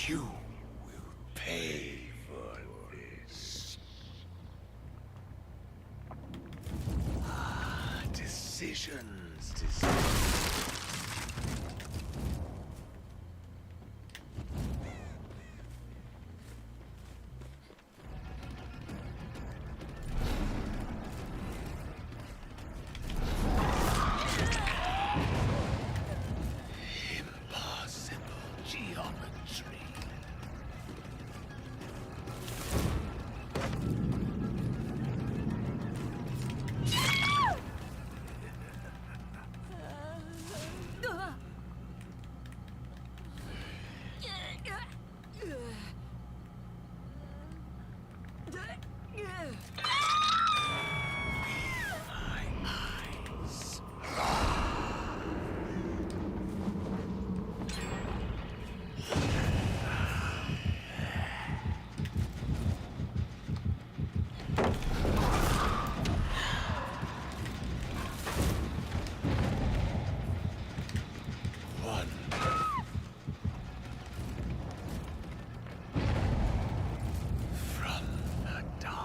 You will pay for this. Decisions. Impossible geometry. One. From the dark.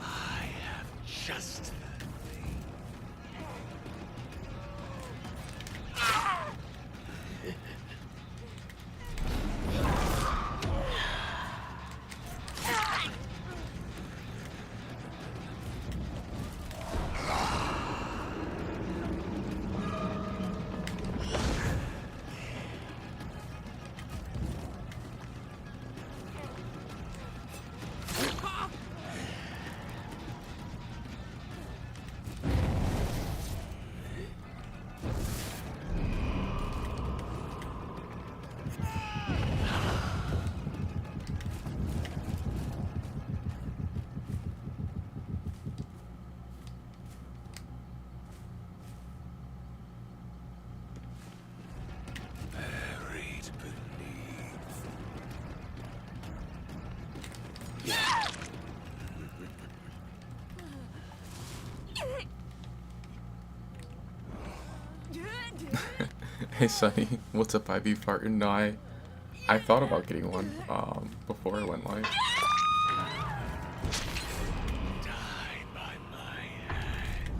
I have just the thing. Buried beneath. Hey Sonny, what's up, Ivy Fartin? No, I thought about getting one before I went live. Die by my hand.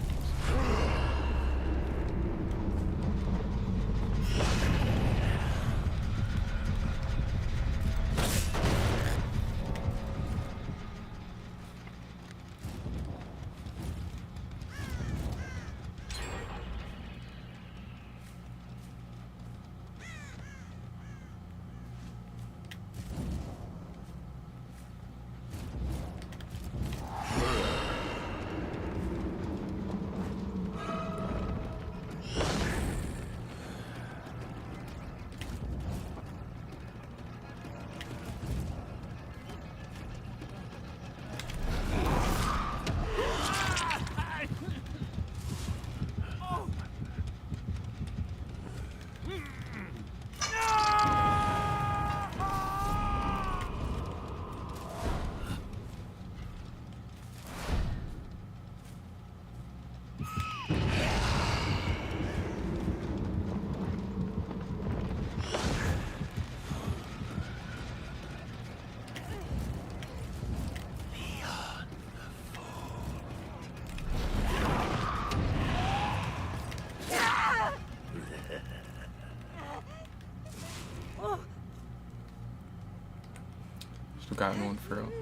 Beyond the Still got one for real.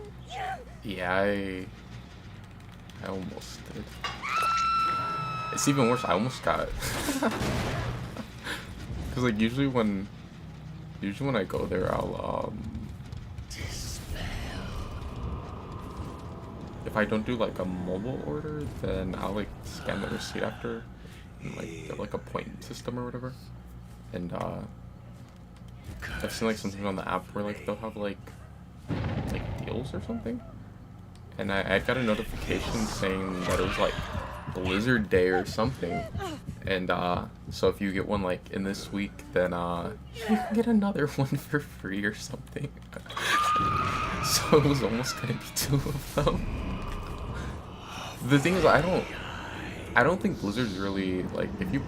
Yeah, I almost did. It's even worse. I almost got it. Cause like usually when I go there, I'll if I don't do like a mobile order, then I'll like scan the receipt after. and like they have like a point system or whatever. And I've seen like something on the app where like they'll have like deals or something. And I got a notification saying that it was like Blizzard Day or something. And so if you get one like in this week, then you can get another one for free or something. So it was almost gonna be 2 of them. The thing is, I don't think Blizzard's really like if you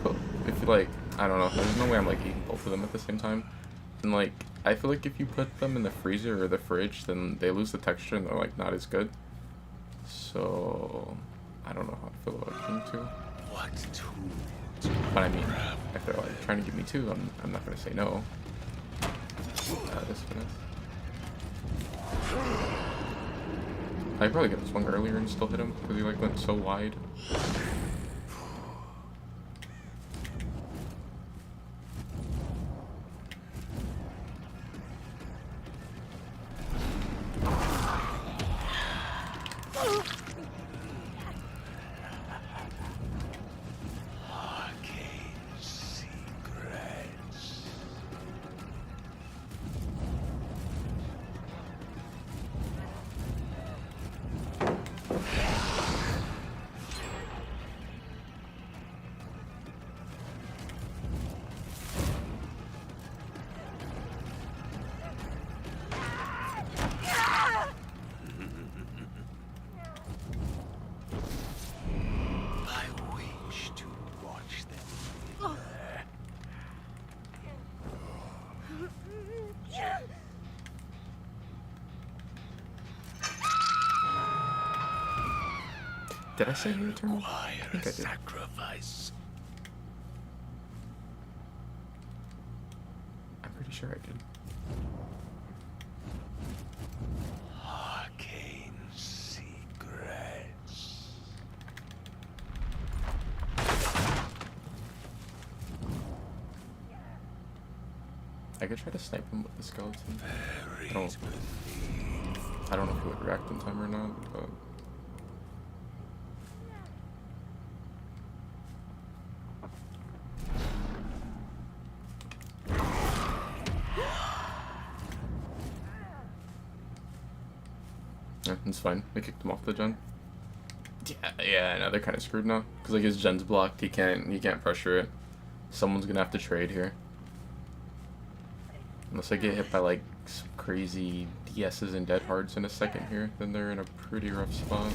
like I don't know, there's no way I'm like eating both of them at the same time. And like I feel like if you put them in the freezer or the fridge, then they lose the texture and they're like not as good. So I don't know how I feel about King 2. What tool? But I mean, if they're like trying to give me 2, I'm not gonna say no. This one is. I probably get this one earlier and still hit him because he like went so wide. Arcane secrets. I wish to watch them. Did I say he returned? Require I think I a did. sacrifice. I'm pretty sure I did. Arcane secrets. I could try to snipe him with the skeleton. Buried I don't- beneath. I don't know if he would react in time or not, but yeah, it's fine. We kicked him off the gen. Yeah, I know they're kind of screwed now because like his gen's blocked. He can't pressure it. Someone's gonna have to trade here. Unless I get hit by like some crazy DSs and dead hards in a second here, then they're in a pretty rough spot.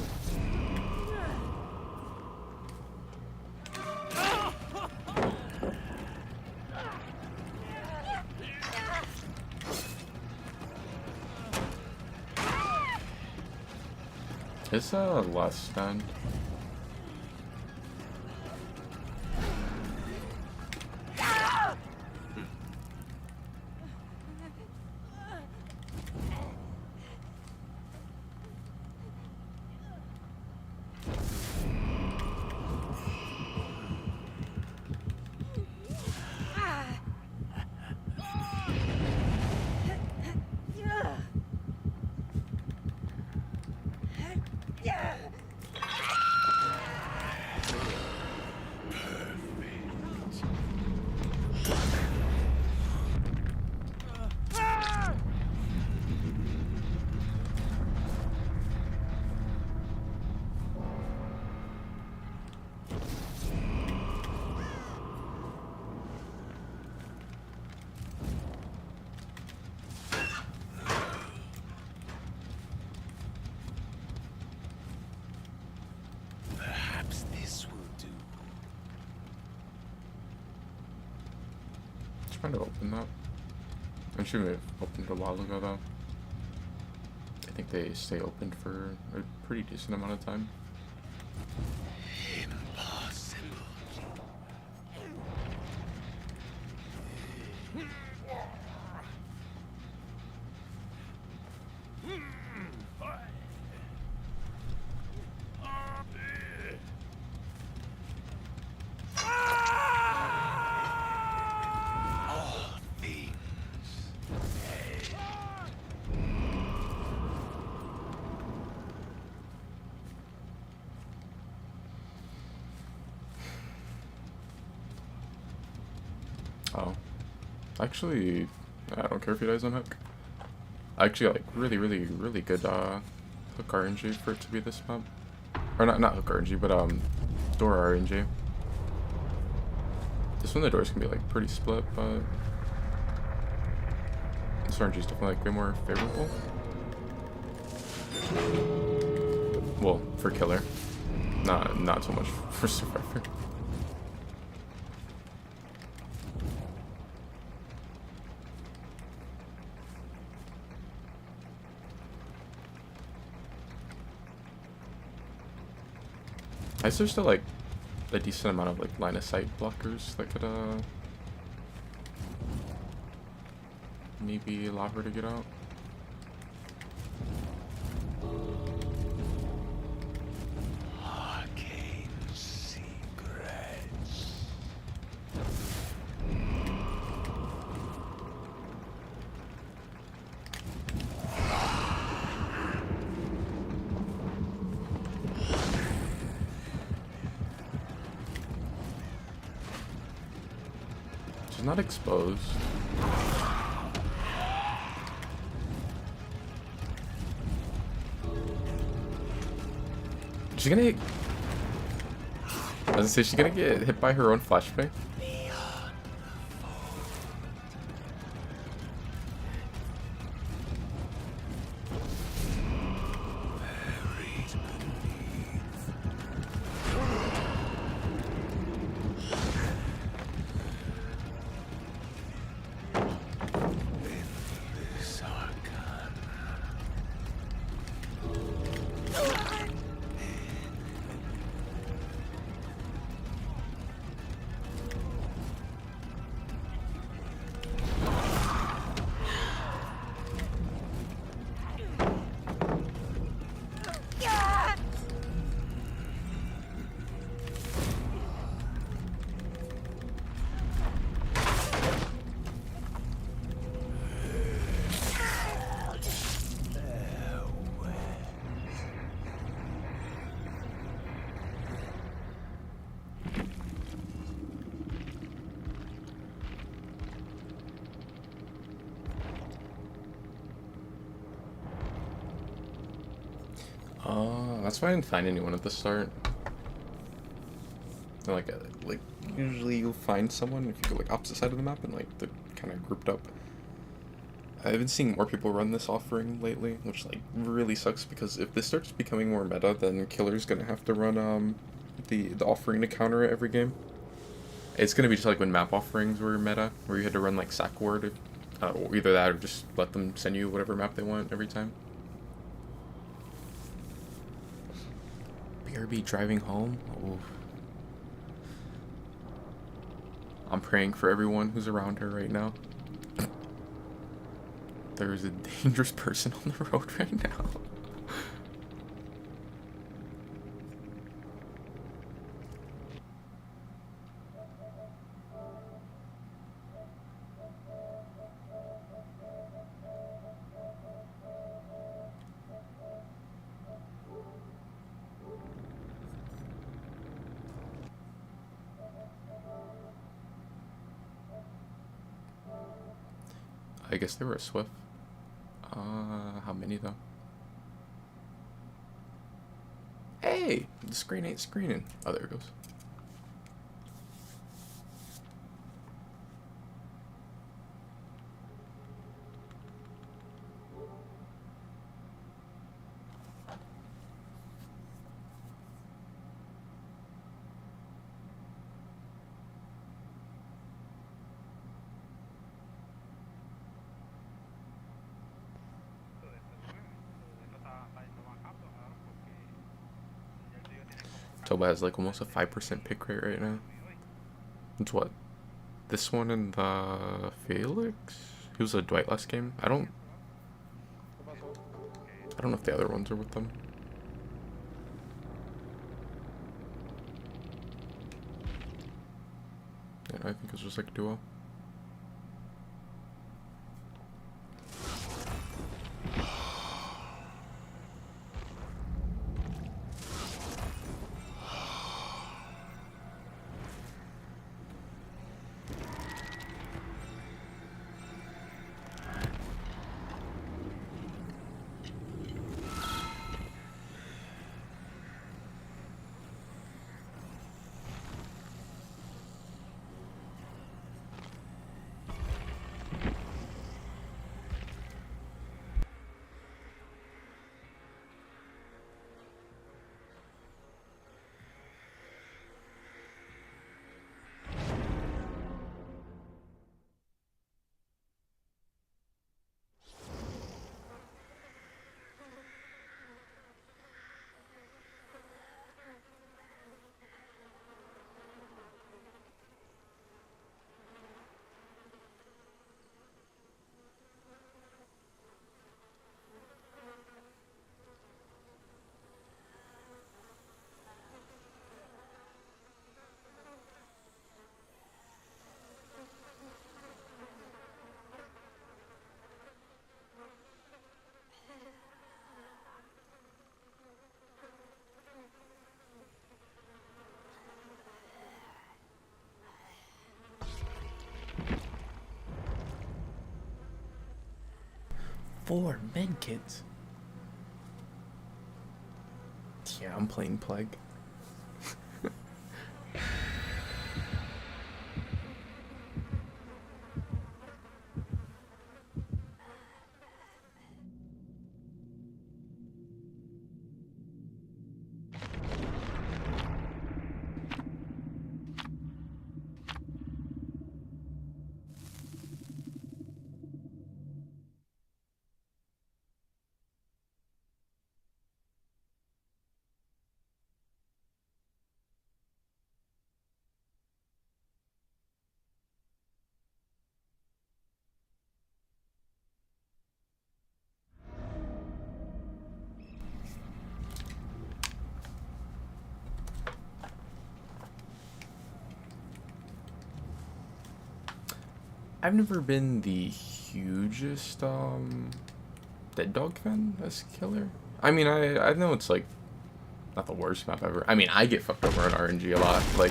It's last stand. Perhaps this will do. Trying to open that. I'm sure they've opened it a while ago though. I think they stay open for a pretty decent amount of time. Impossible. All things. Oh. Actually, I don't care if he dies on hook. I actually got like really good hook RNG for it to be this map. Or not hook RNG, but door RNG. This one the doors can be like pretty split, but this RNG is definitely like way more favorable. Well, for killer. Not so much for survivor. Is there still like a decent amount of like line of sight blockers that could maybe allow her to get out? Arcane secrets. She's not exposed. She's gonna get... I was gonna say she's gonna get hit by her own flashbang. That's why I didn't find anyone at the start. Like usually you'll find someone if you go like opposite side of the map and like they're kind of grouped up. I've been seeing more people run this offering lately, which like really sucks because if this starts becoming more meta, then killer's gonna have to run the offering to counter it every game. It's gonna be just like when map offerings were meta, where you had to run like sack ward, or either that or just let them send you whatever map they want every time. BRB driving home? Ooh. I'm praying for everyone who's around her right now. There's a dangerous person on the road right now. I guess they were a Swift. How many though? Hey, the screen ain't screening. Oh, there it goes. Toba has like almost a 5% pick rate right now. It's what? This one and the Felix? He was a Dwight last game. I don't know if the other ones are with them. Yeah, I think it's just like duo. 4 medkits. Yeah, I'm playing Plague. I've never been the hugest Dead Dog fan as killer. I mean, I know it's like not the worst map ever. I mean, I get fucked over in RNG a lot. Like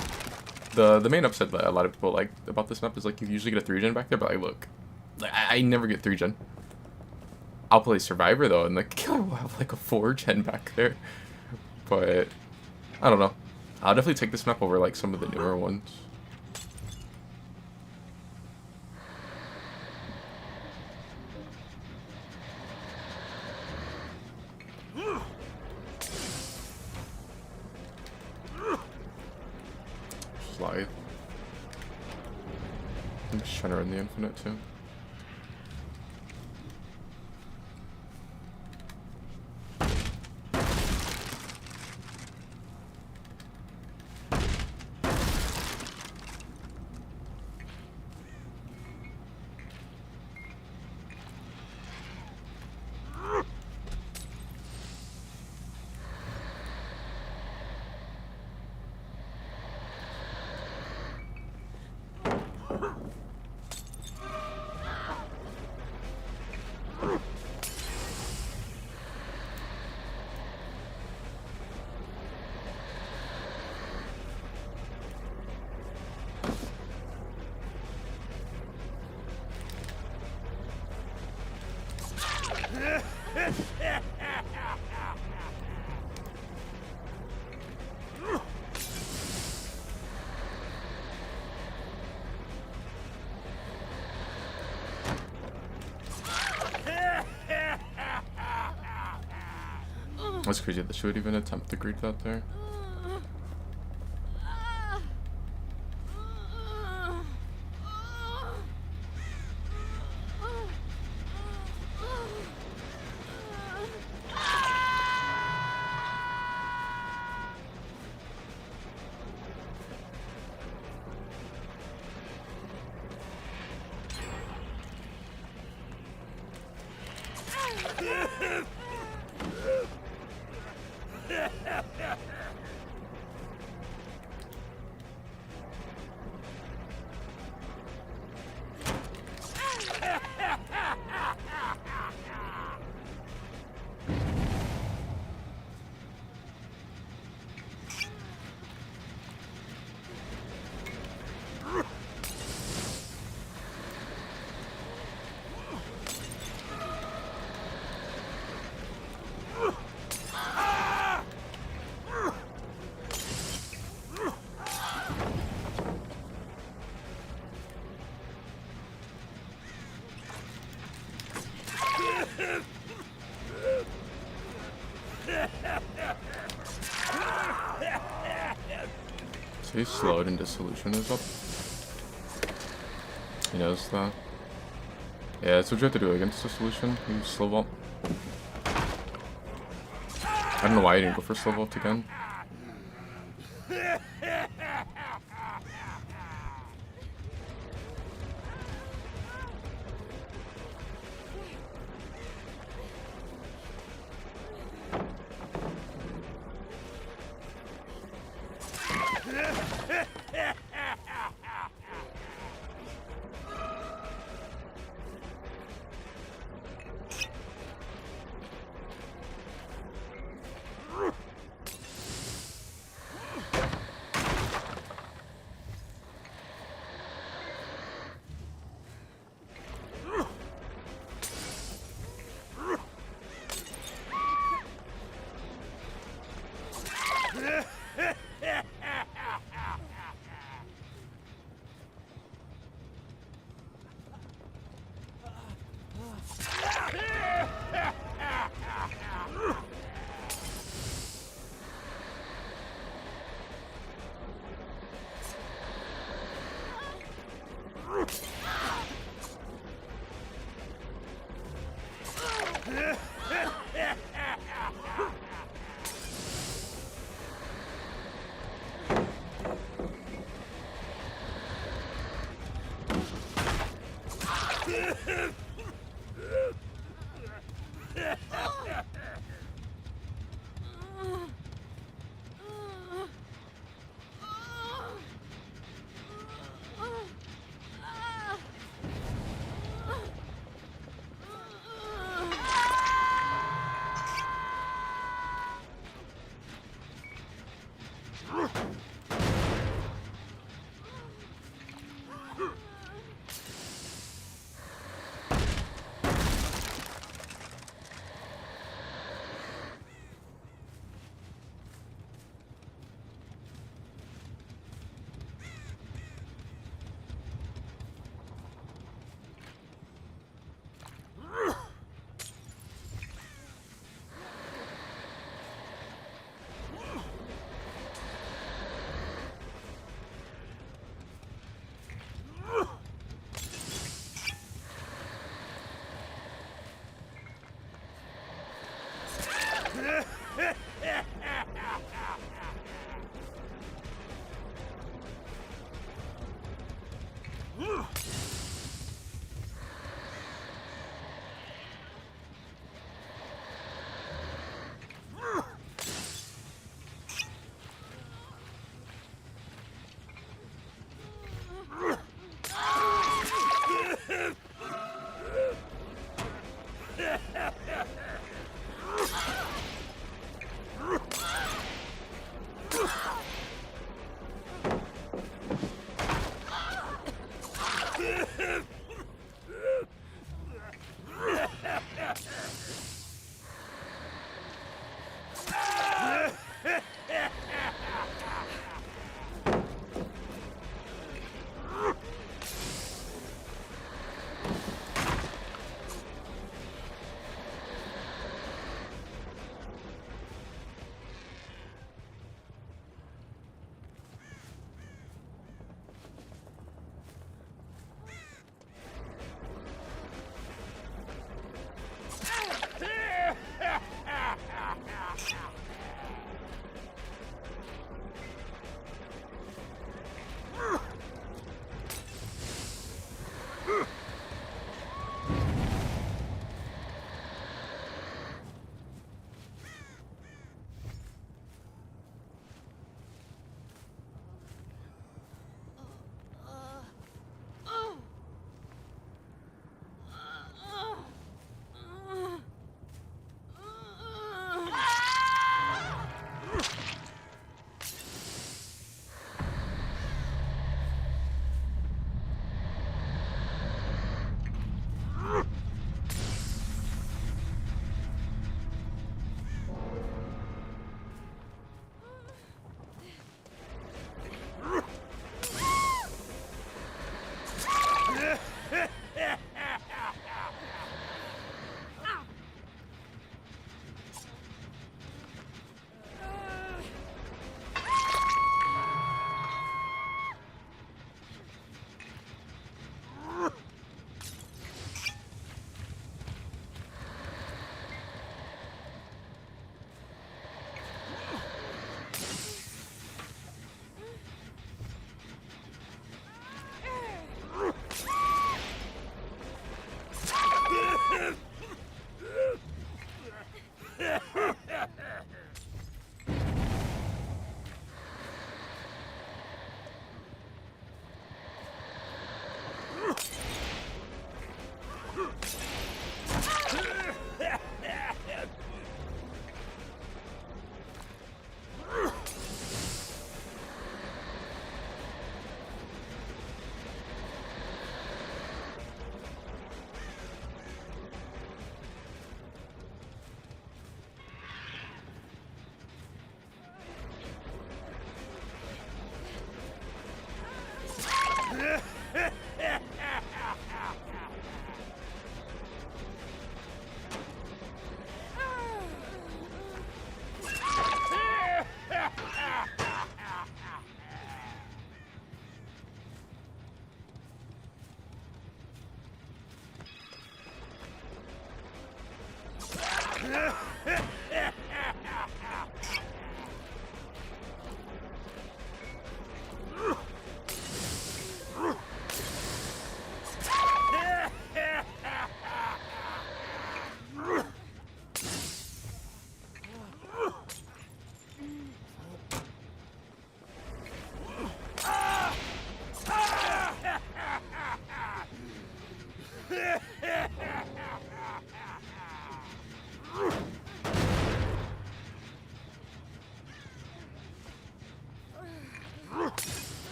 the main upset that a lot of people like about this map is like you usually get a 3-gen back there, but like look, like, I never get 3-gen. I'll play Survivor though, and the killer will have like a 4-gen back there. But I don't know. I'll definitely take this map over like some of the newer ones. Slide. I'm just trying to run the infinite too. That's crazy that she would even attempt to greet that there. So he's slowed and dissolution is up. He knows that. Yeah, that's what you have to do against dissolution. You slow vault. I don't know why he didn't go for slow vault again.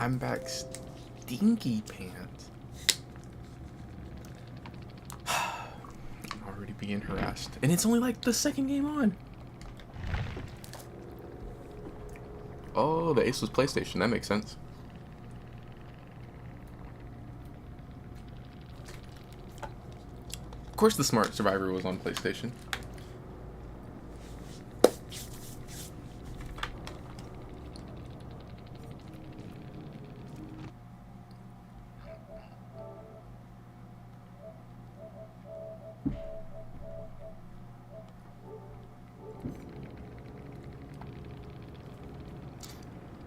I'm back stinky pants. I'm already being harassed. And it's only like the second game on. Oh, the Ace was PlayStation. That makes sense. Of course the Smart Survivor was on PlayStation.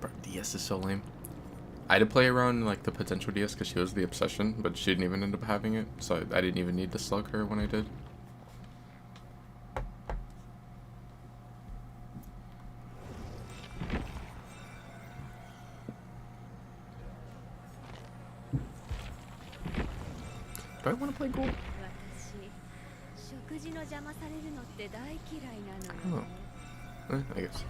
Bro, DS is so lame. I had to play around like the potential DS because she was the obsession, but she didn't even end up having it, so I didn't even need to slug her when I did. Do I want to play gold? 私、食事の邪魔されるのって大嫌いなのよ。 I guess.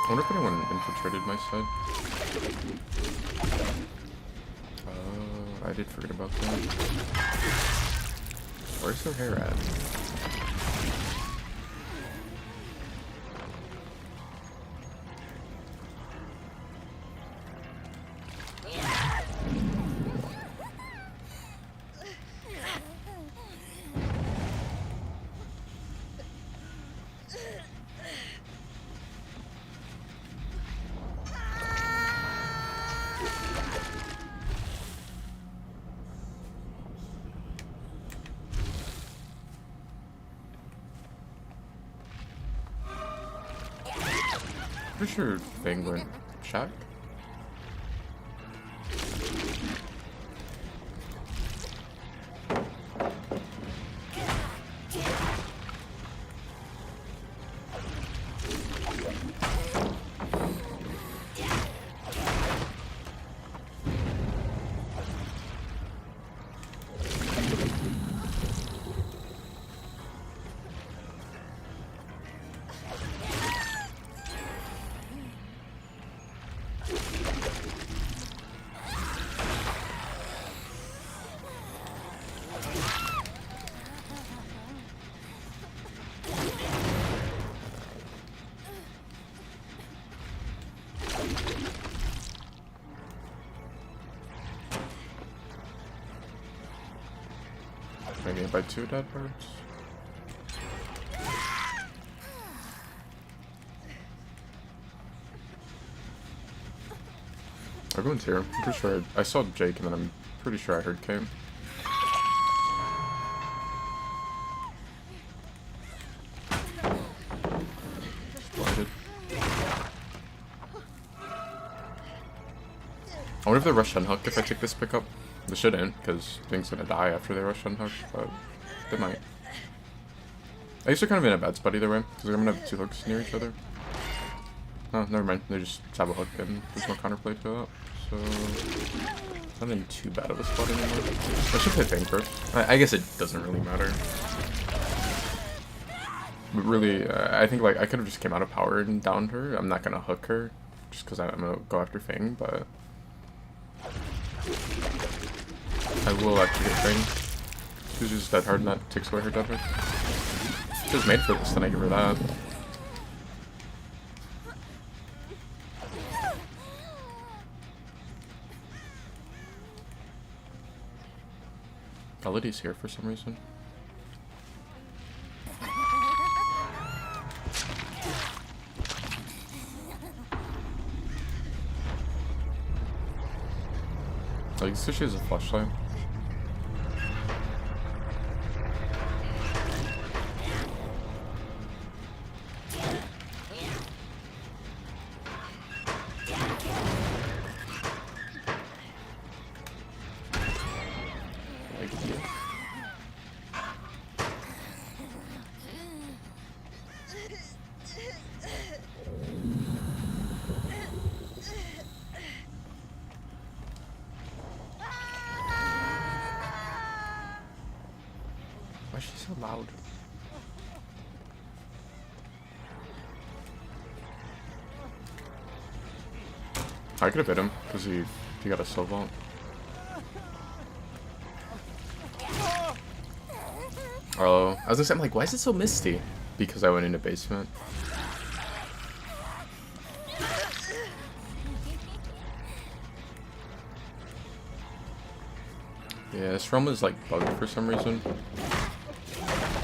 I wonder if anyone infiltrated my side. I did forget about that. Where's their hair at? Pretty sure Fang went shack. getting by 2 dead birds. Everyone's here. I'm pretty sure I saw Jake, and then I'm pretty sure I heard Kate. Blinded. I wonder if they rush unhook if I take this pickup. They shouldn't, because Thing's gonna die after they rush unhook, but they might. I guess they're kind of in a bad spot either way, because they're gonna have 2 hooks near each other. Oh, never mind. They just have a hook and there's no counterplay to that. So, not in too bad of a spot anymore. I should play Thing first. I guess it doesn't really matter. But really, I think like I could have just came out of power and downed her. I'm not gonna hook her, just because I'm gonna go after Fang, but I will actually get Fang. She's just dead hard and that takes away her dead hook. If she was made for this, then I give her that. Melody's here for some reason. Like, so she has a flashlight. Why is she so loud? I could have hit him because he got a soul vault. Oh, I was gonna say, I'm like, why is it so misty? Because I went into basement. Yeah, this realm is like bugged for some reason.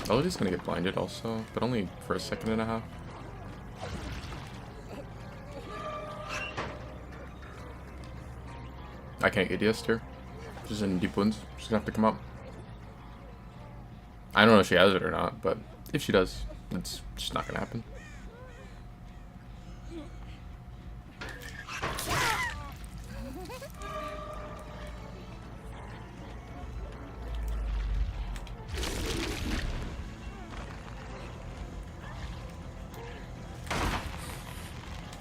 Melody's gonna get blinded also, but only for a second and a half. I can't get DS here. She's in deep wounds. She's gonna have to come up. I don't know if she has it or not, but if she does, it's just not gonna happen.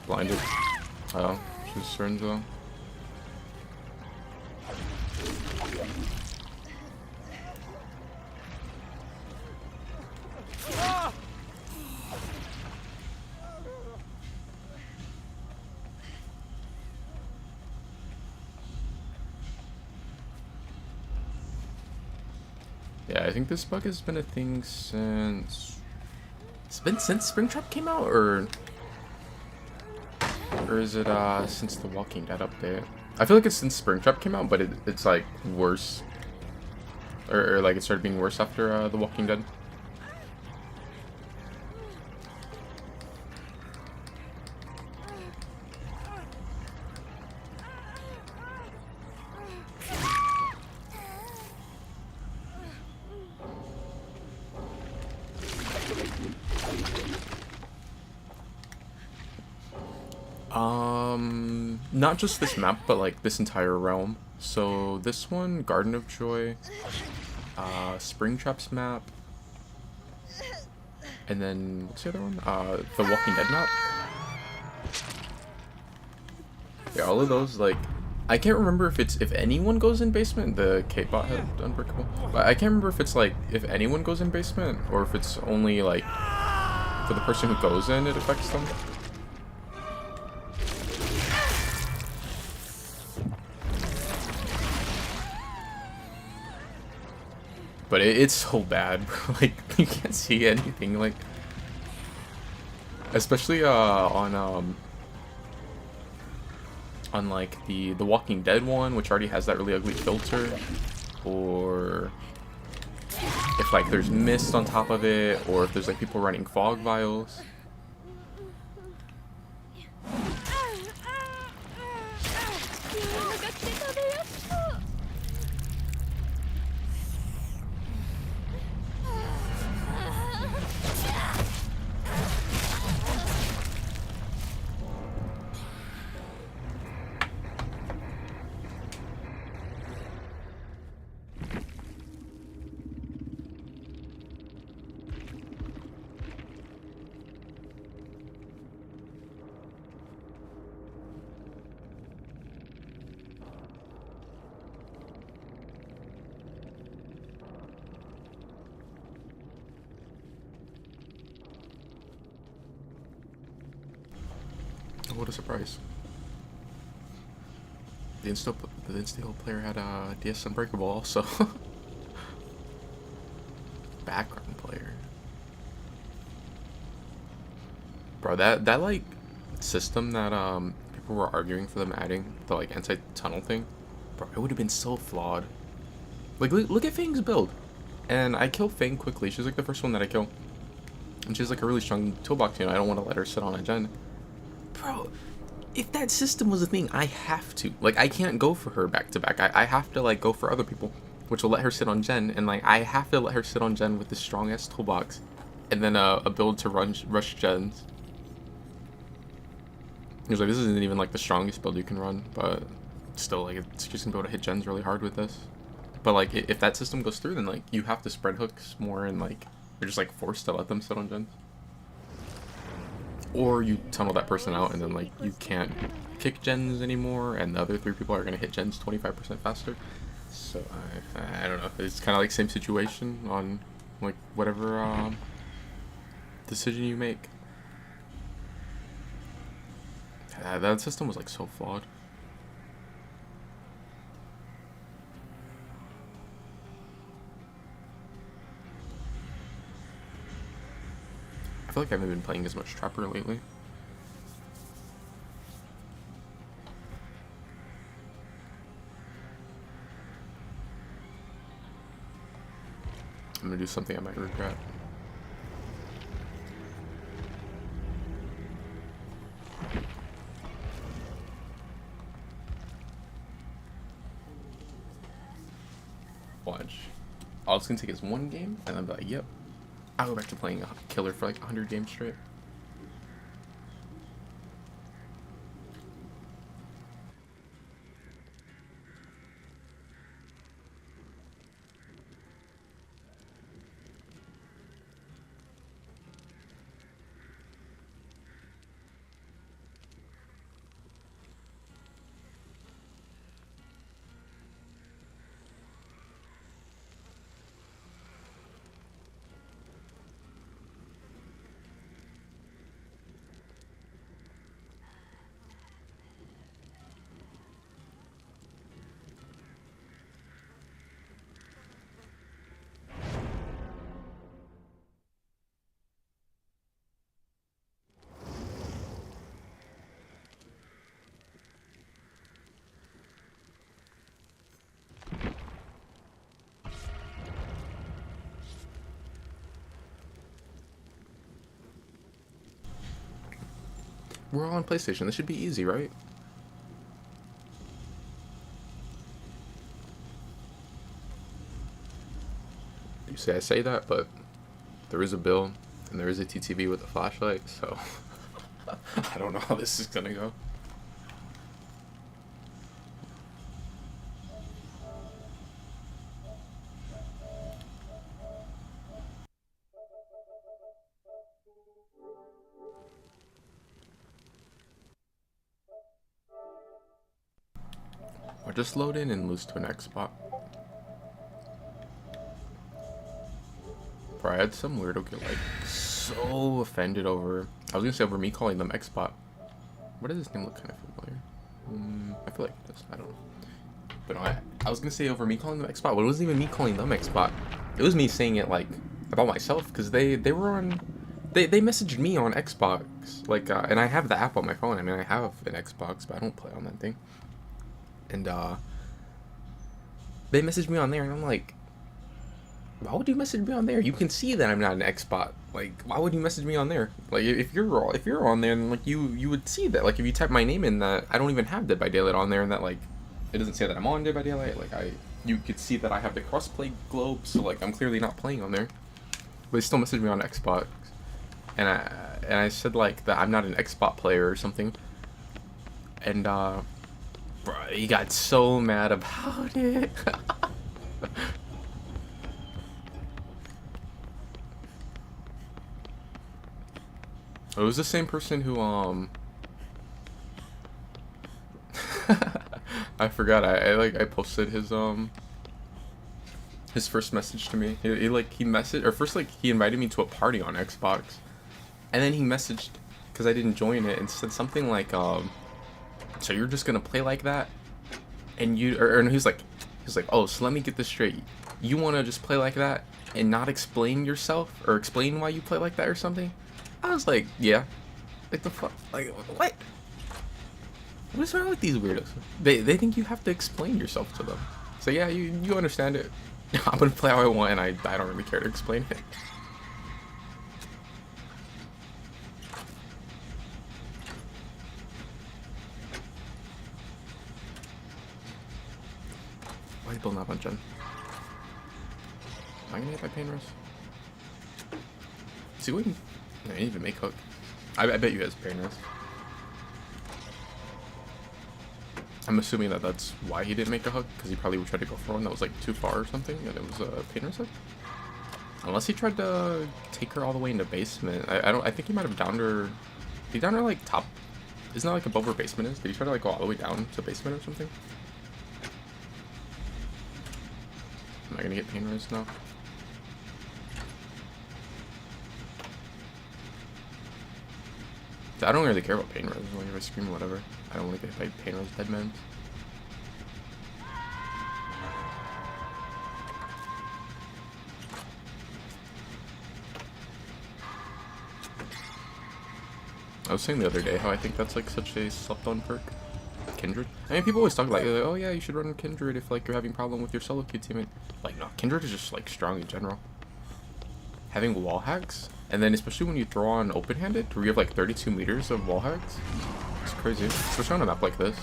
Blinded. Oh, she's syringe though. Yeah, I think this bug has been a thing since... It's been since Springtrap came out, or is it since the Walking Dead update? I feel like it's since Springtrap came out, but it's like worse. Or like it started being worse after the Walking Dead. Not just this map, but like this entire realm. So this one, Garden of Joy, Springtrap's map, and then what's the other one? The Walking Dead map. Yeah, all of those, like, I can't remember if anyone goes in basement. The K-bot had Unbreakable, but I can't remember if it's like if anyone goes in basement or if it's only like for the person who goes in it affects them. But it's so bad, bro. Like, you can't see anything, like... Especially, on like, the Walking Dead one, which already has that really ugly filter. Or... if like there's mist on top of it, or if there's like people running fog vials. Oh, what a surprise. The Insta player had a DS Unbreakable also. Background player. Bro, that like system that people were arguing for them adding, the like anti-tunnel thing, bro, it would have been so flawed. Like look at Fang's build. And I killed Fang quickly. She's like the first one that I kill. And she's like a really strong toolbox, you know, I don't want to let her sit on a gen. Bro, if that system was a thing, I have to. Like, I can't go for her back to back. I have to, like, go for other people, which will let her sit on gen. And, like, I have to let her sit on gen with this strong-ass toolbox. And then a build to rush gens. He was like, this isn't even, like, the strongest build you can run. But still, like, it's just going to be able to hit gens really hard with this. But, like, if that system goes through, then, like, you have to spread hooks more. And, like, you're just, like, forced to let them sit on gens. Or you tunnel that person out and then like you can't kick gens anymore and the other 3 people are going to hit gens 25% faster. So I don't know. It's kind of like same situation on like whatever decision you make. That system was like so flawed. I feel like I haven't been playing as much Trapper lately. I'm gonna do something I might regret. Watch. All it's gonna take is one game, and I'll be like, yep. I'll go back to playing a killer for like 100 games straight. We're all on PlayStation. This should be easy, right? You say I say that, but there is a build and there is a TTV with a flashlight, so I don't know how this is gonna go. Or just load in and lose to an X spot. Bro, I had some weirdo get like so offended over, I was gonna say over me calling them X spot. Why does this name look kind of familiar? I feel like it does, I don't know. But no, I was gonna say over me calling them X spot, but it wasn't even me calling them X spot. It was me saying it like about myself, because they were on, they messaged me on Xbox, like, and I have the app on my phone. I mean, I have an Xbox, but I don't play on that thing. And they messaged me on there, and I'm like, why would you message me on there? You can see that I'm not an Xbot. Like, why would you message me on there? Like, if you're on there, then like you would see that. Like, if you type my name in, that I don't even have Dead by Daylight on there, and that like it doesn't say that I'm on Dead by Daylight. Like you could see that I have the crossplay globe, so like I'm clearly not playing on there. But they still messaged me on Xbox, and I said like that I'm not an Xbox player or something, and bro, he got so mad about it. It was the same person who I forgot. I posted his first message to me. He messaged, or first like he invited me to a party on Xbox, and then he messaged because I didn't join it and said something like so you're just gonna play like that, and or he was like oh, so let me get this straight, you want to just play like that and not explain yourself or explain why you play like that or something. I was like, yeah. Like, the fuck? Like, what? What is wrong with these weirdos? They think you have to explain yourself to them. So, yeah, you understand it. I'm gonna play how I want, and I don't really care to explain it. Why is Bill not on Gen? Am I gonna get my pain rest? See, we can... No, he didn't even make hook. I bet you has pain rest. I'm assuming that that's why he didn't make a hook, because he probably would try to go for one that was like too far or something, and it was a pain rest hook. Unless he tried to take her all the way into basement. I think he might have downed her. Did he down her like top? Isn't that like above where basement is? Did he try to like go all the way down to basement or something? Am I gonna get pain rest now? I don't really care about pain res. Like if I scream or whatever, I don't want to get hit by pain res dead men. I was saying the other day how I think that's like such a slept-on perk. Kindred. I mean, people always talk like, oh yeah, you should run Kindred if like you're having a problem with your solo queue teammate. Like no, Kindred is just like strong in general. Having wall hacks, and then especially when you throw on open-handed, where you have like 32 meters of wall hacks, it's crazy. Especially on a map like this.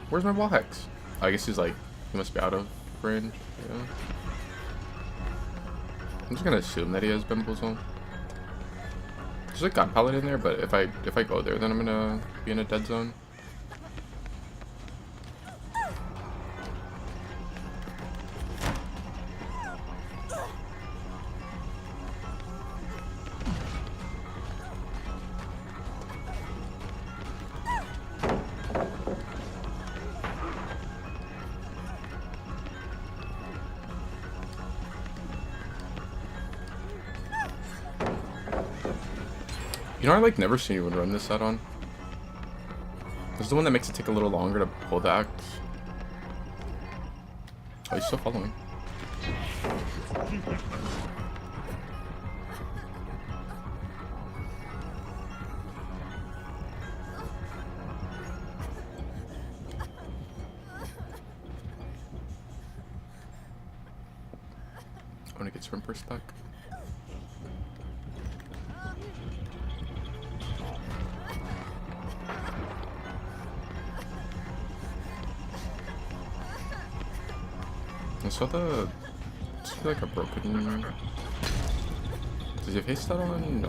Where's my wall hacks? Oh, I guess he must be out of range. Yeah. I'm just gonna assume that he has Bimble Zone. There's like God Palette in there, but if I go there, then I'm gonna be in a dead zone. You know, I like never seen anyone run this set on. This is the one that makes it take a little longer to pull the axe. Oh, he's still following. I want to get sprint burst back. I saw the... It's like a broken... Does he have haste that on? No.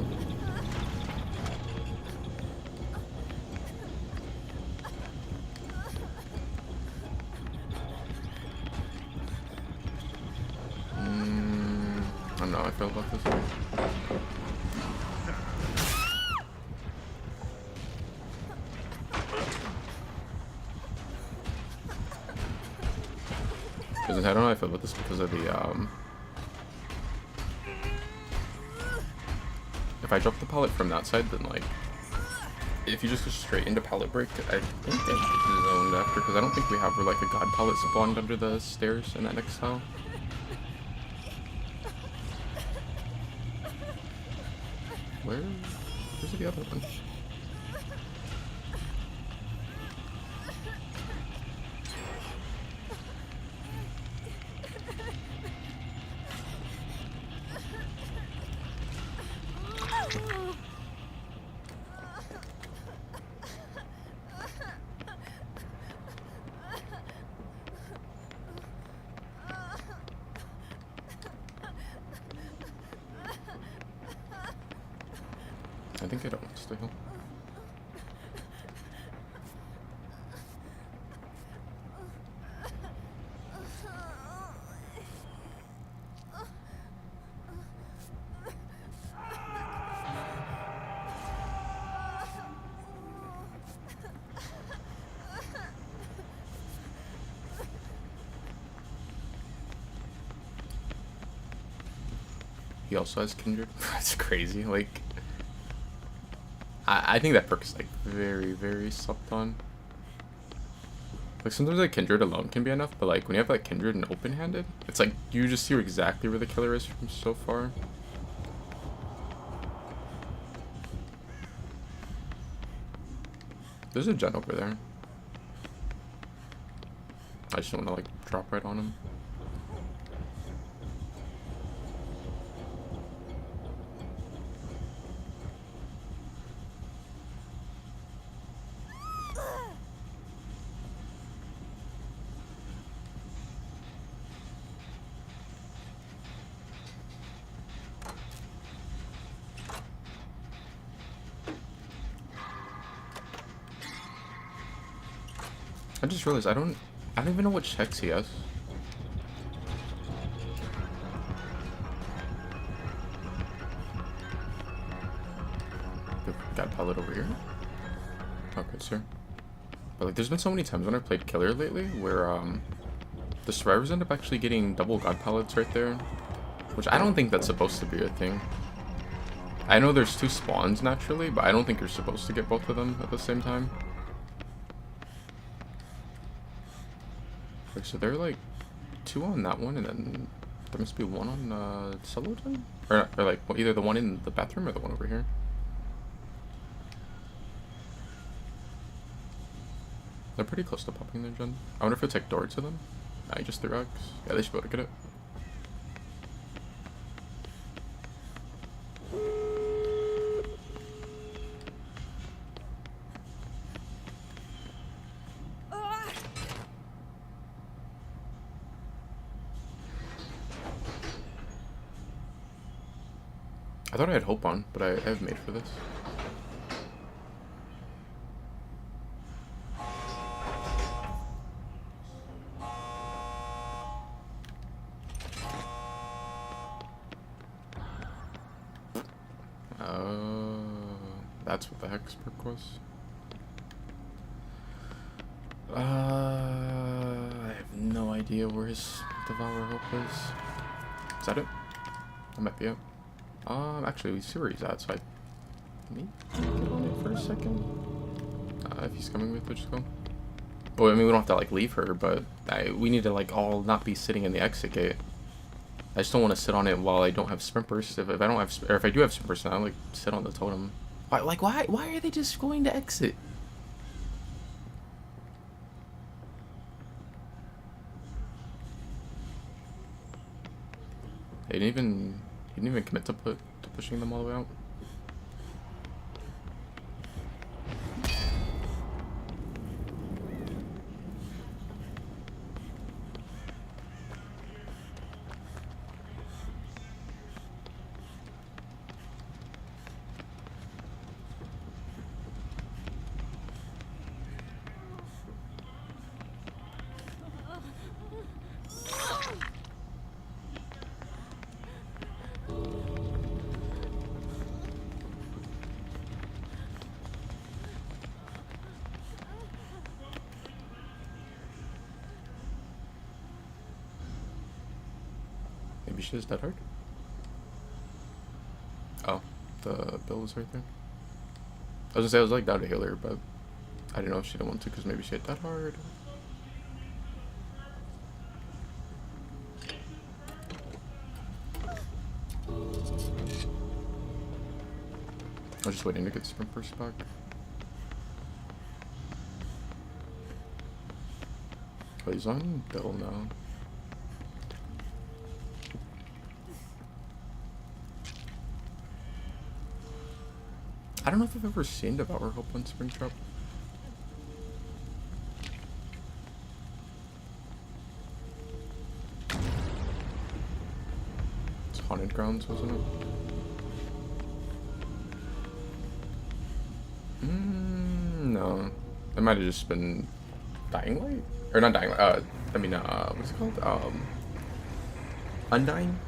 I don't know how I feel about this one. I don't know how I feel about this because of the, if I drop the pallet from that side, then, like, if you just go straight into pallet break, I think I get zoned after, because I don't think we have, like, a god pallet spawned under the stairs in that next tile. Where's the other one? I think I don't want to heal. He also has Kindred. That's crazy. Like, I think that perk is like very, very slept on. Like sometimes like Kindred alone can be enough, but like when you have like Kindred and open-handed, it's like you just see exactly where the killer is from so far. There's a gen over there. I just don't want to like drop right on him. I just realized I don't even know what checks he has. Got pallet over here. Okay, sir. But like, there's been so many times when I played killer lately where the survivors end up actually getting double god pallets right there, which I don't think that's supposed to be a thing. I know there's 2 spawns naturally, but I don't think you're supposed to get both of them at the same time. Like, so there are like 2 on that one, and then there must be 1 on solo den? Or like either the one in the bathroom or the one over here. They're pretty close to popping their gen. I wonder if it's like door to them. I just threw X. Yeah, they should be able to get it. I thought I had hope on, but I have made for this. That's what the hex perk was. I have no idea where his Devour Hope is. Is that it? That might be it. Actually, we see where he's at, so I may get on it for a second. If he's coming with, we'll just go. Well, I mean, we don't have to like leave her, but we need to like all not be sitting in the exit gate. I just don't want to sit on it while I don't have sprint burst. If I don't have, or if I do have sprint burst, then I like sit on the totem. Why are they just going to exit? He didn't even commit to pushing them all the way out. Maybe she has Dead Hard? Oh, the bill is right there. I was gonna say I was like down to heal her, but I didn't know if she didn't want to because maybe she had Dead Hard. I was just waiting to get sprint burst back. Oh, he's on Bill now. I don't know if I've ever seen Devour Hope on Springtrap. It's Haunted Grounds, wasn't it? might have just been Dying Light? Or not Dying Light, I mean, what's it called? Undying?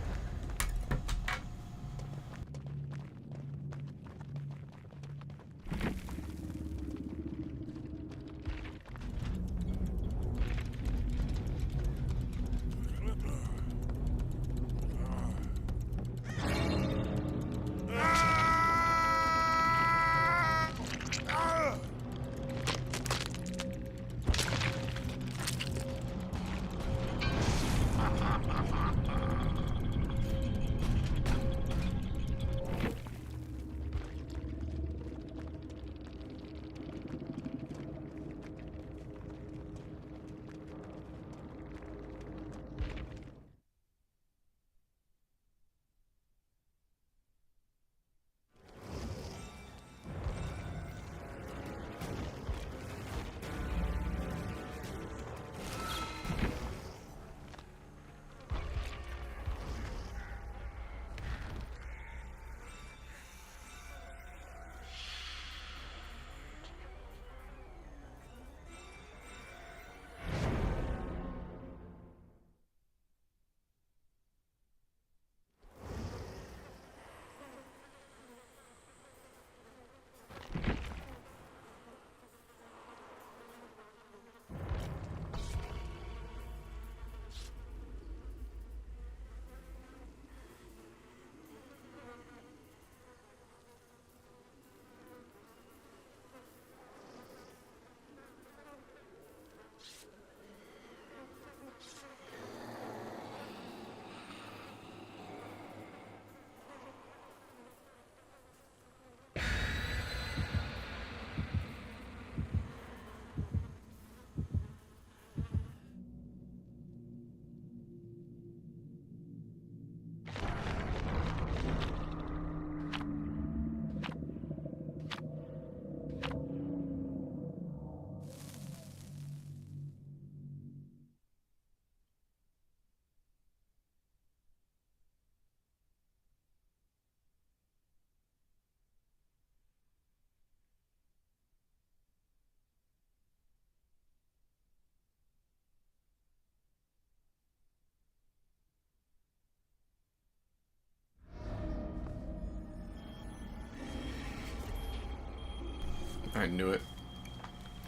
I knew it.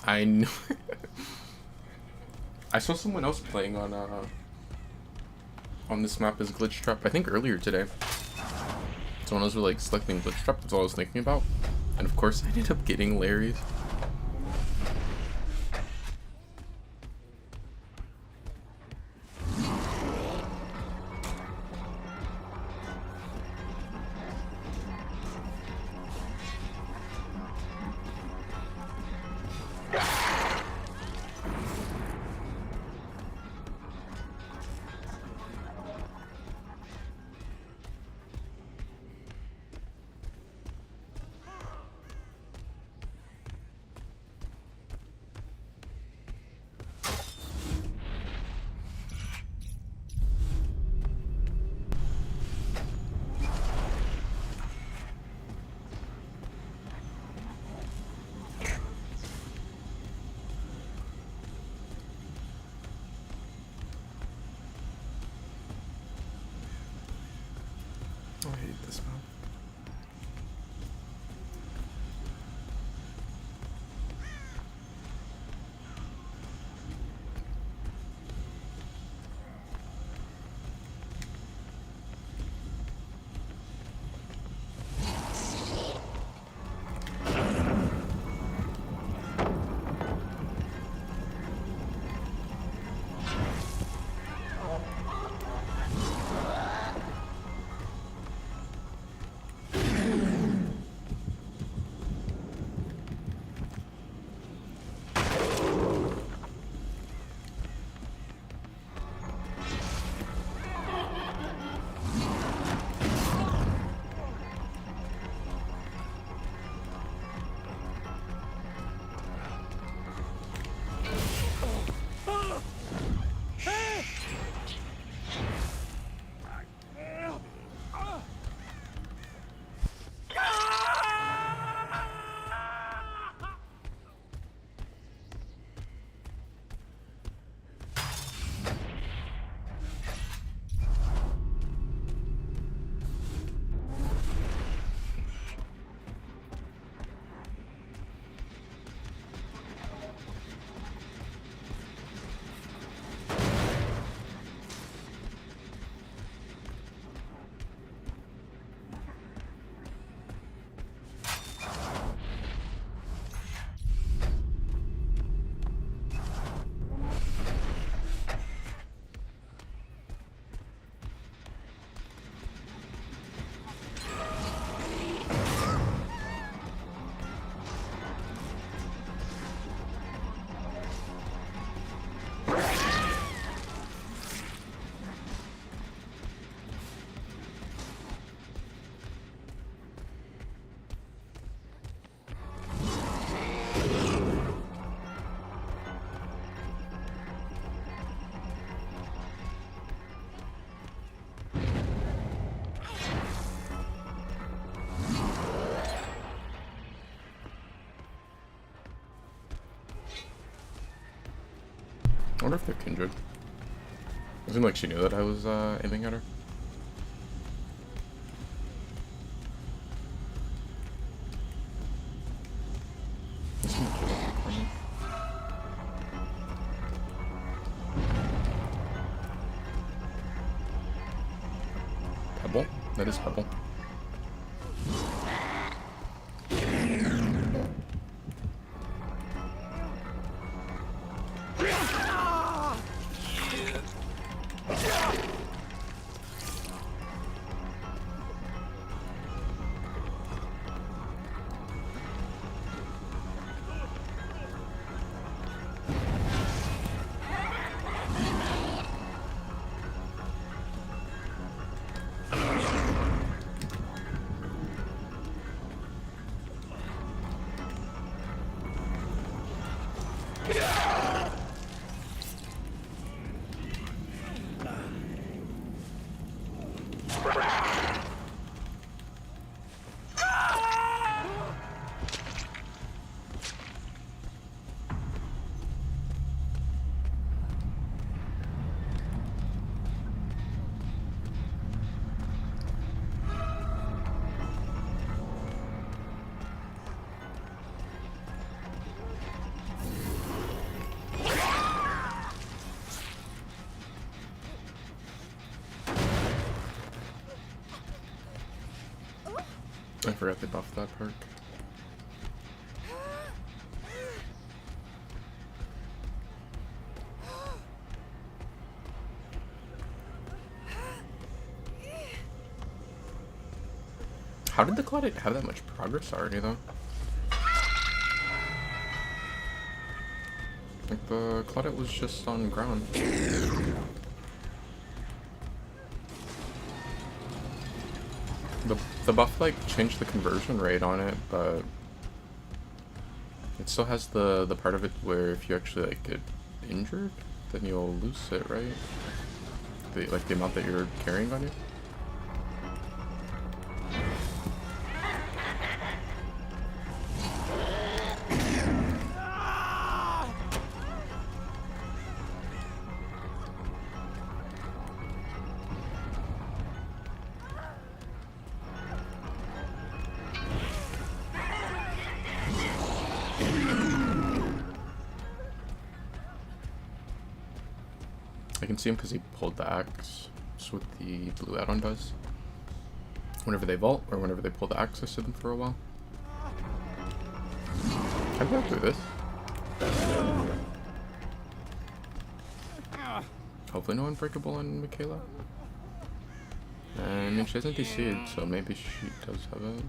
I knew it. I saw someone else playing on this map as Glitch Trap, I think earlier today. Someone else was like selecting Glitch Trap, that's all I was thinking about. And of course I ended up getting Larry's. Oh, I hate this map. wonder if they're kindred. It seemed like she knew that I was aiming at her. There's some kill in the corner. Pebble? That is Pebble. I forgot they buffed that perk. How did the Claudette have that much progress already, though? Like, the Claudette was just on ground. The buff, like, changed the conversion rate on it, but it still has the part of it where if you actually, like, get injured, then you'll lose it, right? The amount that you're carrying on you. I can see him because he pulled the axe. That's what the blue add-on does. Whenever they vault, or whenever they pull the axe, I see them for a while. How do I do this? Hopefully no Unbreakable on Michaela. I mean, she hasn't DC'd, so maybe she does have it.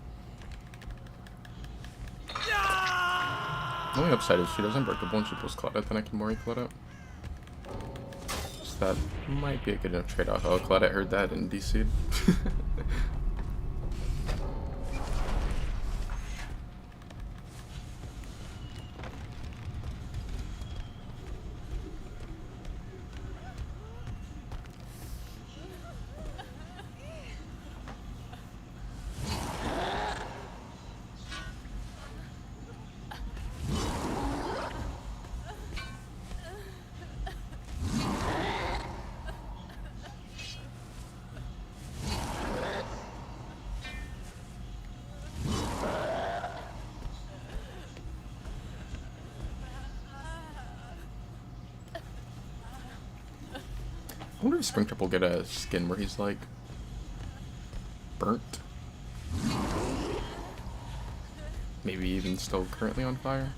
The only upside is she does Unbreakable and she pulls Claudette, then I can Mori Claudette. That might be a good enough trade-off. Oh, glad I heard that and DC'd. I wonder if Springtrap will get a skin where he's like burnt. Maybe even still currently on fire.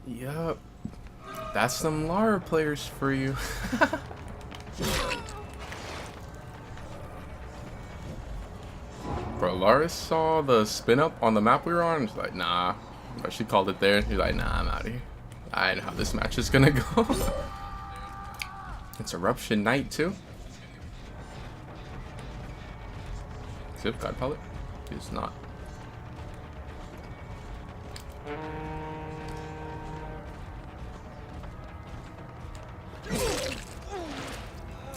Yup. That's some Lara players for you. Bro, Lara saw the spin up on the map we were on. She's like, nah. But she called it there. She's like, nah, I'm out of here. I know how this match is gonna go. It's Eruption Night too. Zip God Pellet? He's not.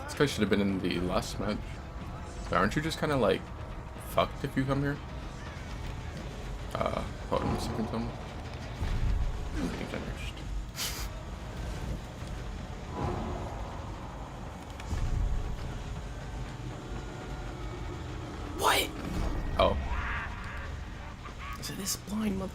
This guy should have been in the last match. But aren't you just kind of like fucked if you come here? Hold on a second, Tom. I'm getting generous. What? Oh. Is it this blind motherfucker?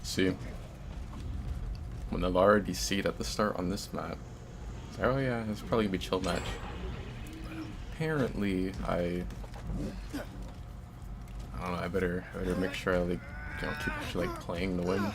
See, when the Lara DC'd at the start on this map, it's like, oh yeah, it's probably gonna be a chill match. But apparently, I don't know. I better make sure I like, you know, keep actually like playing to win.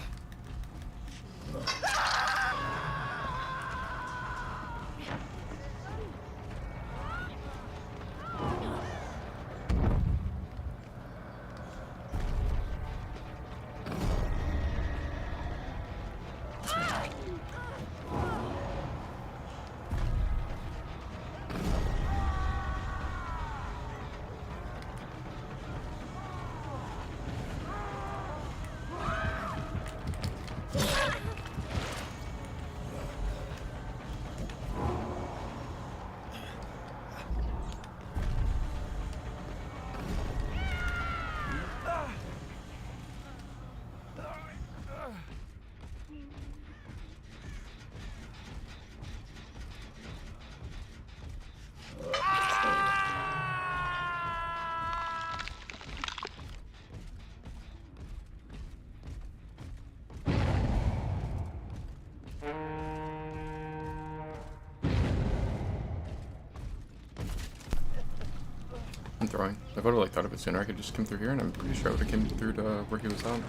I'm throwing. If I would have like thought of it sooner, I could just come through here, and I'm pretty sure I would have came through to where he was at.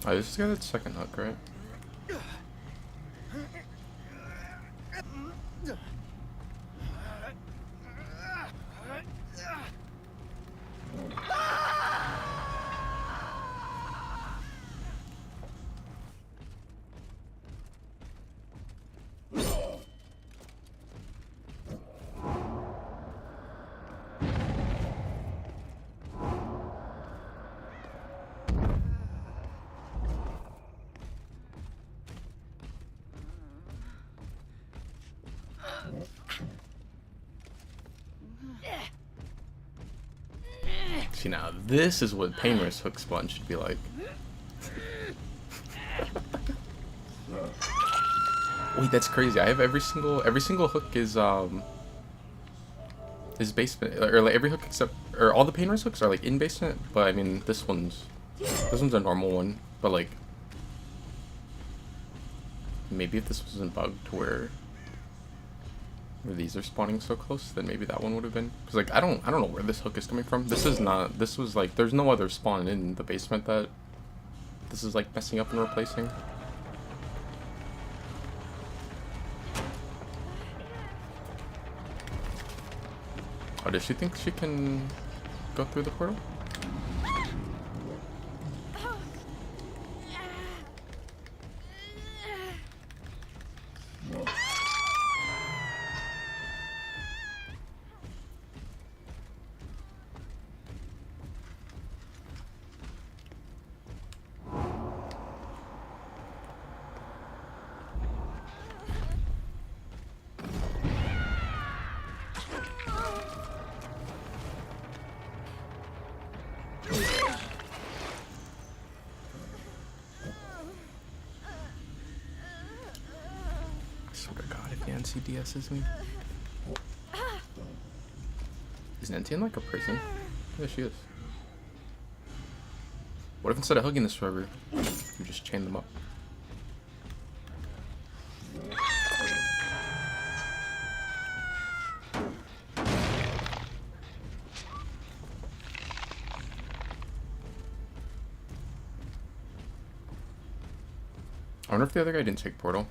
I just got that second hook, right? See, now this is what Painter's hook spawn should be like. Wait, that's crazy. I have every single hook is basement, or like every hook except, or all the Painter's hooks are like in basement, but I mean this one's a normal one, but like maybe if this wasn't bugged to where these are spawning so close, then maybe that one would have been, because like I don't know where this hook is coming from. This was like, there's no other spawn in the basement that this is like messing up and replacing. Oh, does she think she can go through the portal? I swear to God, if Nancy DS's me. Is Nancy in like a prison? Yeah, she is. What if instead of hugging this forever, you just chain them up? I wonder if the other guy didn't take portal.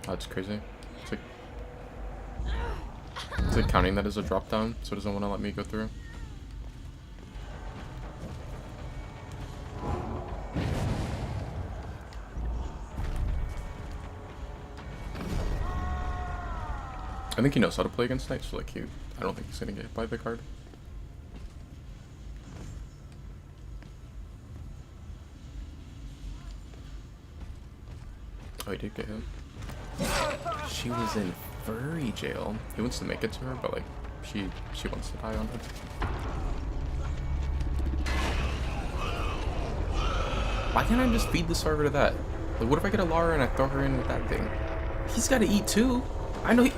Oh, that's crazy. It's like counting that as a drop down, so it doesn't want to let me go through. I think he knows how to play against Knights, so like I don't think he's gonna get hit by the card. Oh, he did get hit. She was in furry jail. He wants to make it to her, but like she wants to die on him. Why can't I just feed the server to that? Like, what if I get a Lara and I throw her in with that thing? He's got to eat too. I know he.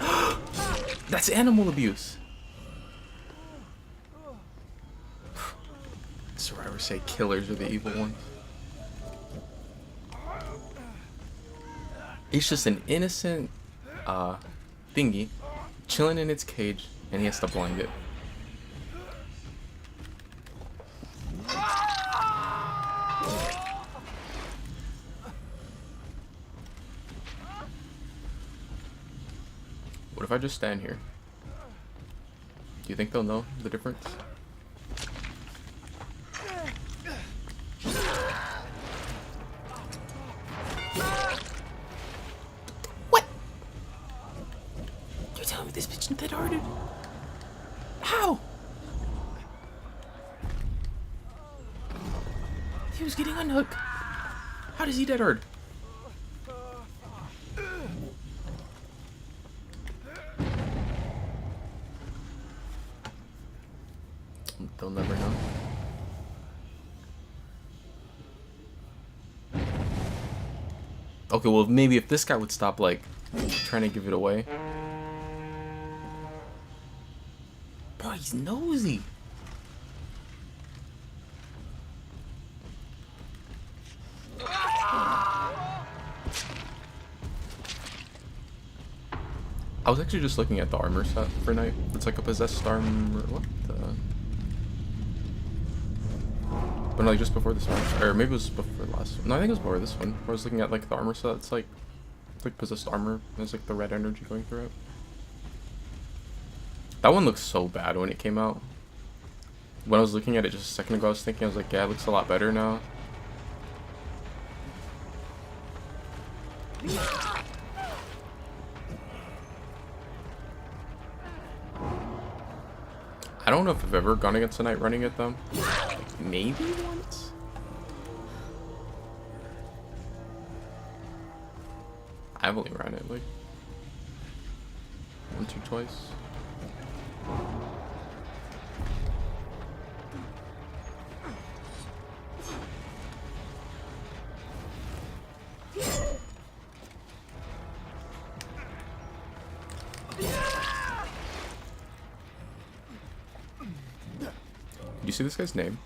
That's animal abuse. Survivors say killers are the evil ones. It's just an innocent thingy chilling in its cage, and he has to blind it. What if I just stand here? Do you think they'll know the difference? This bitch dead-hearted. How? He was getting unhooked. How does he dead-hard? They'll never know. Okay, well maybe if this guy would stop like trying to give it away. Bro, he's nosy. I was actually just looking at the armor set for Knight. It's like a possessed armor. What the? But no, like just before this one, or maybe it was before the last one. No, I think it was before this one. I was looking at like the armor set. It's like possessed armor. There's like the red energy going through it. That one looks so bad when it came out. When I was looking at it just a second ago, I was thinking, I was like, yeah, it looks a lot better now. I don't know if I've ever gone against a Knight running at them. Like, maybe once? I've only ran it, like... answered twice. Did you see this guy's name?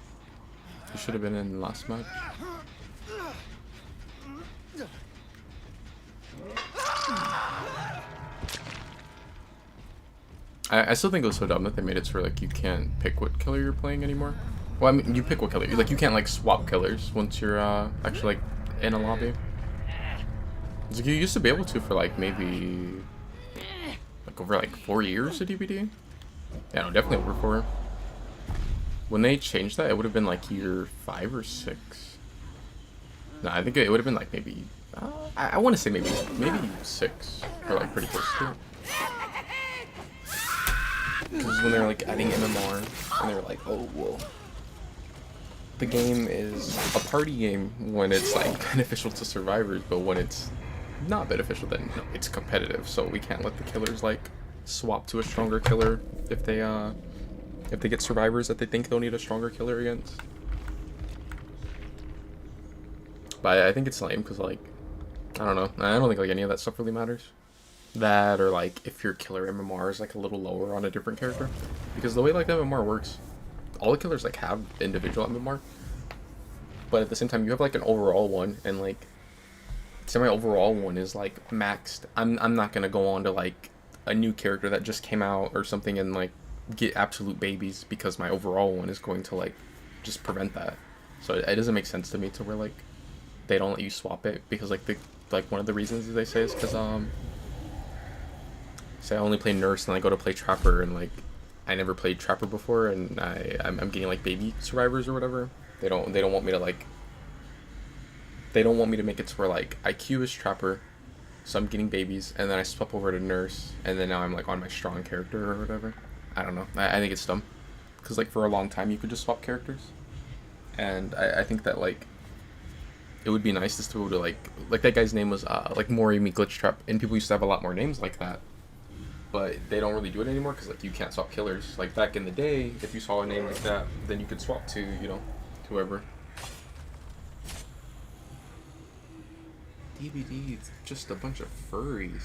He should have been in the last match. I still think it was so dumb that they made it so like you can't pick what killer you're playing anymore. Well, I mean, you pick what killer. Like you can't like swap killers once you're actually like in a lobby. It's like you used to be able to for like maybe like over like 4 years of DBD. Yeah, no, definitely over 4. When they changed that, it would have been like year 5 or 6. No, I think it would have been like maybe I want to say maybe 6 or like pretty close to it. Because when they're like adding MMR, and they're like, oh, well, the game is a party game when it's like beneficial to survivors, but when it's not beneficial, then no, it's competitive. So we can't let the killers like swap to a stronger killer if they get survivors that they think they'll need a stronger killer against. But I think it's lame because like I don't know. I don't think like any of that stuff really matters. That or like if your killer MMR is like a little lower on a different character, because the way like MMR works, all the killers like have individual MMR, but at the same time you have like an overall one, and like say my overall one is like maxed. I'm not gonna go on to like a new character that just came out or something and like get absolute babies because my overall one is going to like just prevent that. So it doesn't make sense to me to where like they don't let you swap it, because like one of the reasons they say is because say I only play Nurse and I go to play Trapper, and like I never played Trapper before, and I'm getting like baby survivors or whatever. They don't want me to like, they don't want me to make it to where like IQ is Trapper, so I'm getting babies, and then I swap over to Nurse, and then now I'm like on my strong character or whatever. I don't know. I think it's dumb, because like for a long time you could just swap characters, and I think that like it would be nice just to be able to like that guy's name was like Morimi Glitch Trap, and people used to have a lot more names like that. But they don't really do it anymore because like you can't swap killers. Like back in the day, if you saw a name like that, then you could swap to, you know, whoever. DBD, just a bunch of furries.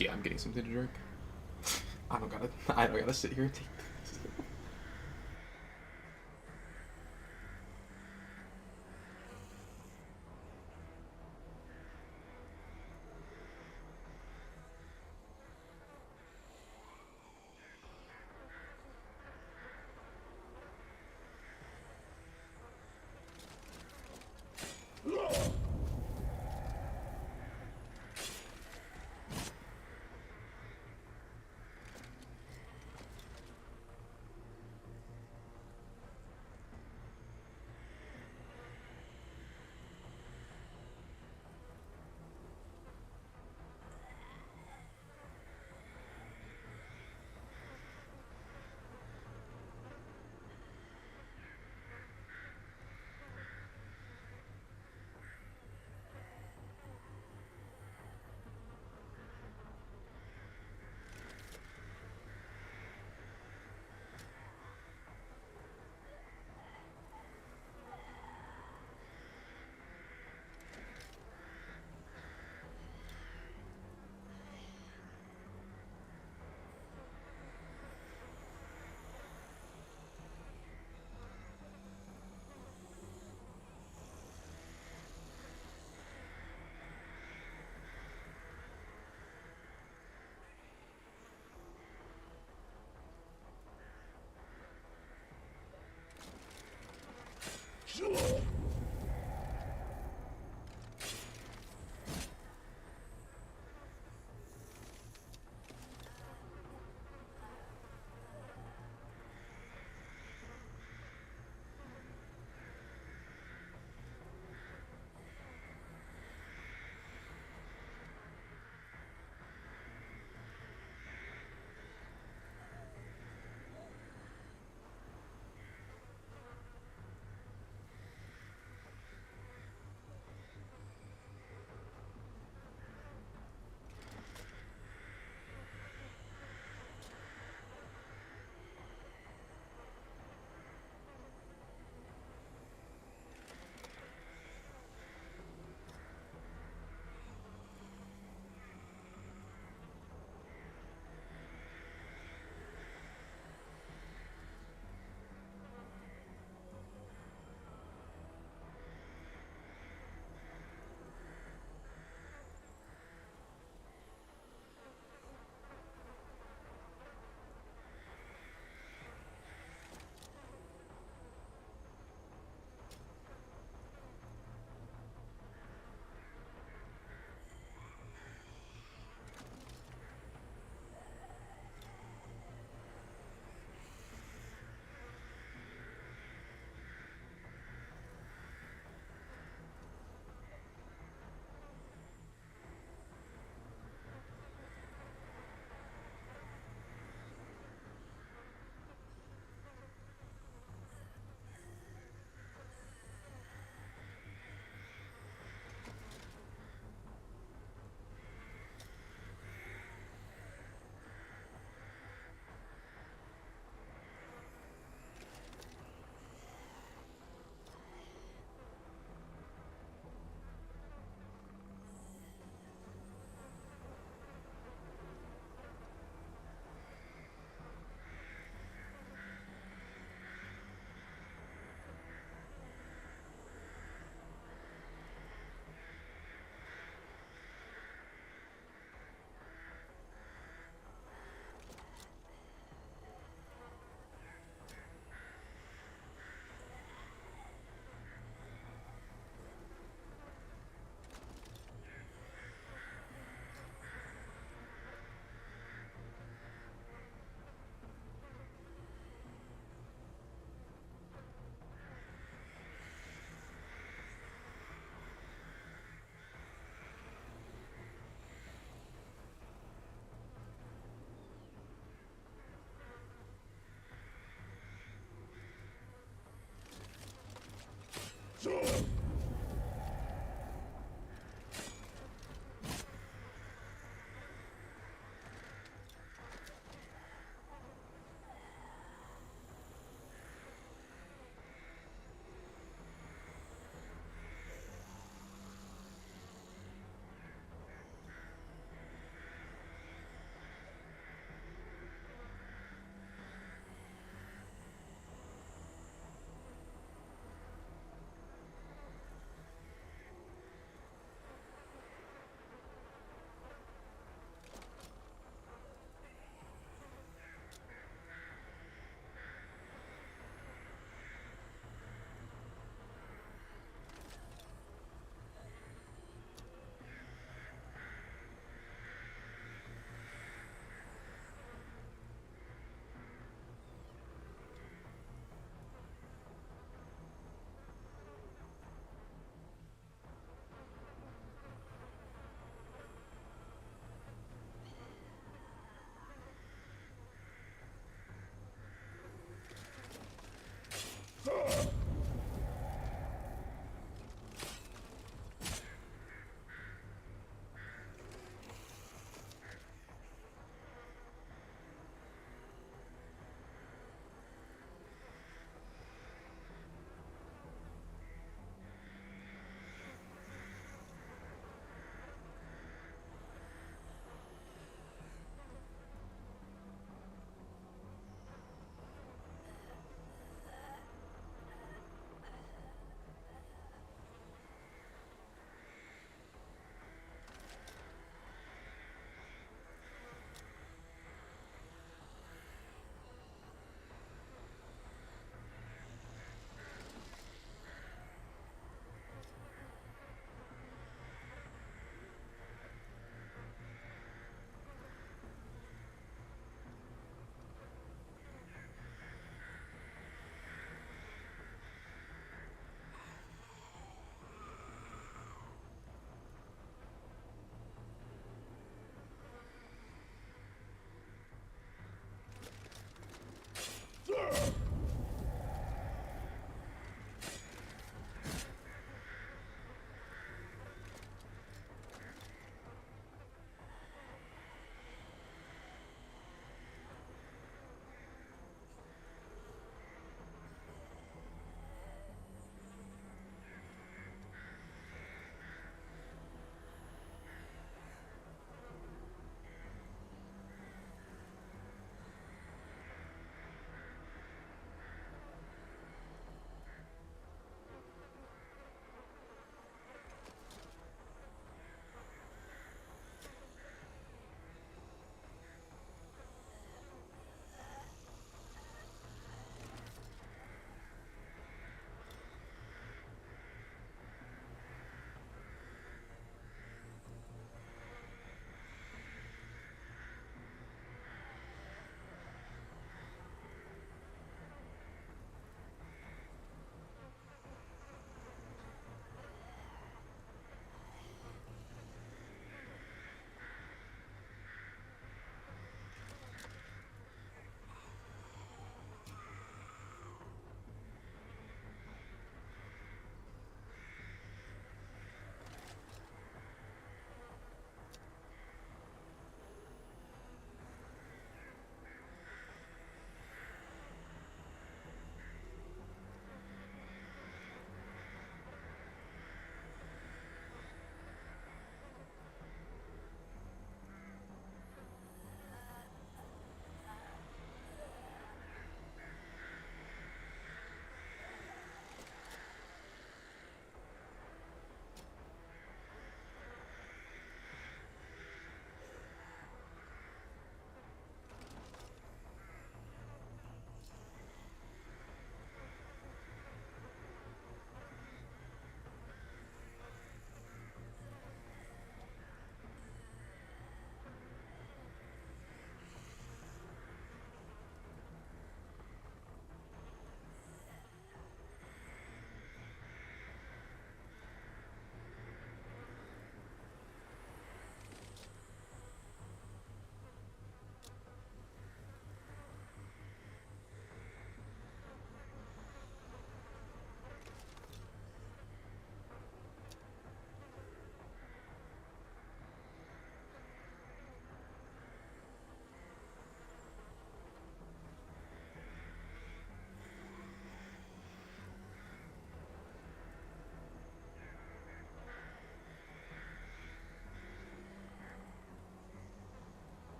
Yeah, I'm getting something to drink. I don't gotta sit here and take this.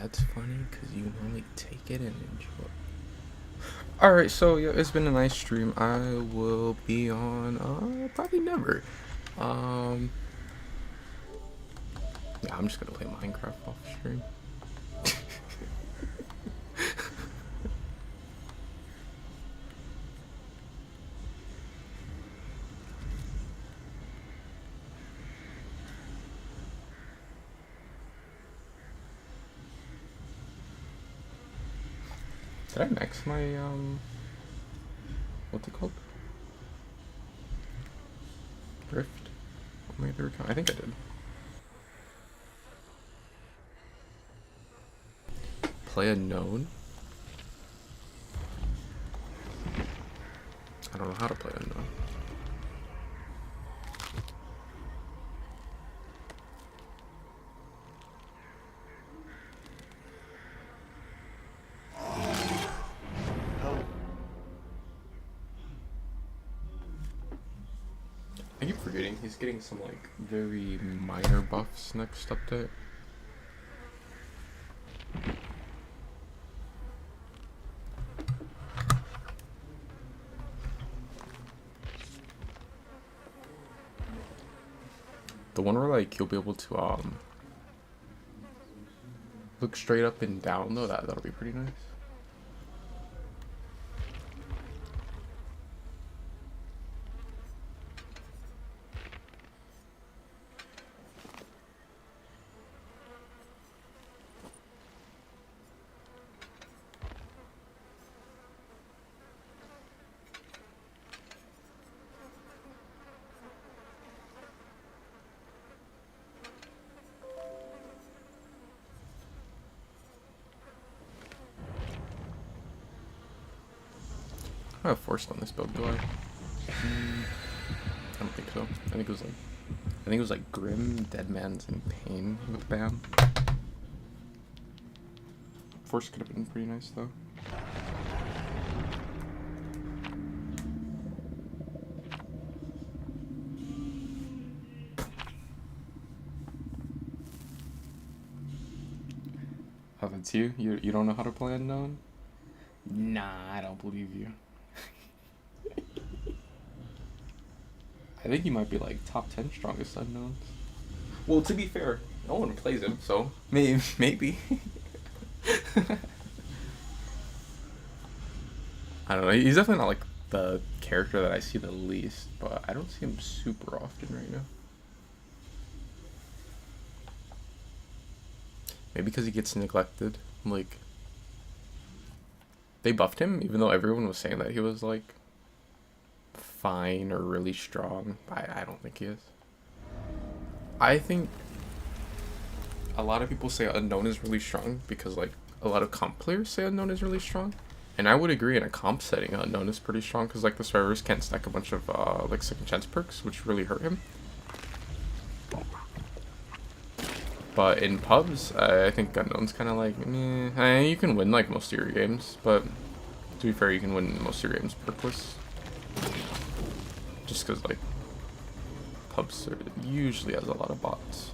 That's funny because you normally take it and enjoy. Alright, so yeah, it's been a nice stream. I will be on probably never. Yeah, I'm just gonna play Minecraft off stream. Did I max my what's it called? Rift? On my other account? I think I did. Play unknown? I don't know how to play unknown. I keep forgetting he's getting some like very minor buffs next update. The one where like you'll be able to look straight up and down though, that'll be pretty nice. I have forced on this build, do I? I don't think so. I think it was like Grim, Dead Man's in Pain with Bam. Force could have been pretty nice though. Oh, that's you? You don't know how to play unknown? Nah, I don't believe you. I think he might be like top 10 strongest unknowns. Well, to be fair, no one plays him, so maybe. I don't know. He's definitely not like the character that I see the least, but I don't see him super often right now. Maybe because he gets neglected. Like, they buffed him, even though everyone was saying that he was like fine or really strong. I don't think he is. I think a lot of people say unknown is really strong because like a lot of comp players say unknown is really strong, and I would agree in a comp setting unknown is pretty strong because like the survivors can't stack a bunch of like second chance perks, which really hurt him. But in pubs, I think unknown's kind of like meh. You can win like most of your games, but to be fair, you can win most of your games perkless. Just because, like, pubs are usually has a lot of bots.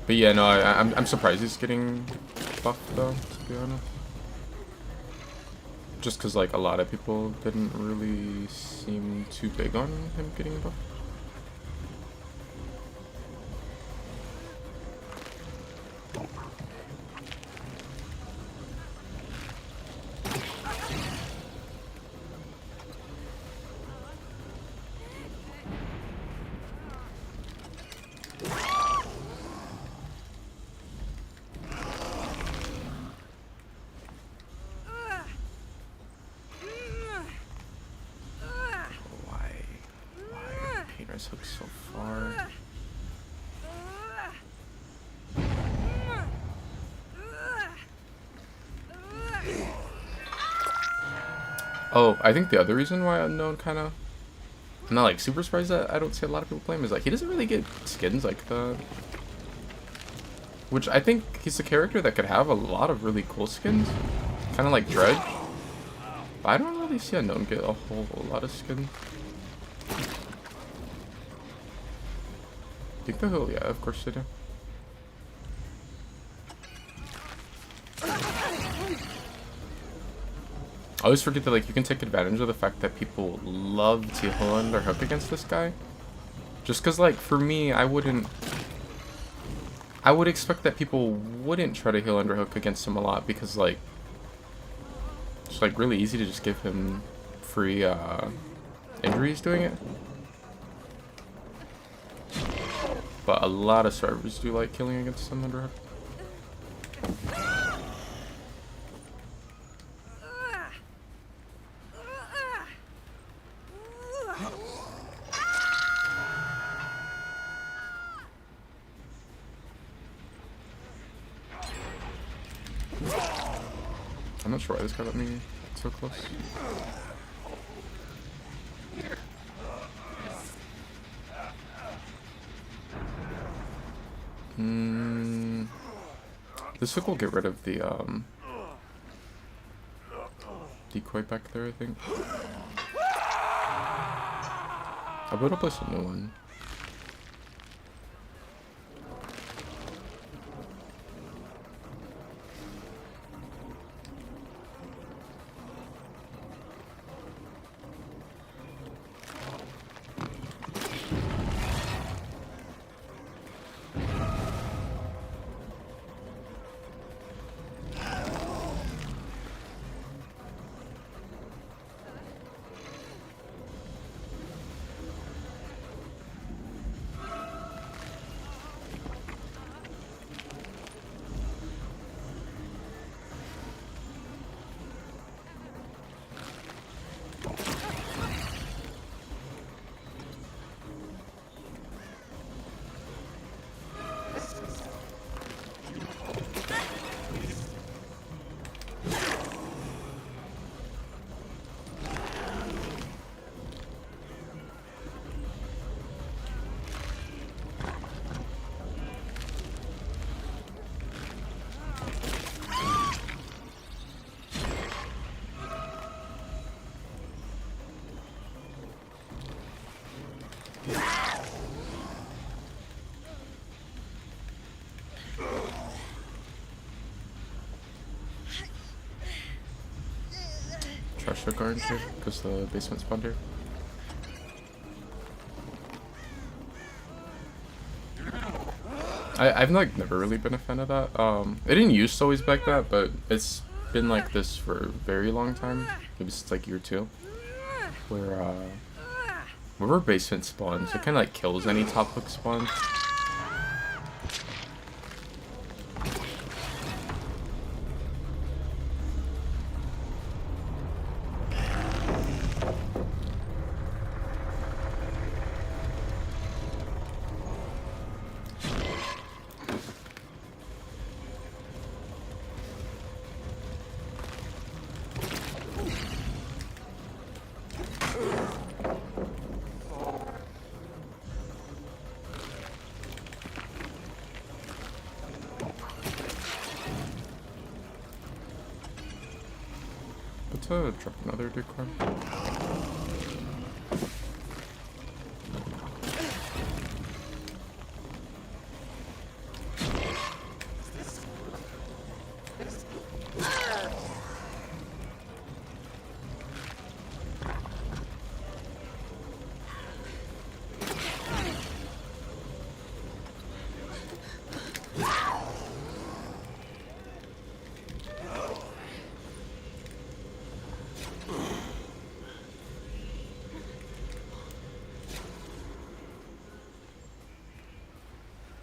But yeah, no, I'm surprised he's getting buffed though, to be honest. Just because like a lot of people didn't really seem too big on him getting buffed. Hook so far. Oh, I think the other reason why unknown kind of, I'm not like super surprised that I don't see a lot of people play him is like he doesn't really get skins like the Which I think he's a character that could have a lot of really cool skins. Kind of like Dredge. But I don't really see a gnome get a whole lot of skins. Think the hill, yeah, of course they do. I always forget that like you can take advantage of the fact that people love to heal under hook against this guy. Just cause like for me, I would expect that people wouldn't try to heal under hook against him a lot because like it's like really easy to just give him free injuries doing it. But a lot of servers do like killing against him under hook. I'm not sure why this guy let me so close. This hook will get rid of the decoy back there, I think. I better place a new one. Trash the guard here because the basement spawned here. I've like never really been a fan of that. It didn't used to always like that, but it's been like this for a very long time. Maybe since like year 2, where whenever basement spawns, it kind of like kills any top hook spawn. Drop another decoy.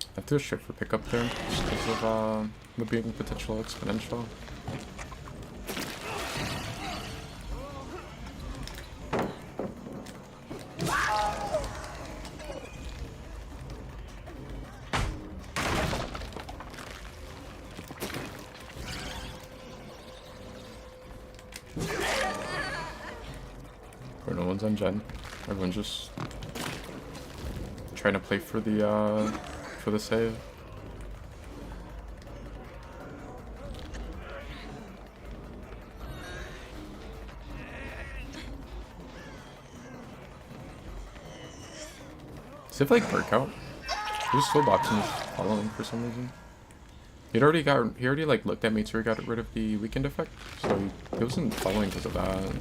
I have to shift for pickup there just because of the being potential exponential. Where no one's on gen. Everyone's just trying to play for the save. Does it have like breakout? He was still boxing just following for some reason. He already like looked at me so he got rid of the weekend effect. So he wasn't following because of that.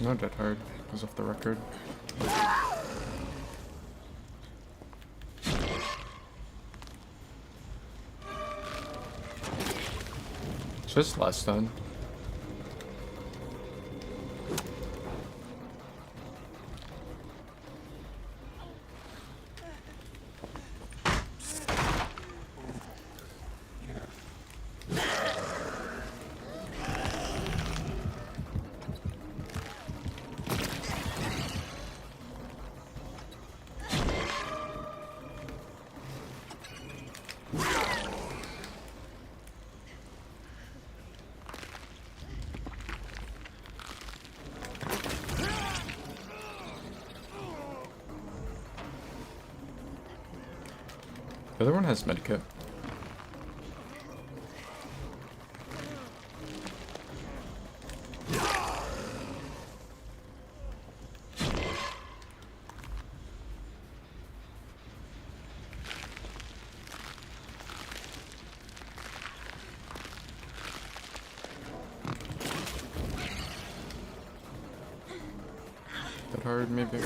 Not that hard, because off the record. Just less than. The other one has medkit. That hard, maybe.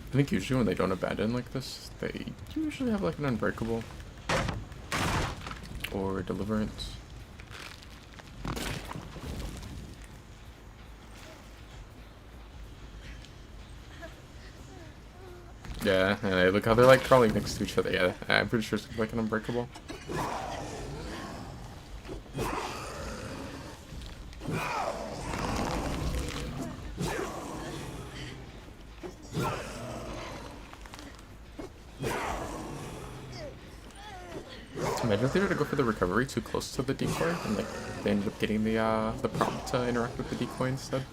I think usually when they don't abandon like this, they usually have like an unbreakable or deliverance. Yeah, and look how they're like crawling next to each other. Yeah, I'm pretty sure it's like an unbreakable. Imagine if they were to go for the recovery too close to the decoy, and like they ended up getting the prompt to interact with the decoy instead.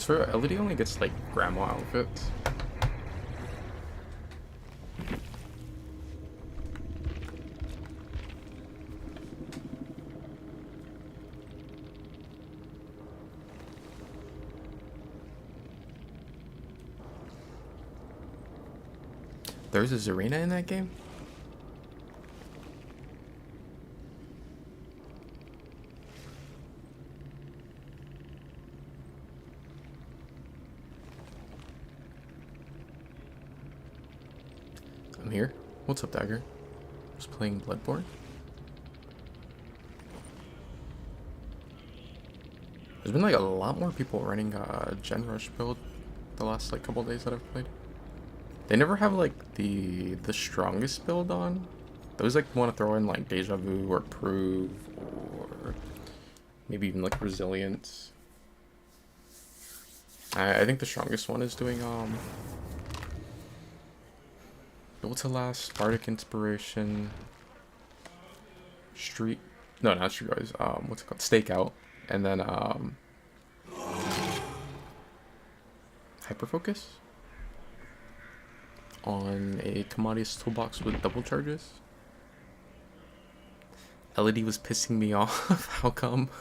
swear Elodie only gets like grandma outfits. There's a Zarina in that game? I'm here. What's up, Dagger? Just playing Bloodborne. There's been like a lot more people running Gen Rush build the last like couple days that I've played. They never have like the strongest build on. They always like want to throw in like Deja Vu or Prove or maybe even like Resilience. I think the strongest one is doing what's the last? Bardic Inspiration, Street, no, not Street Guys, what's it called? Stakeout, and then Hyperfocus on a Commodious Toolbox with double charges. LED was pissing me off. How come?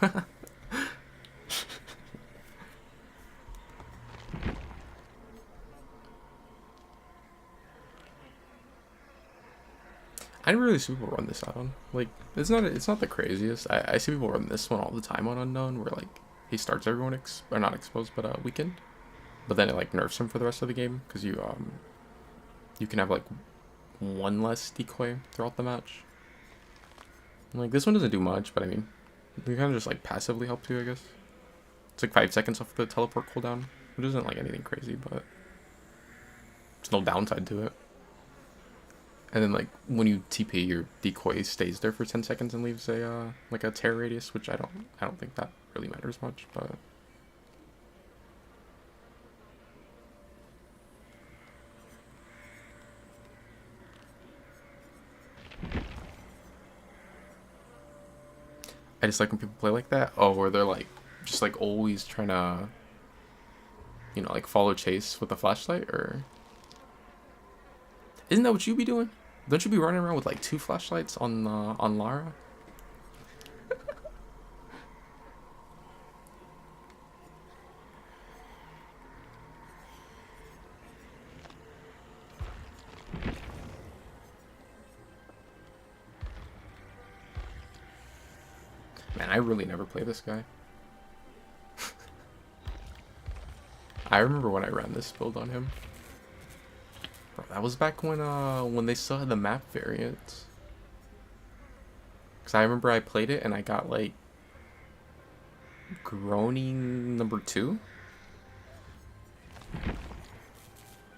I didn't really see people run this out on. Like, it's not the craziest. I see people run this one all the time on Unknown, where like he starts everyone or not exposed, but weakened. But then it like nerfs him for the rest of the game because you can have like one less decoy throughout the match. And, like, this one doesn't do much, but I mean, you kind of just like passively help you, I guess. It's like 5 seconds off the teleport cooldown, which isn't like anything crazy, but there's no downside to it. And then like when you TP, your decoy stays there for 10 seconds and leaves a like a tear radius, which I don't think that really matters much, but I just like when people play like that. Oh, where they're like just like always trying to, you know, like follow chase with a flashlight, or isn't that what you be doing? Don't you be running around with like 2 flashlights on Lara? Man, I really never play this guy. I remember when I ran this build on him. Bro, that was back when they still had the map variants. Cause I remember I played it and I got like Groaning #2.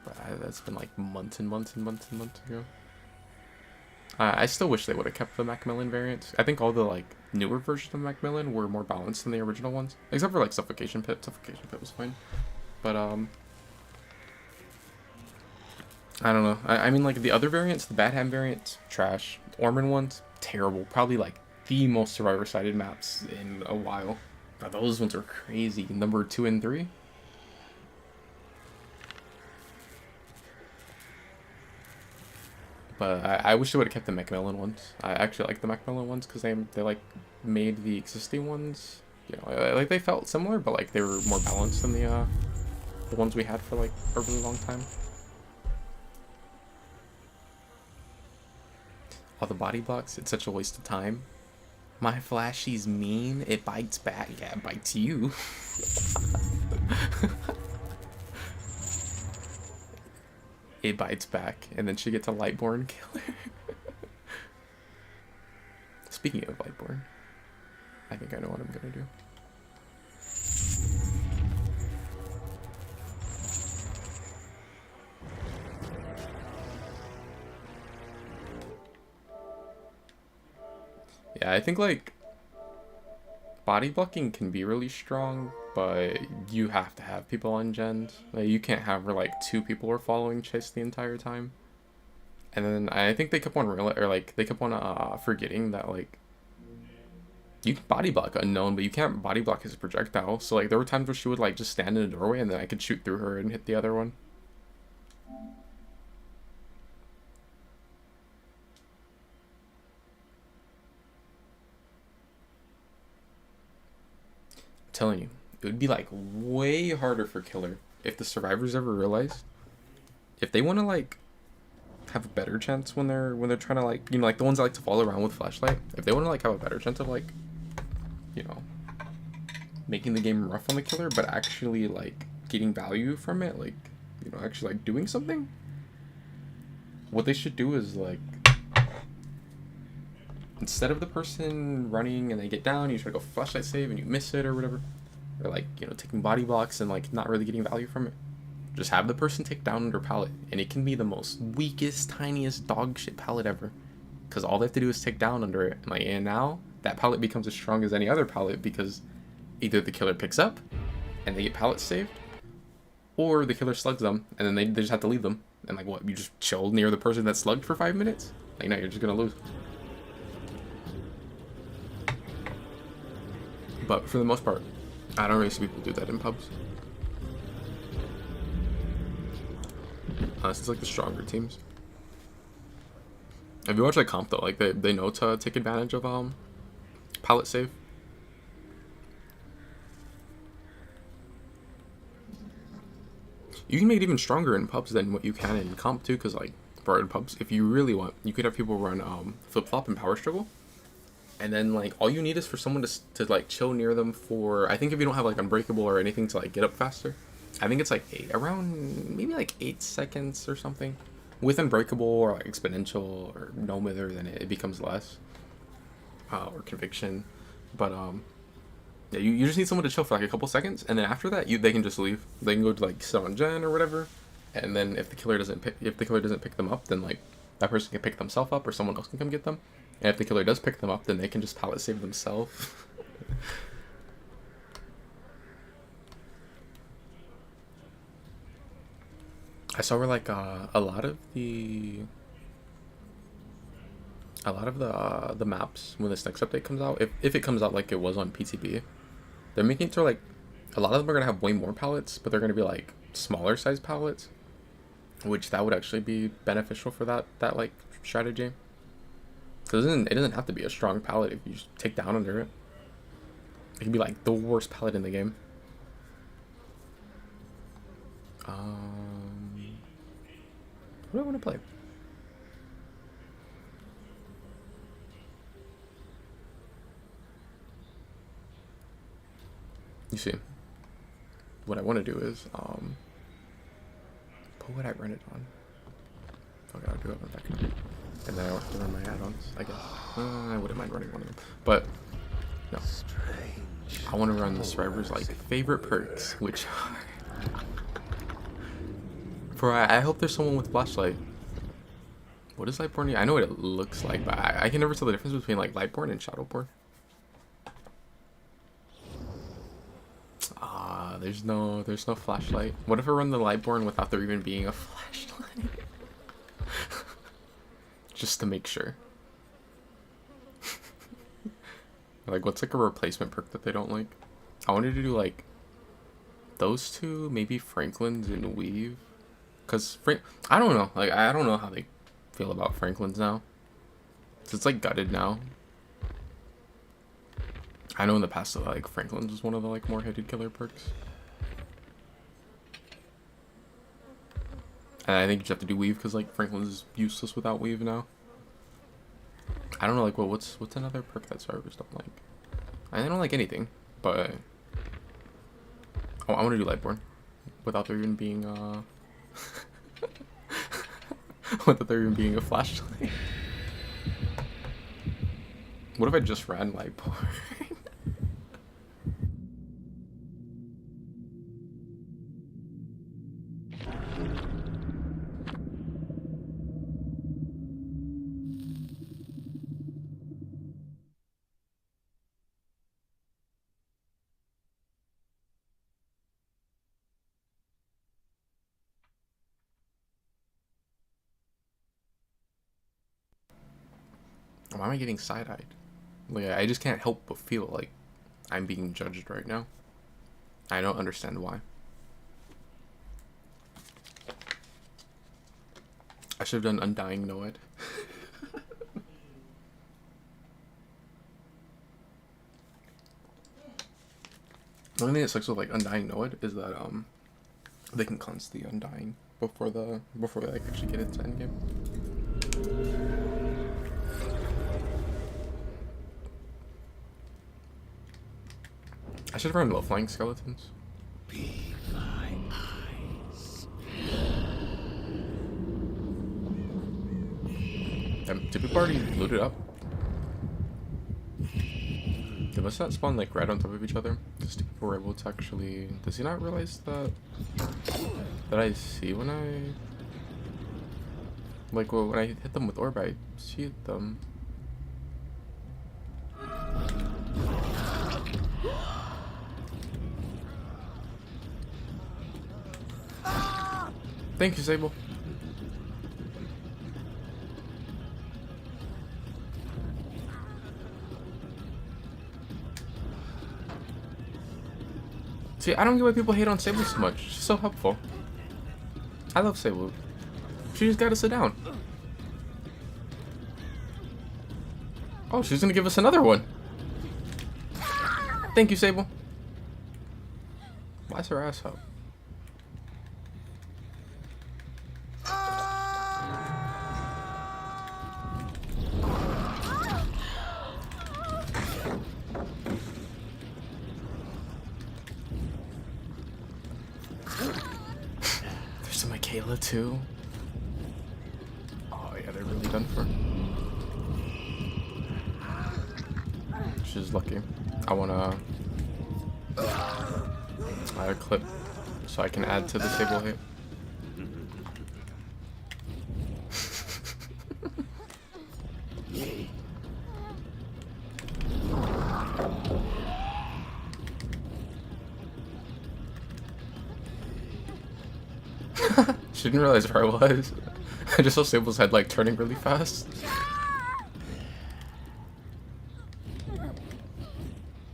But that's been like months and months and months and months ago. I still wish they would have kept the Macmillan variants. I think all the like newer versions of Macmillan were more balanced than the original ones, except for like Suffocation Pit. Suffocation Pit was fine, but I don't know. I mean, like, the other variants, the Bad Ham variants, trash. Orman ones, terrible. Probably, like, the most survivor-sided maps in a while. But those ones are crazy. Number 2 and 3. But I wish they would have kept the Macmillan ones. I actually like the Macmillan ones because they, like, made the existing ones, you know, like, they felt similar, but, like, they were more balanced than the ones we had for, like, a really long time. All the body blocks, it's such a waste of time. My flashy's mean, it bites back. Yeah, it bites you. It bites back, and then she gets a Lightborn killer. Speaking of Lightborn, I think I know what I'm gonna do. Yeah, I think like body blocking can be really strong, but you have to have people on gens. Like, you can't have where like 2 people are following Chase the entire time. And then I think they kept on forgetting that like You can body block Unknown, but you can't body block his projectile. So like there were times where she would like just stand in a doorway and then I could shoot through her and hit the other one. I'm telling you, it would be like way harder for Killer if the survivors ever realized if they want to like have a better chance when they're trying to like, you know, like the ones that like to follow around with flashlight, if they want to like have a better chance of like, you know, making the game rough on the Killer but actually like getting value from it, like, you know, actually like doing something, what they should do is like, instead of the person running and they get down, you try to go flashlight save and you miss it or whatever, or like, you know, taking body blocks and like not really getting value from it, just have the person take down under pallet, and it can be the most weakest, tiniest dog shit pallet ever, because all they have to do is take down under it, and like, and now that pallet becomes as strong as any other pallet because either the Killer picks up and they get pallets saved, or the Killer slugs them and then they just have to leave them, and like what, you just chill near the person that slugged for 5 minutes? Like, no, you're just gonna lose. But for the most part, I don't really see people do that in pubs. Unless it's like the stronger teams. If you watch like comp though, like they know to take advantage of pallet save. You can make it even stronger in pubs than what you can in comp too, because like for in pubs, if you really want, you could have people run flip flop and power struggle, and then like all you need is for someone to like chill near them for, I think if you don't have like unbreakable or anything to like get up faster, I think it's like maybe like 8 seconds or something. With unbreakable or like exponential or no mither, then it becomes less, or conviction. But yeah, you just need someone to chill for like a couple seconds, and then after that, they can just leave. They can go to like sit on gen or whatever, and then if the Killer doesn't pick them up, then like that person can pick themselves up, or someone else can come get them. And if the Killer does pick them up, then they can just pallet save themselves. I saw where like a lot of the maps when this next update comes out, if it comes out like it was on PTB, they're making it to like a lot of them are gonna have way more pallets, but they're gonna be like smaller size pallets, which that would actually be beneficial for that like strategy. Because it doesn't have to be a strong pallet if you just take down under it. It can be like the worst pallet in the game. What do I want to play? You see, what I want to do is, what would I run it on? Okay, I'll do it on that. And then I don't have to run my add-ons, I guess. I wouldn't mind running one of them. But, no. I want to run the survivor's, like, favorite perks, which are... I hope there's someone with flashlight. What is Lightborn? I know what it looks like, but I can never tell the difference between, like, Lightborn and Shadowborn. There's no flashlight. What if I run the Lightborn without there even being a flashlight? Just to make sure. Like, what's like a replacement perk that they don't like? I wanted to do like those two, maybe Franklin's and Weave. Cause I don't know. Like, I don't know how they feel about Franklin's now. It's like gutted now. I know in the past, like, Franklin's was one of the like more hated killer perks. And I think you have to do Weave because like Franklin's is useless without Weave now. I don't know, like, what's another perk that survivors don't like? I don't like anything, but I want to do Lightborn without there even being without there even being a flashlight. What if I just ran Lightborn? Why am I getting side-eyed? Like, I just can't help but feel like I'm being judged right now. I don't understand why. I should have done Undying Noed. The only thing that sucks with like Undying Noed is that they can cleanse the Undying before they like actually get into endgame. I should have run low flying skeletons. Be my eyes. Did people already loot it up? They must not spawn like right on top of each other. Because people were able to actually. Does he not realize that I see when I like when I hit them with orb, I see them. Thank you, Sable. See, I don't get why people hate on Sable so much. She's so helpful. I love Sable. She just gotta sit down. Oh, she's gonna give us another one. Thank you, Sable. Why's her ass up? There's some Michaela too. Oh yeah, they're really done for. She's lucky. I wanna add a clip so I can add to the Sable hit. She didn't realize where I was. I just saw Sable's head like turning really fast.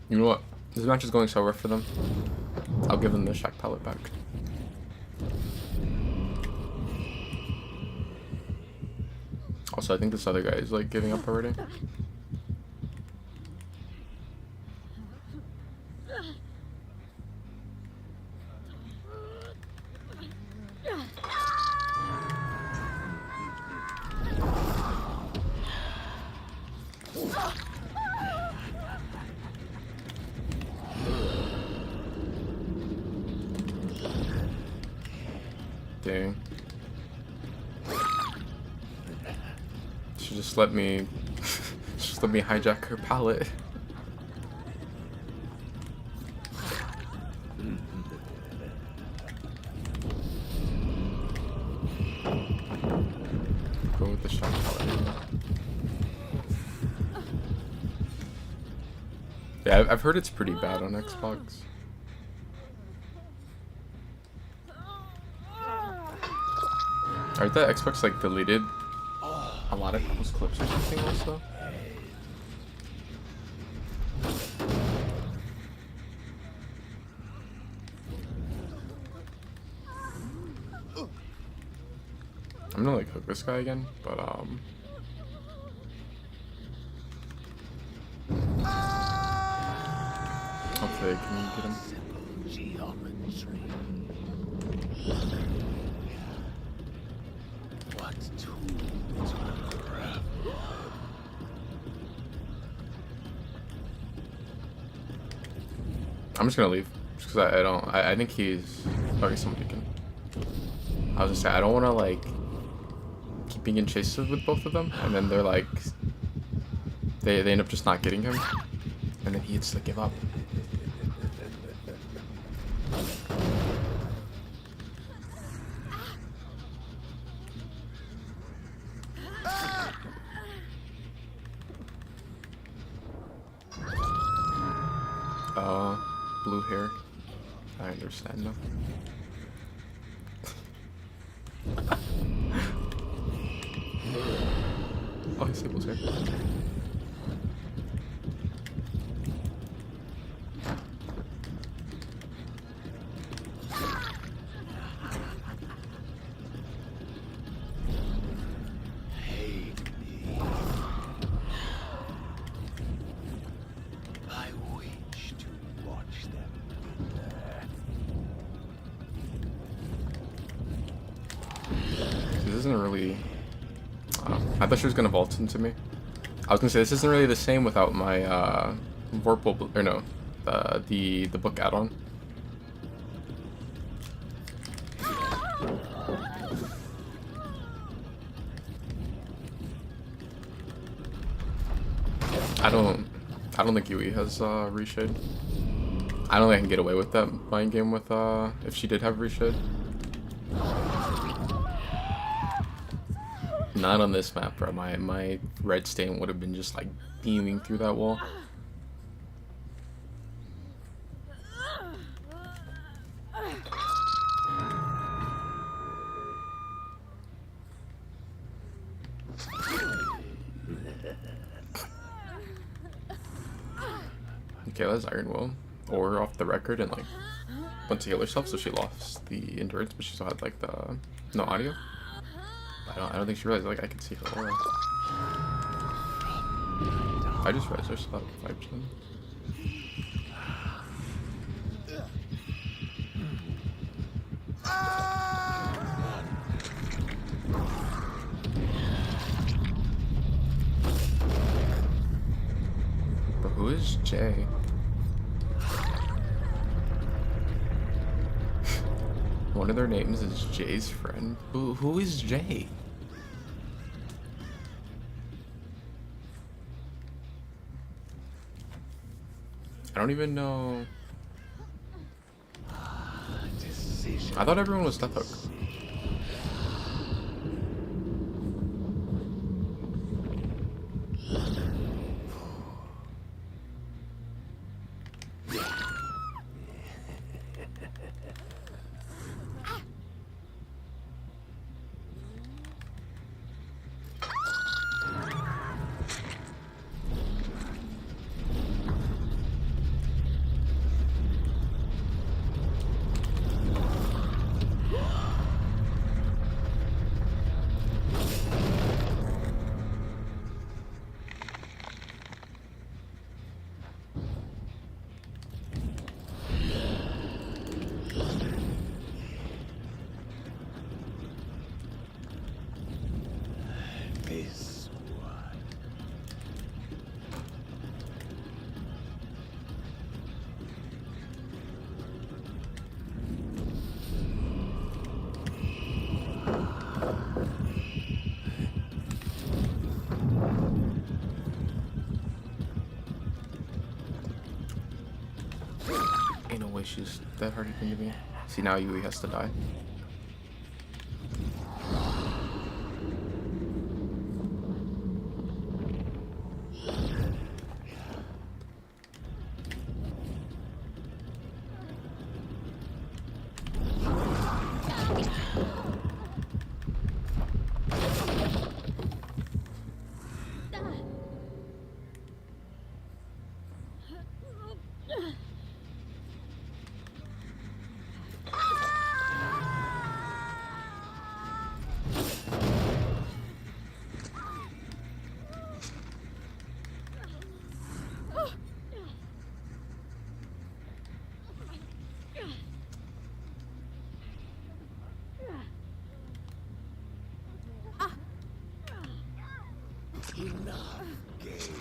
You know what? This match is going so rough for them. I'll give them the Shack pallet back. Also, I think this other guy is like giving up already. Dang. She just let me hijack her pallet. Go with the shot pallet. Yeah, I've heard it's pretty bad on Xbox. I heard that Xbox like deleted a lot of people's clips or something also. I'm gonna like hook this guy again, but hopefully I can get him. Geometry. What tools to grab? I'm just gonna leave, just because I think he's, okay, somebody can. I was just saying, I don't want to like keep being in chases with both of them, and then they're like, they end up just not getting him, and then he hits to give up. Blue hair. I understand now. Oh, his Sable's here. isn't really... I thought she was gonna vault into me. I was gonna say, this isn't really the same without my, Vorpal, or no, the book add-on. I don't think Yui has, reshade. I don't think I can get away with that buying game with, if she did have reshade. Not on this map, bro. My red stain would have been just like beaming through that wall. Okay, that's Iron Will. Or off the record and like went to heal herself, so she lost the endurance, but she still had like the no audio. I don't think she realized like I could see her aura. I just realized I still have 5%. But who is Jay? One of their names is Jay's friend. Who is Jay? I don't even know. I thought everyone was Deathhook. This one. Ain't no way she's that hard to me. See, now Yui has to die. Enough games.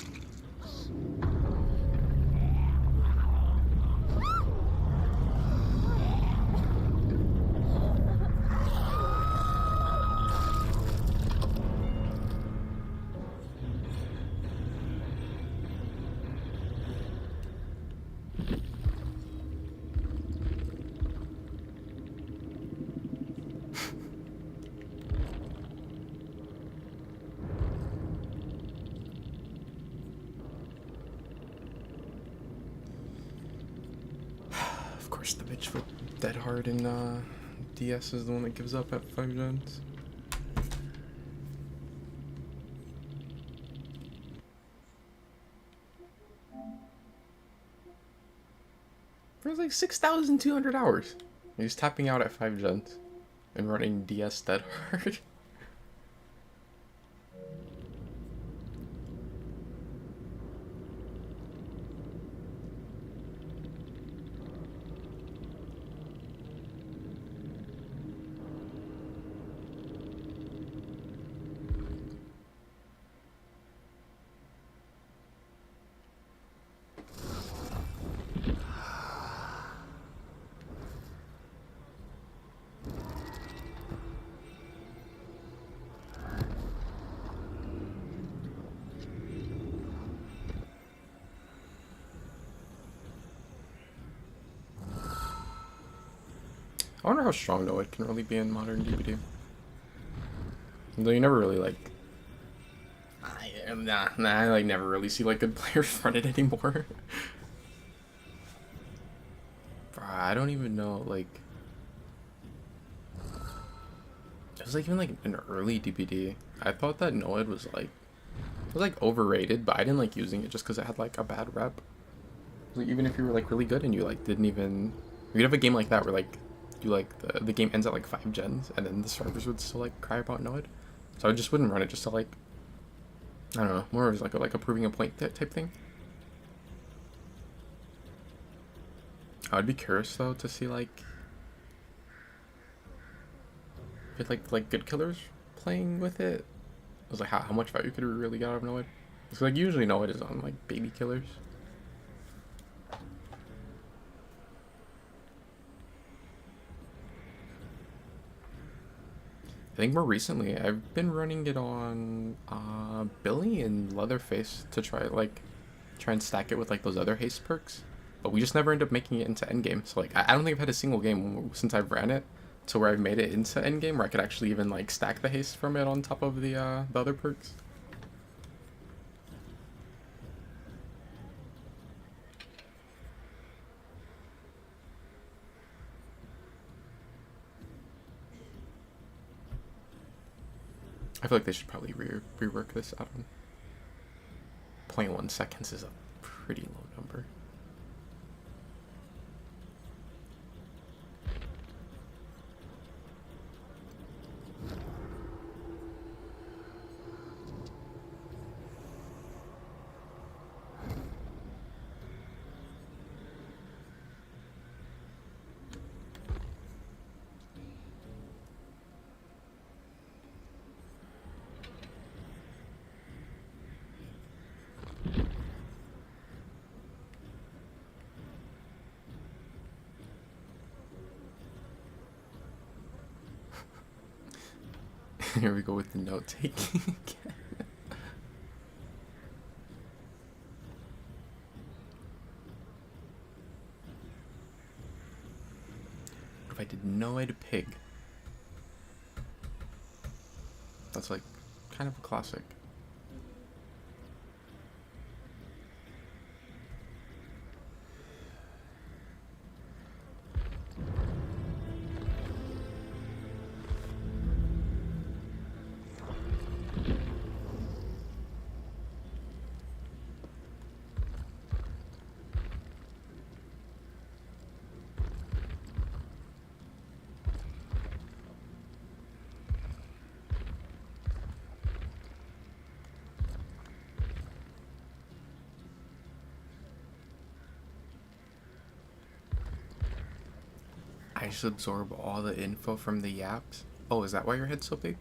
Of course, the bitch with Dead Hard in DS is the one that gives up at 5 gens. For like 6,200 hours. He's tapping out at 5 gens and running DS Dead Hard. I wonder how strong Noid can really be in modern DBD. Though you never really like, I like never really see like good players run it anymore. Bruh, I don't even know like. It was like even like an early DBD. I thought that Noid was like, it was like overrated, but I didn't like using it just because it had like a bad rep. Like, even if you were like really good and you like didn't even, you'd have a game like that where like you like the game ends at like 5 gens and then the servers would still like cry about Noid. So I just wouldn't run it just to like, I don't know, more of like a proving a point type thing. I'd be curious though to see like if like good killers playing with it. I was like how much value could we really get out of Noid? Because like usually Noid is on like baby killers. I think more recently I've been running it on Billy and Leatherface to try and stack it with like those other haste perks, but we just never end up making it into endgame. So like I don't think I've had a single game since I've ran it to where I've made it into endgame where I could actually even like stack the haste from it on top of the other perks. I feel like they should probably rework this add-on. 0.1 seconds is a pretty low number. Here we go with the note taking again. What if I did Noid Pig? That's like kind of a classic. I should absorb all the info from the yaps. Oh, is that why your head's so big?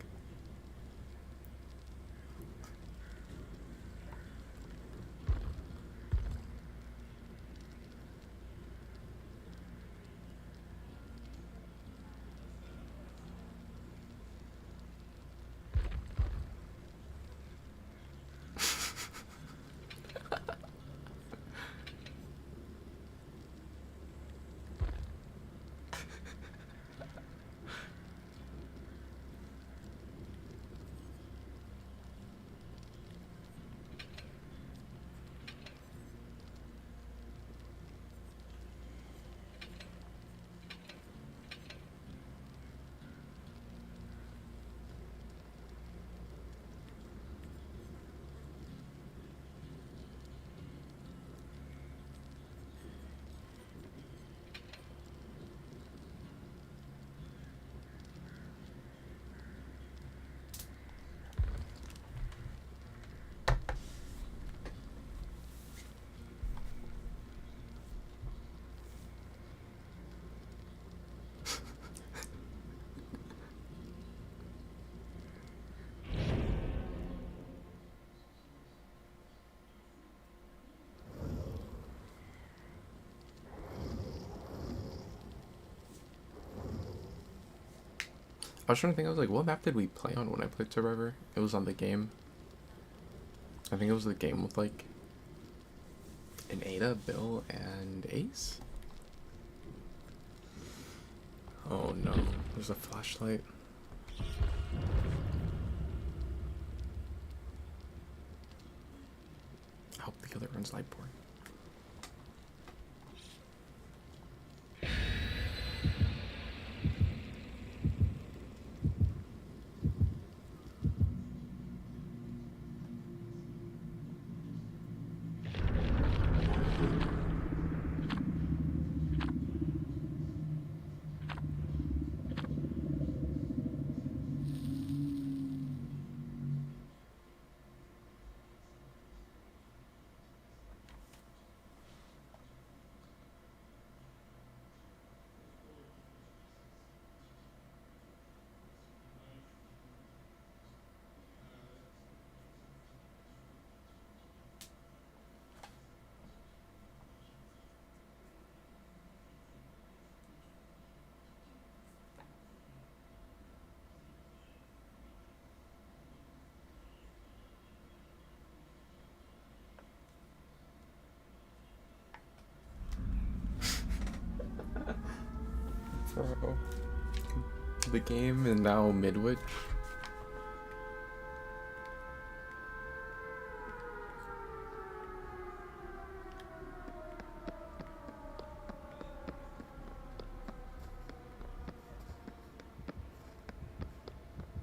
I was trying to think, I was like, what map did we play on when I played Survivor? It was on the game. I think it was the game with like an Ada, Bill, and Ace? Oh no, there's a flashlight. I hope the other runs Lightborn. Bro. The game and now Midwich.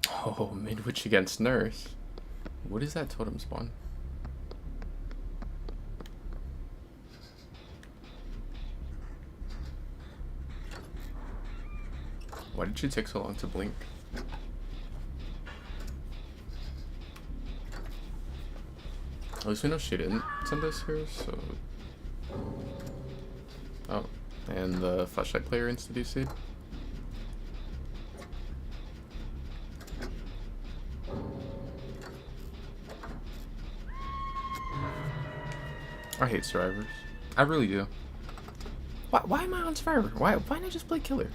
Oh, Midwich against Nurse. What is that totem spawn? Why did she take so long to blink? At least we know she didn't send us here, so... Oh, and the flashlight player insta-DC'd. I hate survivors. I really do. Why am I on survivor? Why not I just play killer?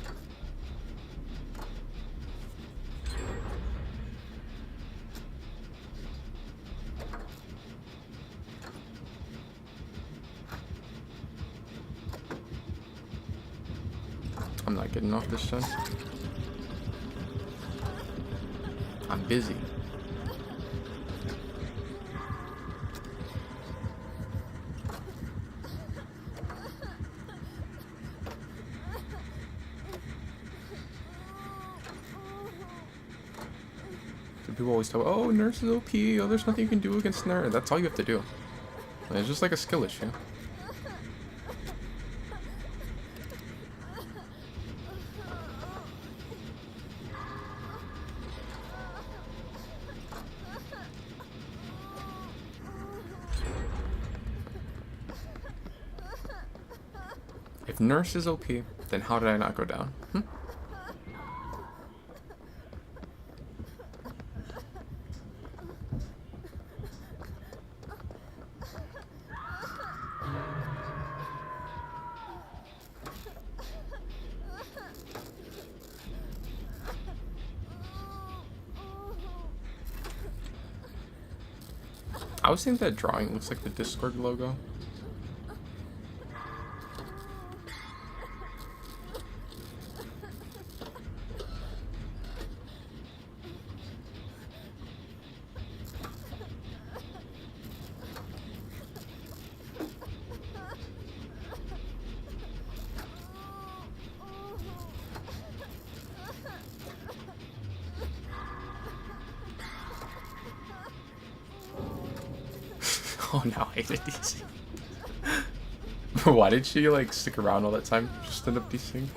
I'm not getting off this time. I'm busy. People always tell, oh, Nurse is OP, oh, there's nothing you can do against Nurse. That's all you have to do. And it's just like a skill issue. If Nurse is OP, then how did I not go down? I was thinking that drawing looks like the Discord logo. Oh no, I hated DC. Why did she like stick around all that time? Just end up DCing?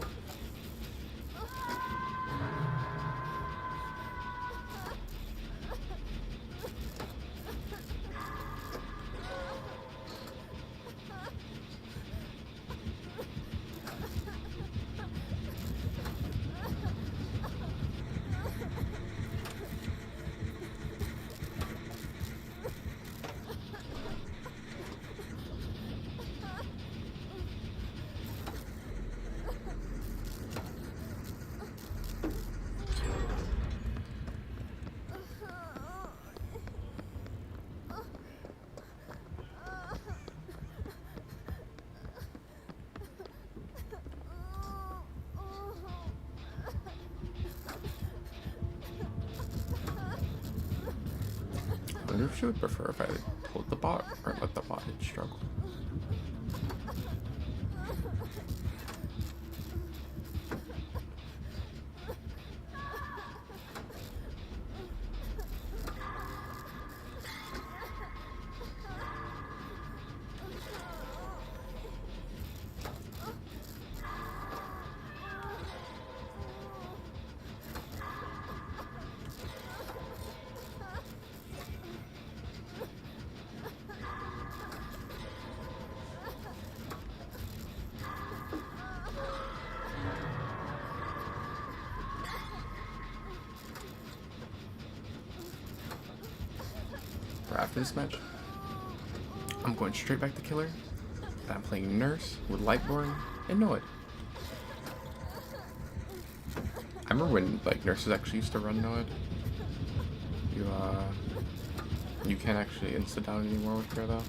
wonder if she would prefer if I told the bot or let the bot hit struggle. After this match, I'm going straight back to Killer, and I'm playing Nurse with Lightborn and Noid. I remember when like nurses actually used to run Noid. You can't actually insta down anymore with her though.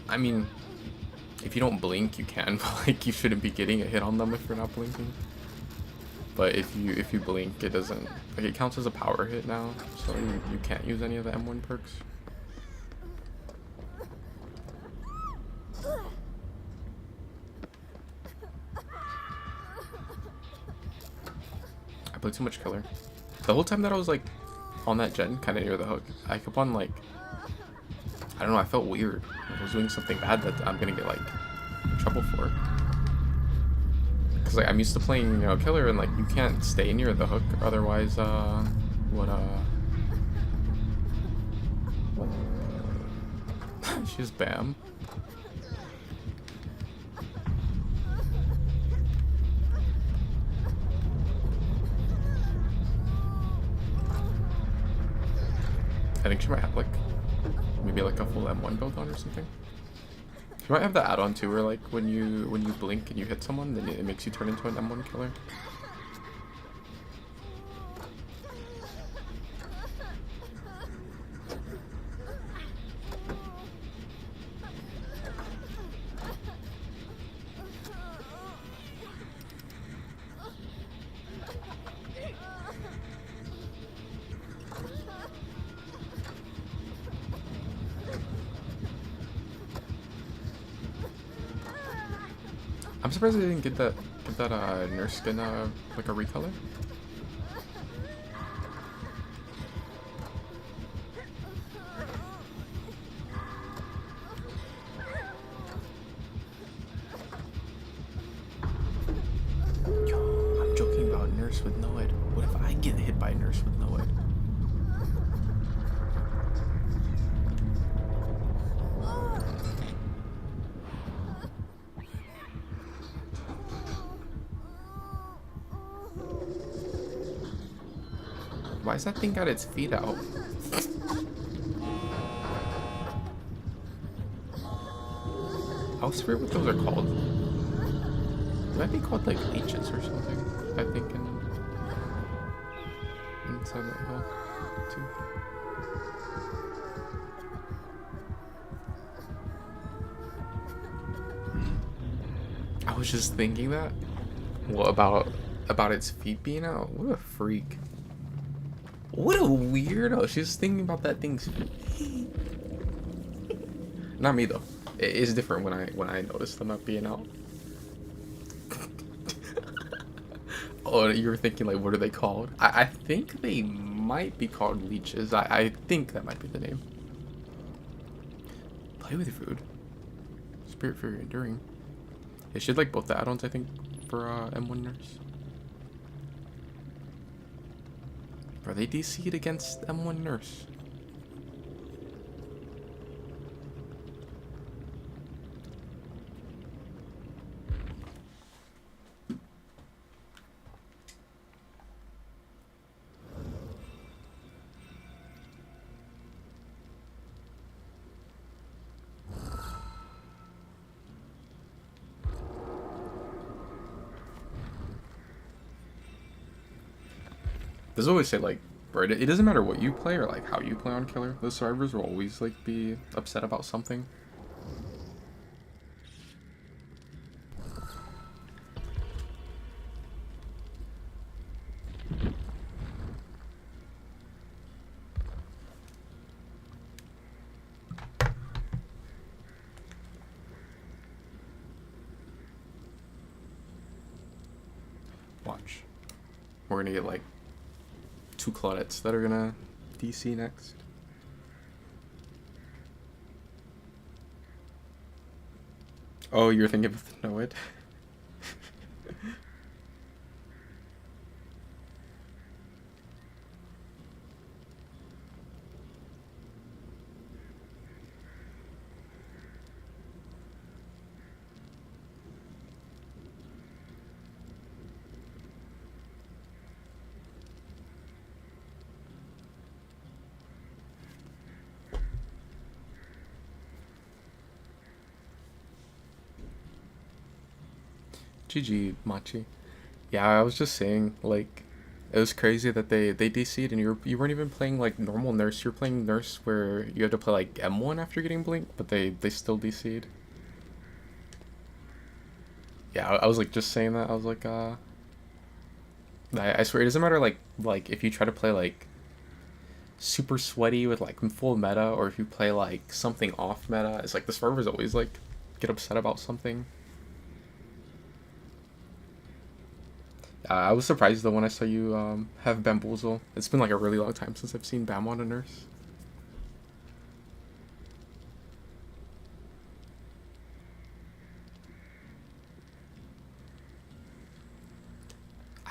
I mean, if you don't blink, you can, but like you shouldn't be getting a hit on them if you're not blinking. But if you blink, it doesn't, like, it counts as a power hit now, so you can't use any of the M1 perks. I played too much Killer. The whole time that I was like on that gen, kind of near the hook, I kept on like, I don't know, I felt weird. Like I was doing something bad that I'm gonna get like in trouble for. Cause like I'm used to playing, you know, Killer, and like you can't stay near the hook, otherwise, she's Bam. I think she might have like maybe like a full M1 build on or something. You might have the add-on too, where like when you blink and you hit someone, then it makes you turn into an M1 killer. I'm surprised they didn't get that nurse skin like a recolor. Yo, I'm joking about nurse with Noid. What if I get hit by nurse with Noid? Why is that thing got its feet out? I was forget what those are called. They might be called like leeches or something, I think, inside that hole too. I was just thinking that. What about its feet being out? What a freak. What a weirdo. She's thinking about that thing's feet. Not me though. It is different when I notice them not being out. Oh, you were thinking like, what are they called? I think they might be called leeches. I think that might be the name. Play with food. Spirit Fury Enduring. It should like both the add-ons, I think, for M1 Nurse. Are they DC'd against M1 Nurse? There's always say like, bro, it doesn't matter what you play or like how you play on Killer. Those survivors will always like be upset about something. Watch. We're gonna get like 2 Claudettes that are gonna DC next. Oh, you're thinking of the Noid? GG, Machi. Yeah, I was just saying, like, it was crazy that they DC'd and you weren't even playing like normal Nurse. You're playing Nurse where you had to play like M1 after getting Blink, but they still DC'd. Yeah, I was like just saying that. I was like, I swear it doesn't matter like if you try to play like super sweaty with like full meta, or if you play like something off meta, it's like the servers always like get upset about something. I was surprised though when I saw you have Bamboozle. It's been like a really long time since I've seen Bam on a Nurse.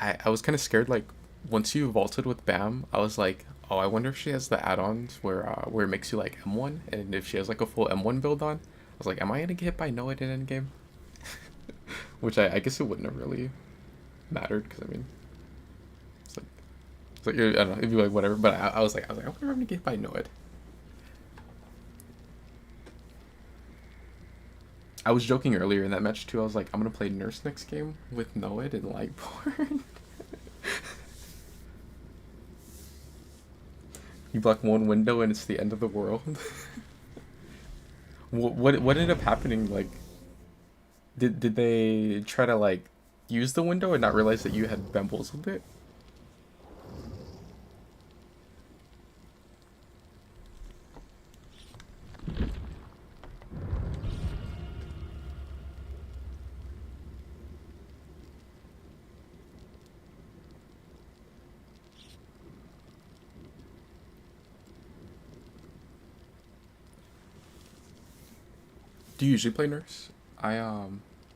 I was kind of scared, like, once you vaulted with Bam, I was like, oh, I wonder if she has the add-ons where it makes you, like, M1, and if she has, like, a full M1 build on. I was like, am I gonna get hit by Noid in endgame? Which I guess it wouldn't have really mattered, because, I mean, it's like, I don't know, it'd be like, whatever, but I was like, I wonder if I'm gonna get hit by Noid. I was joking earlier in that match, too. I was like, I'm gonna play Nurse next game with Noid and Lightborn. You block one window and it's the end of the world. What ended up happening? Like, did they try to like use the window and not realize that you had bamboozled it? Do you usually play Nurse?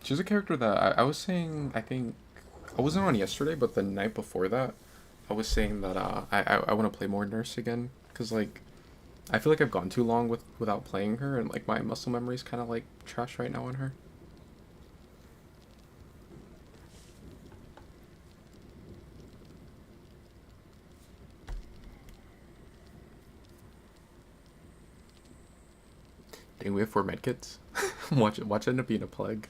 She's a character that I was saying, I think, I wasn't on yesterday, but the night before that, I was saying that, I want to play more Nurse again, because, like, I feel like I've gone too long without playing her, and, like, my muscle memory's kind of, like, trash right now on her. Dang, we have 4 medkits. Watch end up being a plague.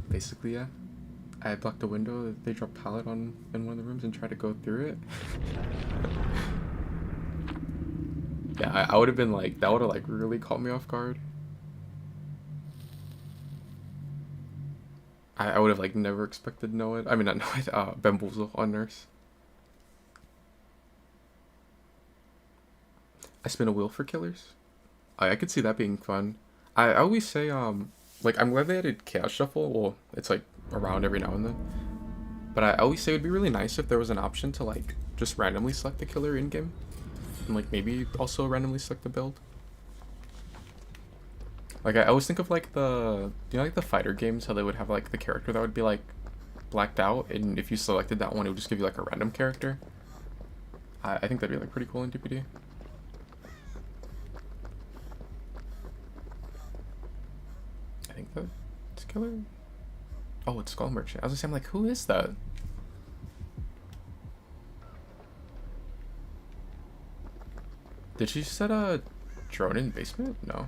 Basically, yeah. I blocked the window, they dropped pallet in one of the rooms and tried to go through it. Yeah, I would have been like, that would have like really caught me off guard. I would have like never expected Noid. I mean, not Noid, Bamboozle on Nurse. I spin a wheel for killers. I could see that being fun. I always say, like, I'm glad they added Chaos Shuffle. Well, it's like around every now and then. But I always say it would be really nice if there was an option to like just randomly select the killer in game, and like maybe also randomly select the build. Like I always think of like like the fighter games, how they would have like the character that would be like blacked out, and if you selected that one, it would just give you like a random character. I think that'd be like pretty cool in DPD. I think that's killer. Oh, it's Skull Merchant. I was gonna say, I'm like, who is that? Did she set a drone in basement? No.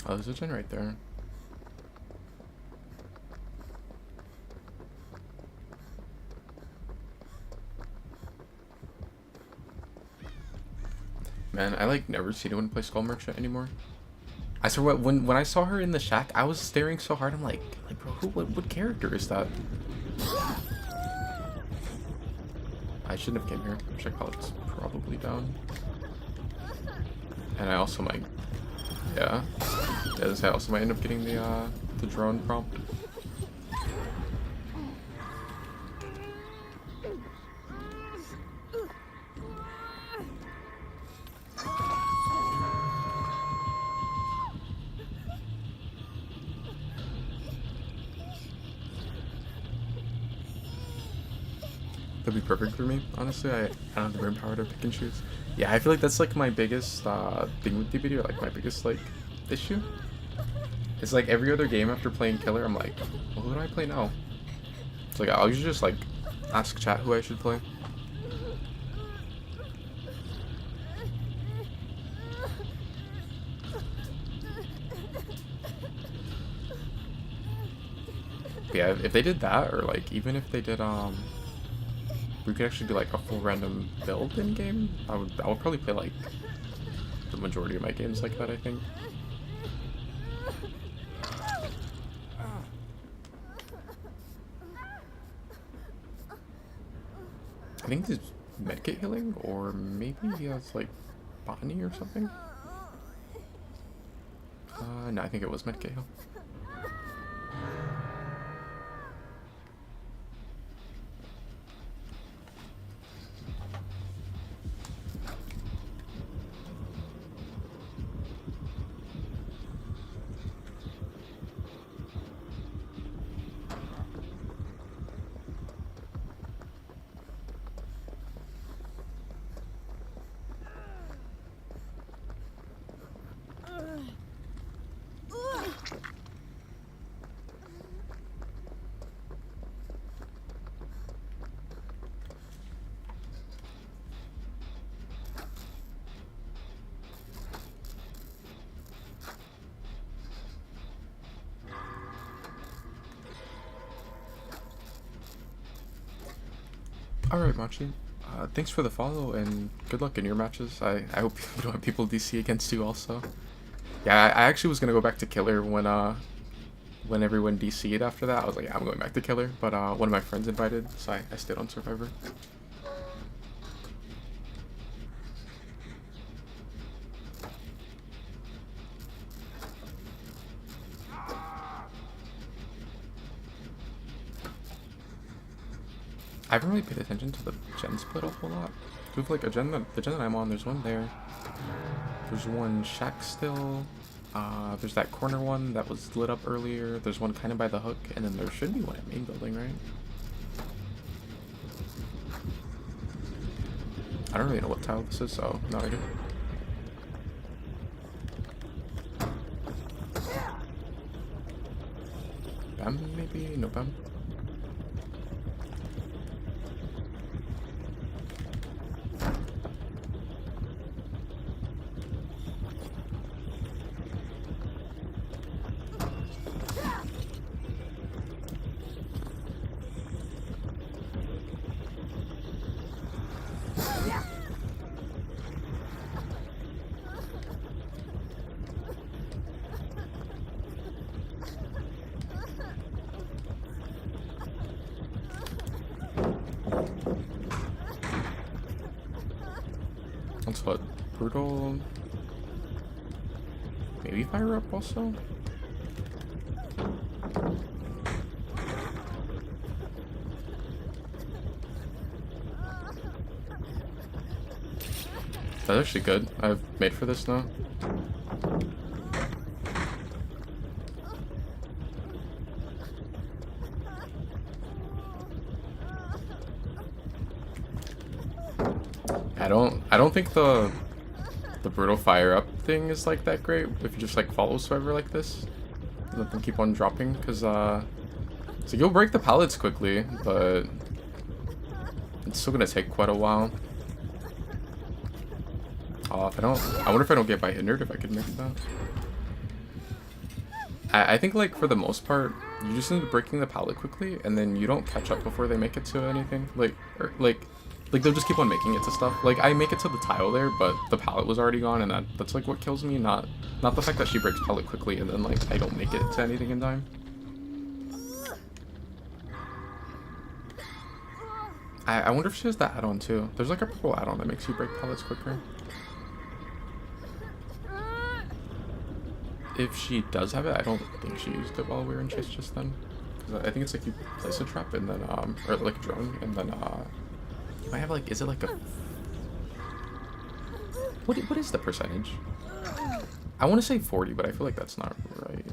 Oh, there's a gen right there. Man, I like never see anyone play Skull Merchant anymore. I swear, when I saw her in the shack, I was staring so hard. I'm like bro, what character is that? I shouldn't have came here. Check palettes probably down. And I also might, yeah, I also might end up getting the drone prompt. That'd be perfect for me, honestly. I don't have the brain power to pick and choose. Yeah, I feel like that's like my biggest thing with DBD, or like my biggest like issue. It's like every other game after playing Killer, I'm like, well, who do I play now? It's like I'll usually just like ask chat who I should play. But yeah, if they did that, or like even if they did we could actually do like a full random build in game, I would probably play like the majority of my games like that, I think. I think this is medkit healing, or maybe he has like botany or something. No, I think it was medkit heal. Alright, Machi. Thanks for the follow and good luck in your matches. I hope you don't have people DC against you also. Yeah, I actually was gonna go back to Killer when everyone DC'd after that. I was like, yeah, I'm going back to Killer, but one of my friends invited, so I stayed on Survivor. I haven't really paid attention to the gen split a whole lot. We have like the gen that I'm on, there's one there. There's one shack still. There's that corner one that was lit up earlier. There's one kind of by the hook, and then there should be one at main building, right? I don't really know what tile this is, so no idea. Bam, maybe? No bam. That's what? Brutal. Maybe fire up also? That's actually good. I've made for this now. I don't think the brutal fire up thing is like that great if you just like follow Survivor like this. Let them keep on dropping, because so you'll break the pallets quickly, but it's still gonna take quite a while. I wonder if I don't get by hindered if I could make that. I think like for the most part, you just end up breaking the pallet quickly, and then you don't catch up before they make it to anything. Like they'll just keep on making it to stuff. Like I make it to the tile there, but the pallet was already gone, and that's like what kills me. Not the fact that she breaks pallet quickly and then like I don't make it to anything in time. I wonder if she has that add-on too. There's like a purple add-on that makes you break pallets quicker. If she does have it, I don't think she used it while we were in chase just then. Because I think it's like you place a trap and then, or like a drone, and then, you might have like, is it like a... What is the percentage? I want to say 40, but I feel like that's not right.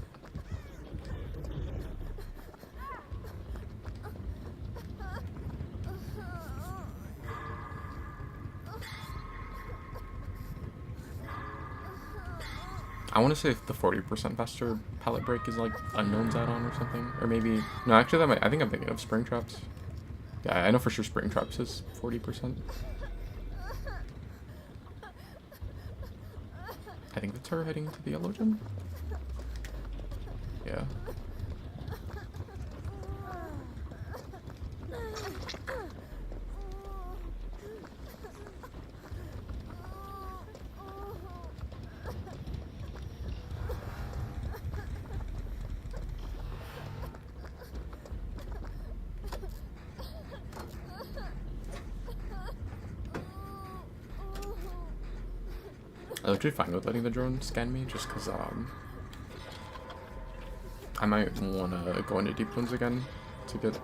I want to say if the 40% faster pallet break is like unknowns add-on or something, or maybe no. Actually, that might. I think I'm thinking of spring traps. Yeah, I know for sure spring traps is 40%. I think that's her heading to the yellow gym. Yeah. I was actually fine with letting the drone scan me, just because I might want to go into deep zones again to get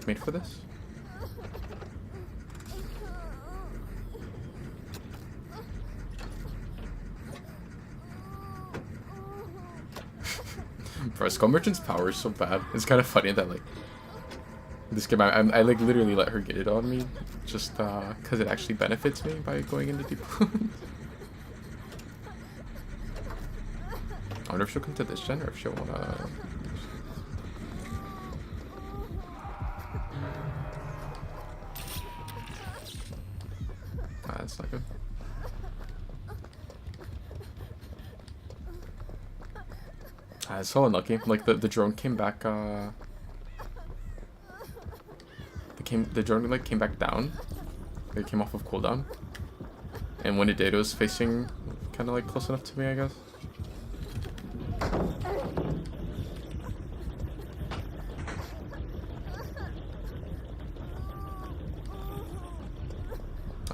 made for this. Bro, Skull Merchant's power is so bad. It's kind of funny that like this game, I like literally let her get it on me, just because it actually benefits me by going into deep zones. I wonder if she'll come to this gen or if she'll wanna. That's not good. It's so unlucky. Like the drone came back. The drone like came back down. It came off of cooldown, and when it did, it was facing kind of like close enough to me, I guess.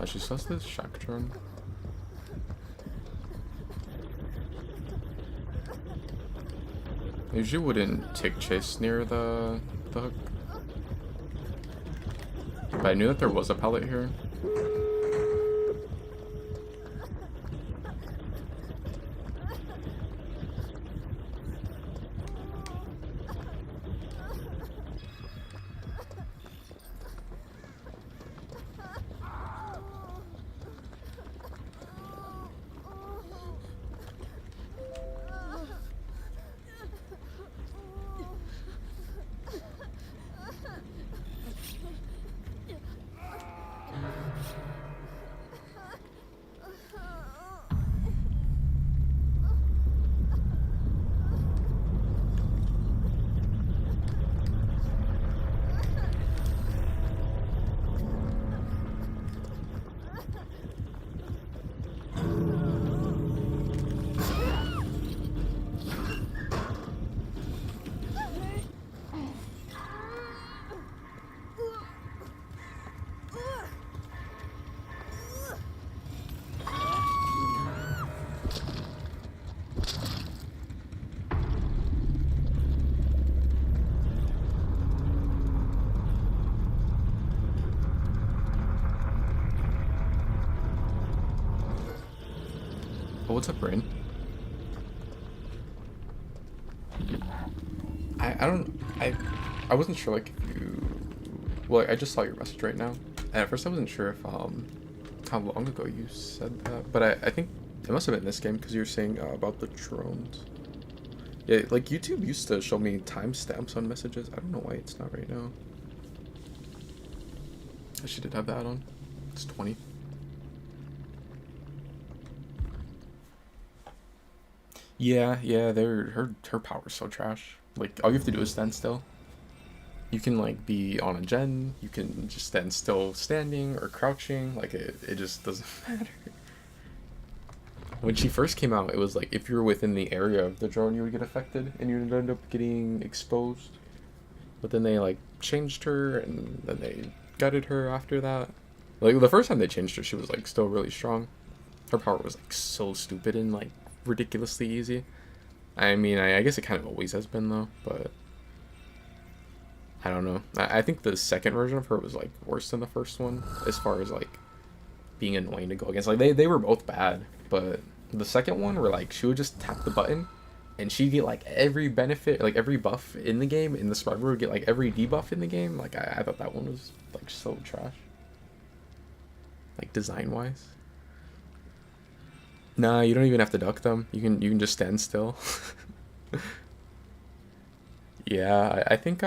She still has this shock drone. I usually wouldn't take chase near the hook. But I knew that there was a pallet here. Oh, what's up, Brain? I wasn't sure like if you, well, I just saw your message right now, and at first I wasn't sure if how long ago you said that, but I think it must have been this game because you were saying about the drones. Yeah, like YouTube used to show me timestamps on messages. I don't know why it's not right now. She did have that on. It's 20. Yeah, yeah, her power's so trash. Like all you have to do is stand still. You can like be on a gen, you can just stand still standing or crouching, like it just doesn't matter. When she first came out, it was like if you were within the area of the drone you would get affected and you'd end up getting exposed. But then they like changed her and then they gutted her after that. Like the first time they changed her, she was like still really strong. Her power was like so stupid and like ridiculously easy. I mean, I guess it kind of always has been though, but I don't know. I think the second version of her was like worse than the first one as far as like being annoying to go against. Like they were both bad, but the second one where like she would just tap the button and she'd get like every benefit, like every buff in the game, and the survivor would get like every debuff in the game. Like I thought that one was like so trash. Like design wise. Nah, you don't even have to duck them. You can just stand still. Yeah, I think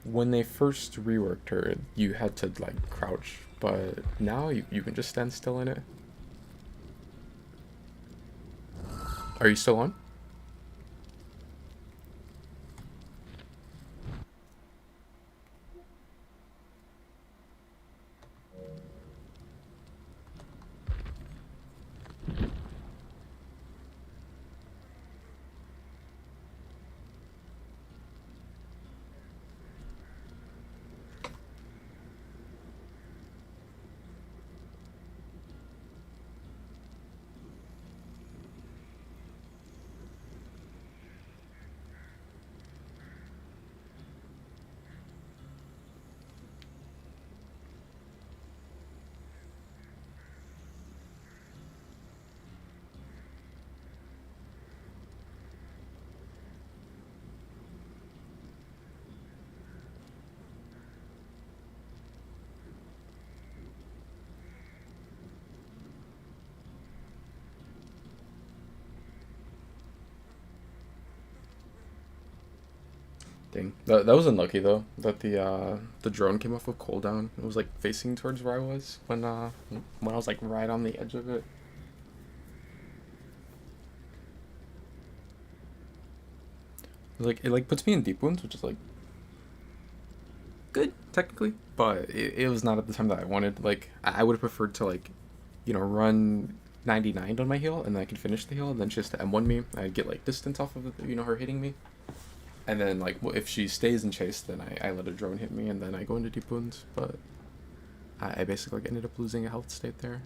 when they first reworked her, you had to like crouch, but now you can just stand still in it. Are you still on? Dang. That was unlucky though. That the drone came off of cooldown. It was like facing towards where I was when I was like right on the edge of it. Like it like puts me in deep wounds, which is like good technically, but it was not at the time that I wanted. Like I would have preferred to like, run 99 on my heal and then I could finish the heal and then she has to M1 me. I'd get like distance off of her hitting me. And then like if she stays in chase, then I let a drone hit me and then I go into deep wounds. But I basically like, ended up losing a health state there.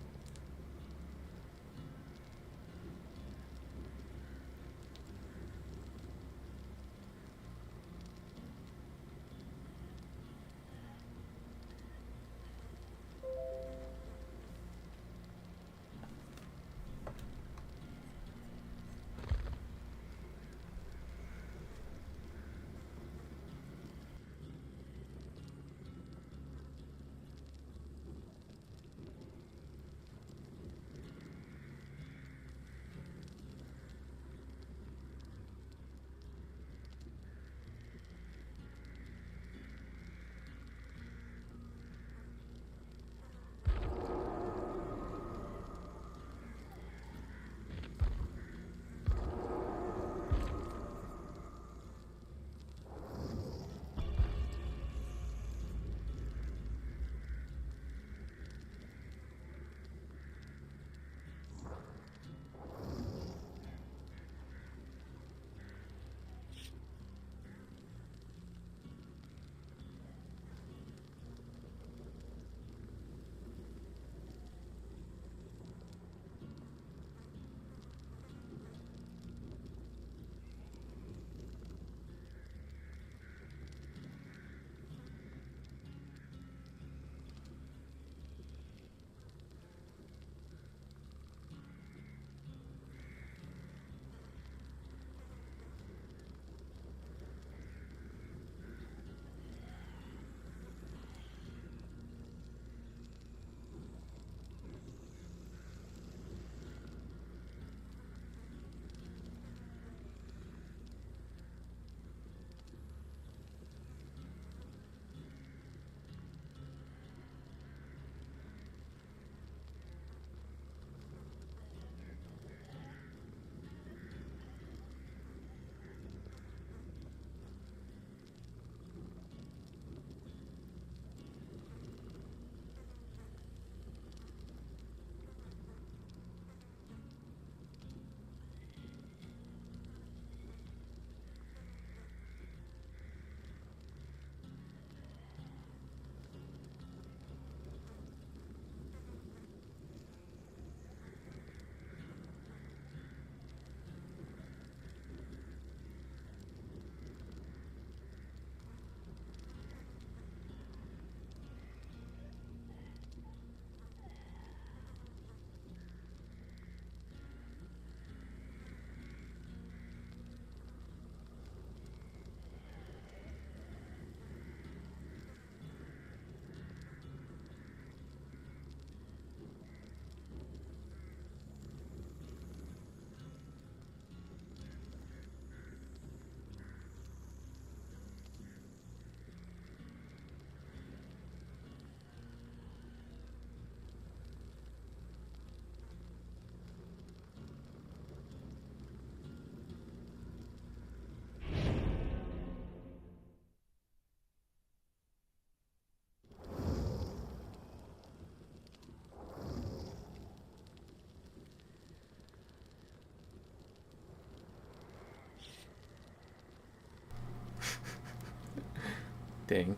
Dang.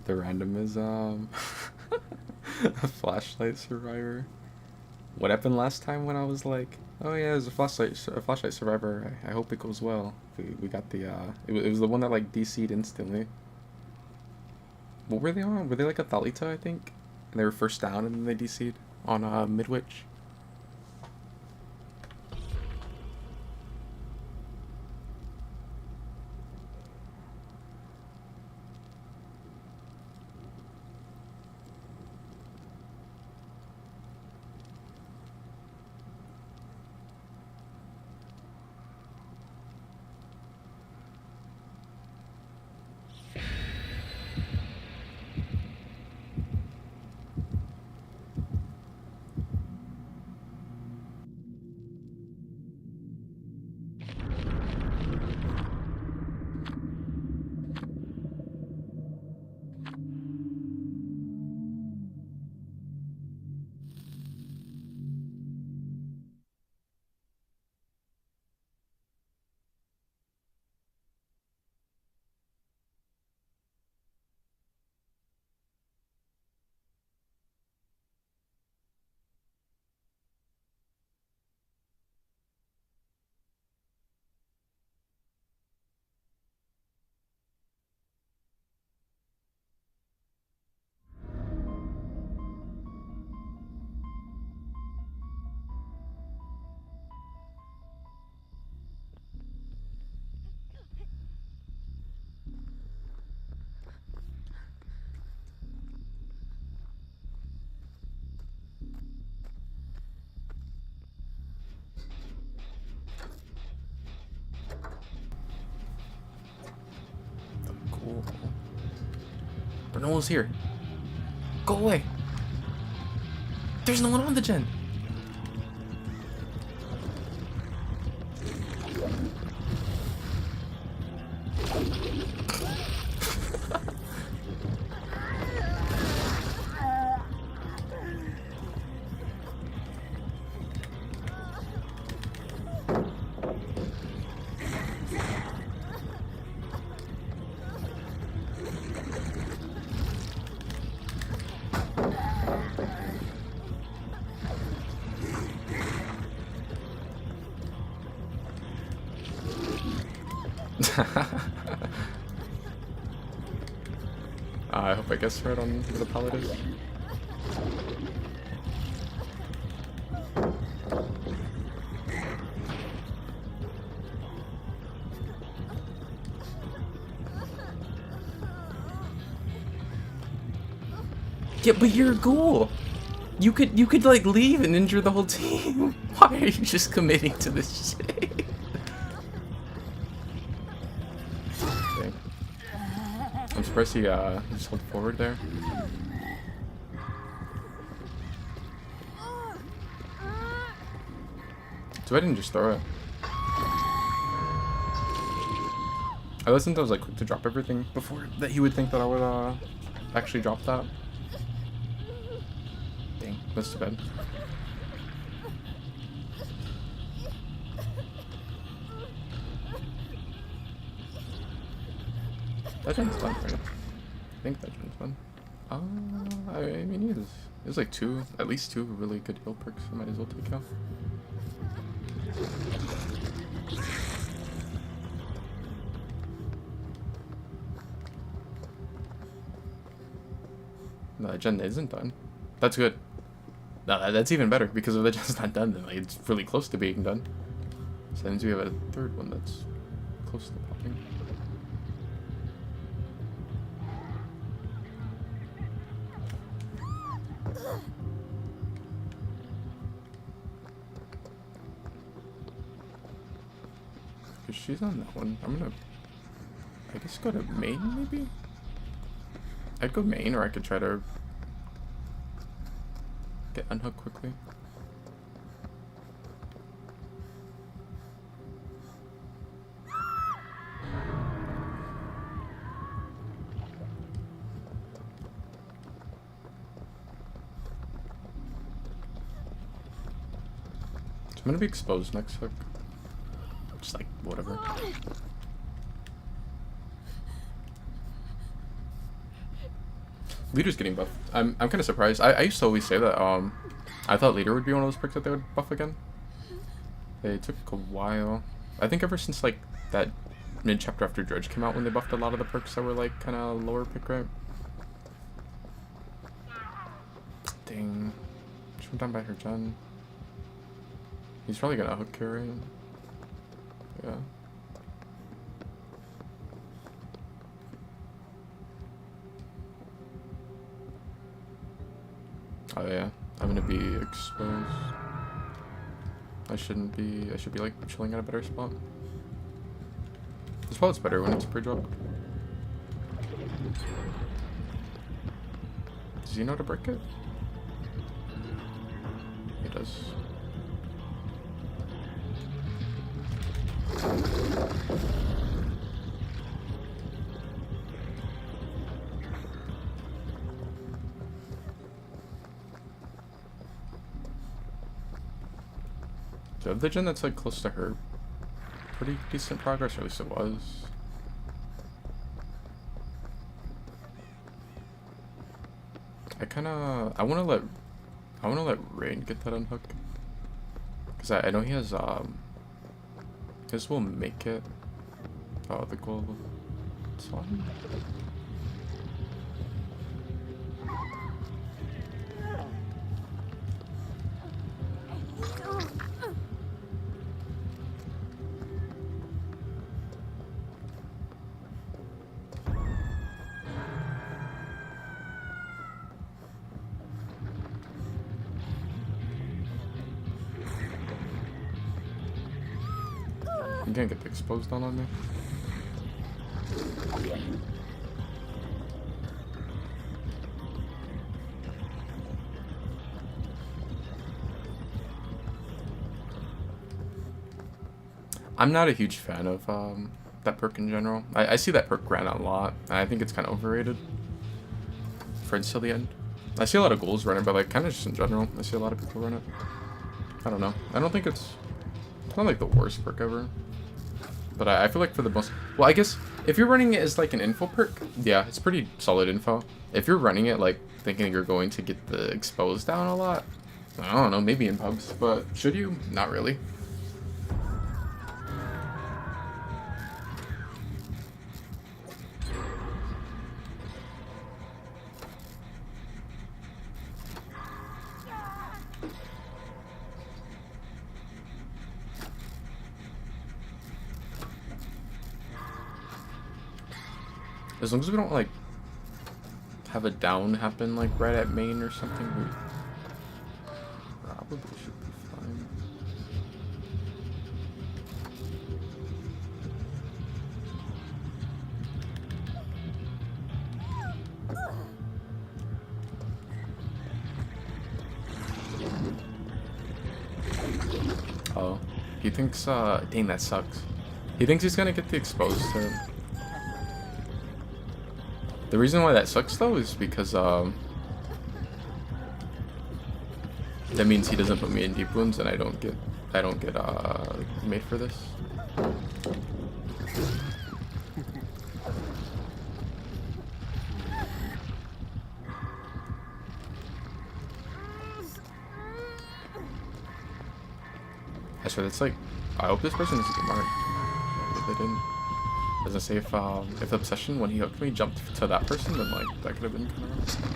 The random is a flashlight survivor. What happened last time when I was like, oh yeah, there's a flashlight survivor. I hope it goes well. We got the it was the one that like DC'd instantly. What were they on? Were they like a Thalita, I think? And they were first down and then they DC'd on Midwich. Cool. But no one's here. Go away. There's no one on the gen. I hope I guessed right on who the pallet is. Yeah, but you're a ghoul. You could like leave and injure the whole team. Why are you just committing to this shit? Okay. I'm surprised he just held forward there. So I didn't just throw it. I listened. I was like quick to drop everything before that he would think that I would actually drop that. Dang, that's too bad. That gen's done, right? I think that gen's done. I mean, he has like at least two really good heal perks. I might as well take out. No, that gen isn't done. That's good. No, that's even better, because if the gen's not done, then like, it's really close to being done. So that means we have a third one that's close to popping. If she's on that one, I'm gonna, I guess, go to main, maybe? I'd go main, or I could try to get unhooked quickly. So I'm gonna be exposed next hook. Just like, whatever. Leader's getting buffed. I'm kind of surprised. I used to always say that I thought Leader would be one of those perks that they would buff again. It took a while. I think ever since like that mid chapter after Dredge came out, when they buffed a lot of the perks that were like kind of lower pick rate. Dang. She went down by her gen. He's probably gonna hook her, right? Yeah. Oh yeah, I'm gonna be exposed. I shouldn't be. I should be like chilling at a better spot. This spot's better when it's pre-dropped. Does he know to break it? He does. Do you have the gen that's like close to her? Pretty decent progress, or at least it was. I wanna let Rain get that unhook. Cause I know he has his will make it. Oh, the gold slime. You can't get the exposed on me. I'm not a huge fan of that perk in general. I see that perk ran a lot. I think it's kind of overrated. For until the end. I see a lot of ghouls run it, but like kind of just in general, I see a lot of people run it. I don't know. I don't think it's not like the worst perk ever. But I feel like for the most... Well, I guess if you're running it as like an info perk, yeah, it's pretty solid info. If you're running it like thinking you're going to get the exposed down a lot, I don't know, maybe in pubs. But should you? Not really. As long as we don't like have a down happen like right at main or something, we probably should be fine. Oh, he thinks dang, that sucks. He thinks he's gonna get the exposed to... The reason why that sucks though is because that means he doesn't put me in deep wounds and I don't get made for this. I swear that's like, I hope this person doesn't get marked. If they didn't. As I say, if the obsession when he hooked me jumped to that person, then like that could have been kind of rough.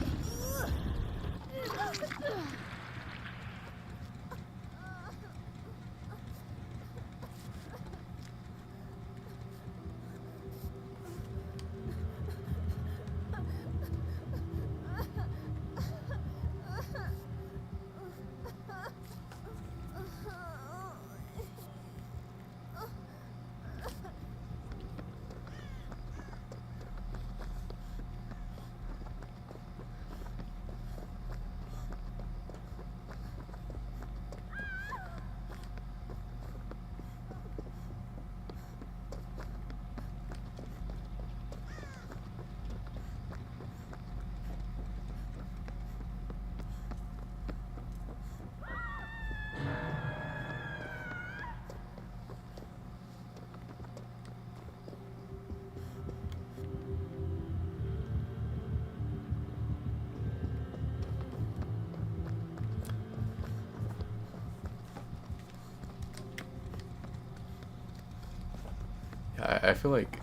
I feel like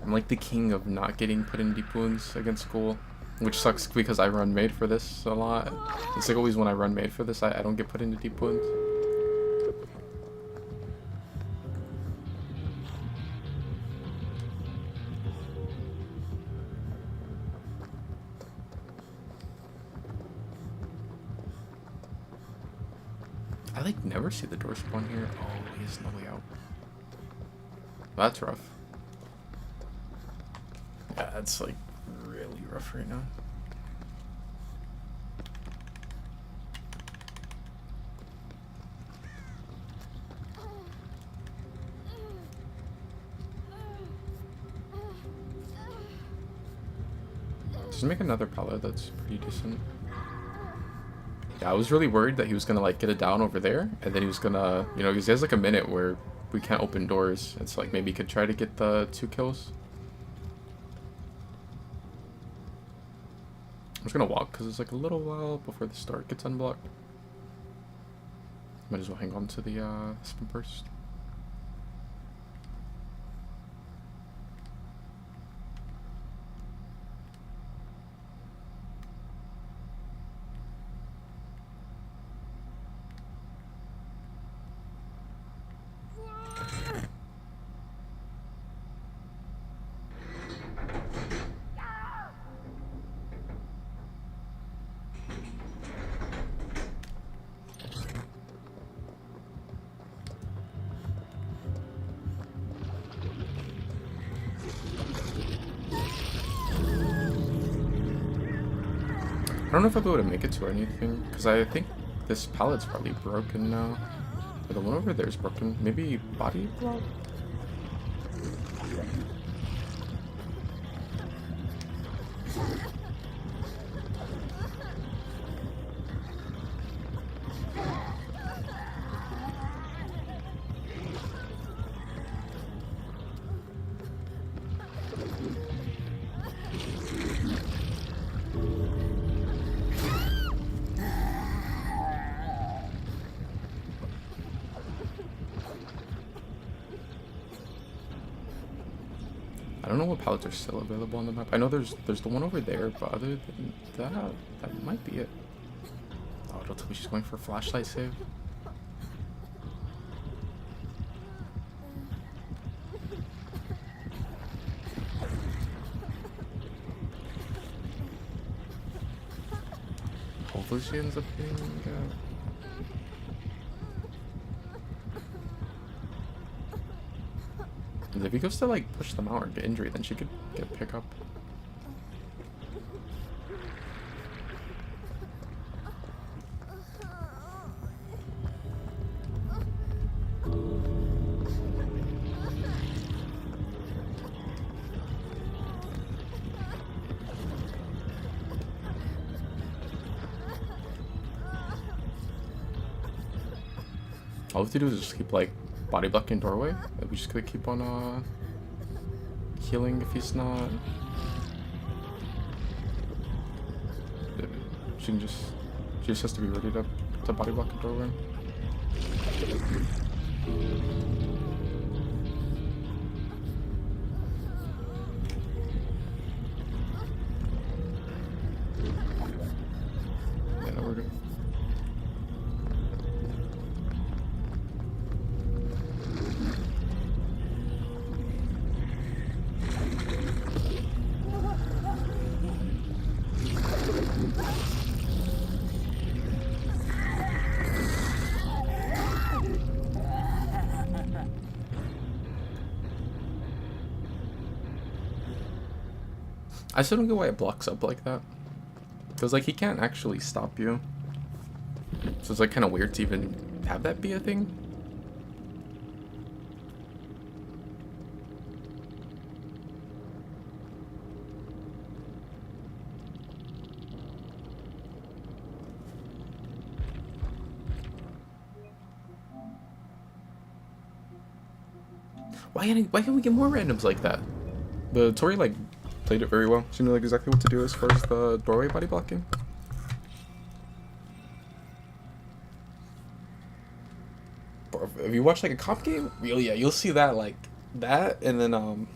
I'm like the king of not getting put in deep wounds against school, which sucks because I run made for this a lot. It's like always when I run made for this, I don't get put into deep wounds. I like never see the door spawn here. Oh, he has no way out. That's rough. Yeah, that's like really rough right now. Just make another pallet that's pretty decent. Yeah, I was really worried that he was gonna like get it down over there, and then he was gonna, you know, because he has like a minute where we can't open doors. It's like maybe he could try to get the 2 kills. I'm just gonna walk because it's like a little while before the start gets unblocked. Might as well hang on to the spin burst. I don't know if I'll be able to make it to anything, because I think this pallet's probably broken now. But the one over there is broken. Maybe body block? I don't know what pallets are still available on the map. I know there's the one over there, but other than that, that might be it. Oh, don't tell me she's going for a flashlight save. Hopefully she ends up being if he goes to like push them out or get injured, then she could get pick up. All we have to do is just keep like body blocking doorway. We just gotta keep on healing if he's not. She just has to be ready to body block the doorway. Yeah, no, we're good. I still don't get why it blocks up like that. Because, like, he can't actually stop you. So it's, like, kind of weird to even have that be a thing. Why can't we get more randoms like that? The Tori, like, played it very well. She knew like exactly what to do as far as the doorway body blocking. Bro, if you watch like a comp game, you'll see that like that, and then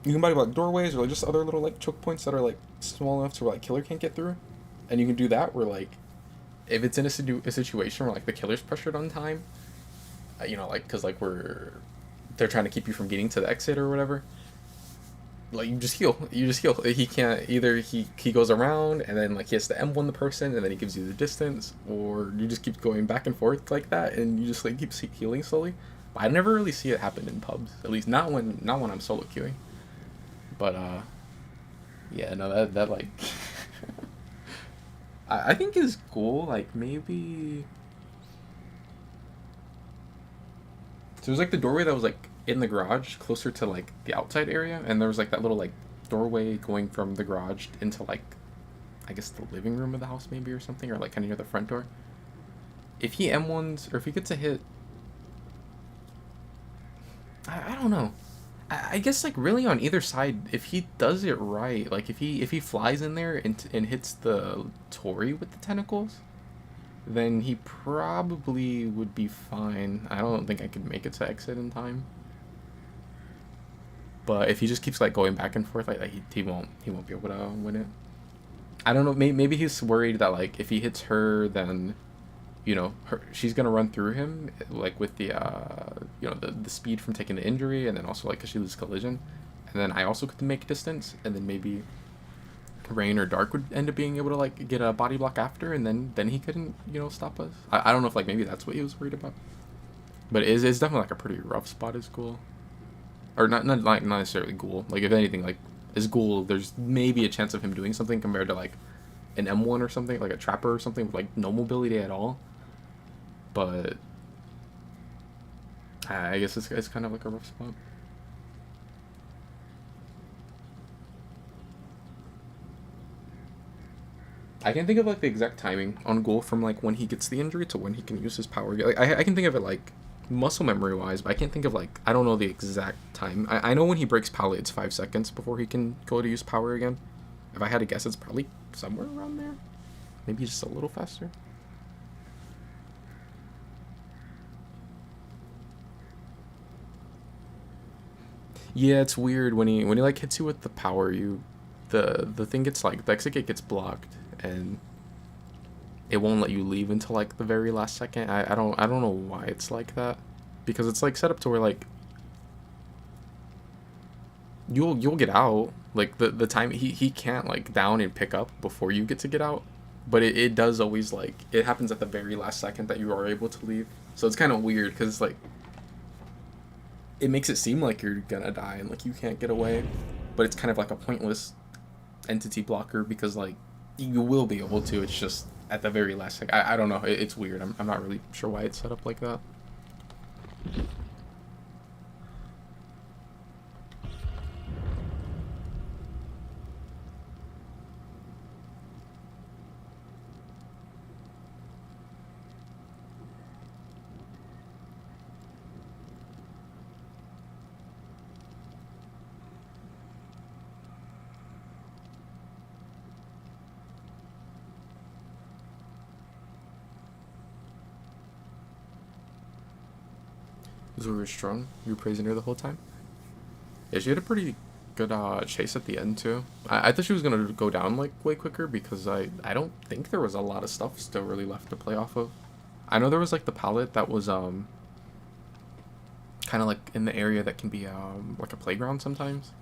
you can buy like doorways or like just other little like choke points that are like small enough to where like killer can't get through, and you can do that where like if it's in a situation where like the killer's pressured on time, you know, like because like they're trying to keep you from getting to the exit or whatever. Like you just heal. He can't either. He goes around and then like he has to M1 the person and then he gives you the distance, or you just keep going back and forth like that and you just like keep healing slowly. But I never really see it happen in pubs. At least not when I'm solo queuing. But yeah, no, that like I think is cool. Like maybe so there's like the doorway that was like in the garage, closer to like the outside area, and there was like that little like doorway going from the garage into like I guess the living room of the house maybe or something, or like kind of near the front door. If he M1s or if he gets a hit, I don't know. I guess like really on either side, if he does it right, like if he flies in there and hits the Tori with the tentacles, then he probably would be fine. I don't think I could make it to exit in time. But if he just keeps like going back and forth, like he won't be able to win it. I don't know. Maybe he's worried that like if he hits her, then you know she's gonna run through him like with the you know the speed from taking the injury, and then also like because she loses collision, and then I also could make distance, and then maybe Rain or Dark would end up being able to like get a body block after, and then he couldn't stop us. I don't know if like maybe that's what he was worried about, but it's definitely like a pretty rough spot as Ghoul, or not necessarily Ghoul. Like if anything, like as Ghoul, there's maybe a chance of him doing something compared to like an M1 or something, like a Trapper or something with like no mobility at all. But I guess it's kind of like a rough spot. I can think of like the exact timing on Ghoul from like when he gets the injury to when he can use his power. Like I can think of it like muscle memory wise, but I can't think of like I don't know the exact time. I know when he breaks pallet, it's 5 seconds before he can go to use power again. If I had to guess, it's probably somewhere around there. Maybe just a little faster. Yeah, it's weird when he like hits you with the power. The thing gets like the exit gate gets blocked and it won't let you leave until like the very last second. I don't know why it's like that, because it's like set up to where like you'll get out like the time he can't like down and pick up before you get to get out, but it does always like it happens at the very last second that you are able to leave. So it's kind of weird because it's like it makes it seem like you're gonna die and like you can't get away, but it's kind of like a pointless entity blocker because like you will be able to. It's just at the very last second. I don't know. It's weird. I'm not really sure why it's set up like that. Zuru was strong. You were praising her the whole time. Yeah, she had a pretty good chase at the end too. I thought she was gonna go down like way quicker because I don't think there was a lot of stuff still really left to play off of. I know there was like the pallet that was kind of like in the area that can be like a playground sometimes.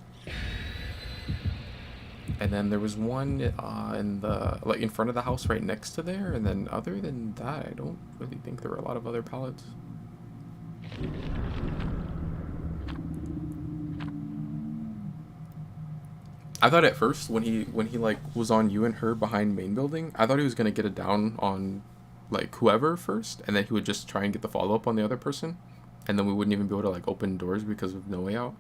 And then there was one in the like in front of the house right next to there, and then other than that, I don't really think there were a lot of other pallets. I thought at first when he like was on you and her behind main building, I thought he was gonna get it down on like whoever first, and then he would just try and get the follow up on the other person, and then we wouldn't even be able to like open doors because of no way out.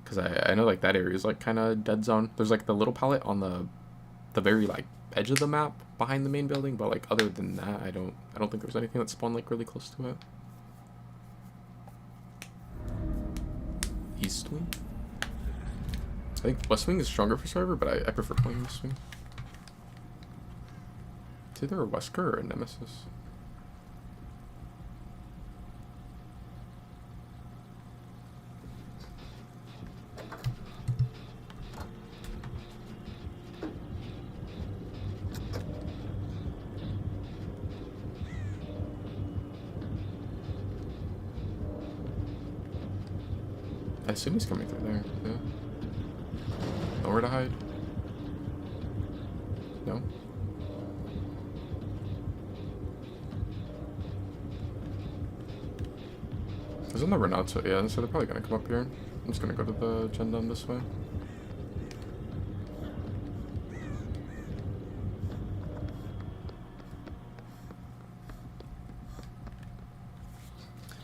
Because I know like that area is like kind of dead zone. There's like the little pallet on the very like edge of the map behind the main building, but like other than that, I don't think there's anything that spawned like really close to it. East Wing? I think West Wing is stronger for Survivor, but I prefer playing West Wing. It's either a Wesker or a Nemesis. assume he's coming through there. Yeah. Nowhere to hide. No. Isn't the Renato? Yeah, so they're probably gonna come up here. I'm just gonna go to the Gendam this way.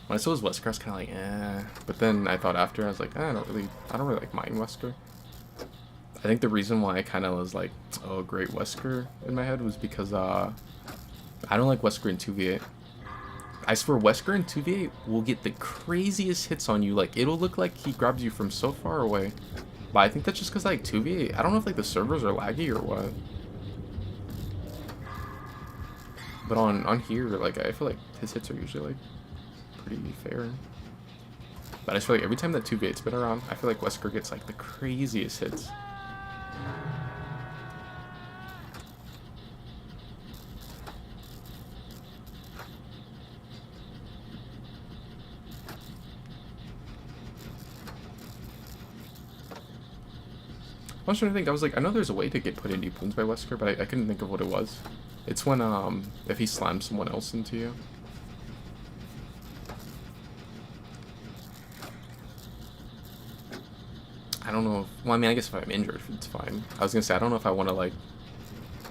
When I saw his Wesker, I was kind of like, eh. But then I thought after, I was like, I don't really like mine Wesker. I think the reason why I kind of was like, oh, great Wesker in my head was because I don't like Wesker in 2v8. I swear, Wesker in 2v8 will get the craziest hits on you. Like, it'll look like he grabs you from so far away. But I think that's just because, like, 2v8, I don't know if, like, the servers are laggy or what. But on here, like, I feel like his hits are usually, like, pretty fair. But I just feel like every time that 2v8's been around, I feel like Wesker gets, like, the craziest hits. I was trying to think, I was like, I know there's a way to get put in deep wounds by Wesker, but I couldn't think of what it was. It's when, if he slams someone else into you. I don't know if, well, I mean, I guess if I'm injured, it's fine. I was gonna say, I don't know if I want to, like,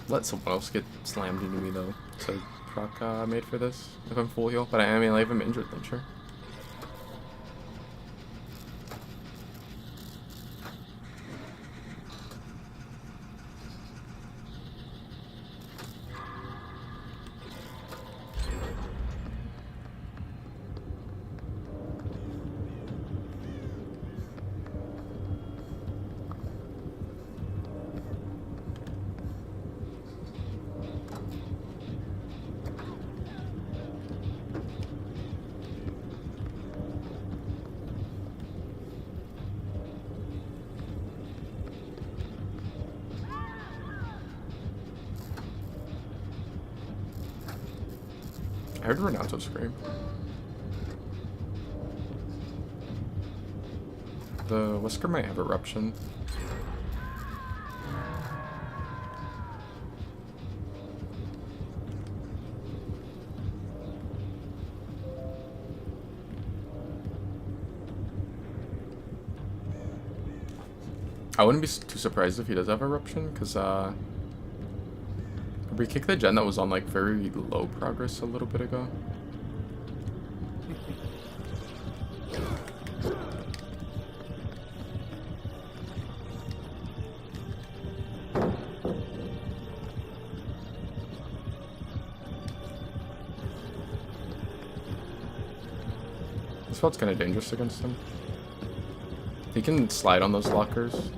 let someone else get slammed into me, though. So, proc made for this, if I'm full heal. But I mean, like, if I'm injured, then sure. I heard Renato scream. The Wesker might have eruption. I wouldn't be too surprised if he does have eruption, because we kicked the gen that was on like very low progress a little bit ago. This felt kind of dangerous against him. He can slide on those lockers.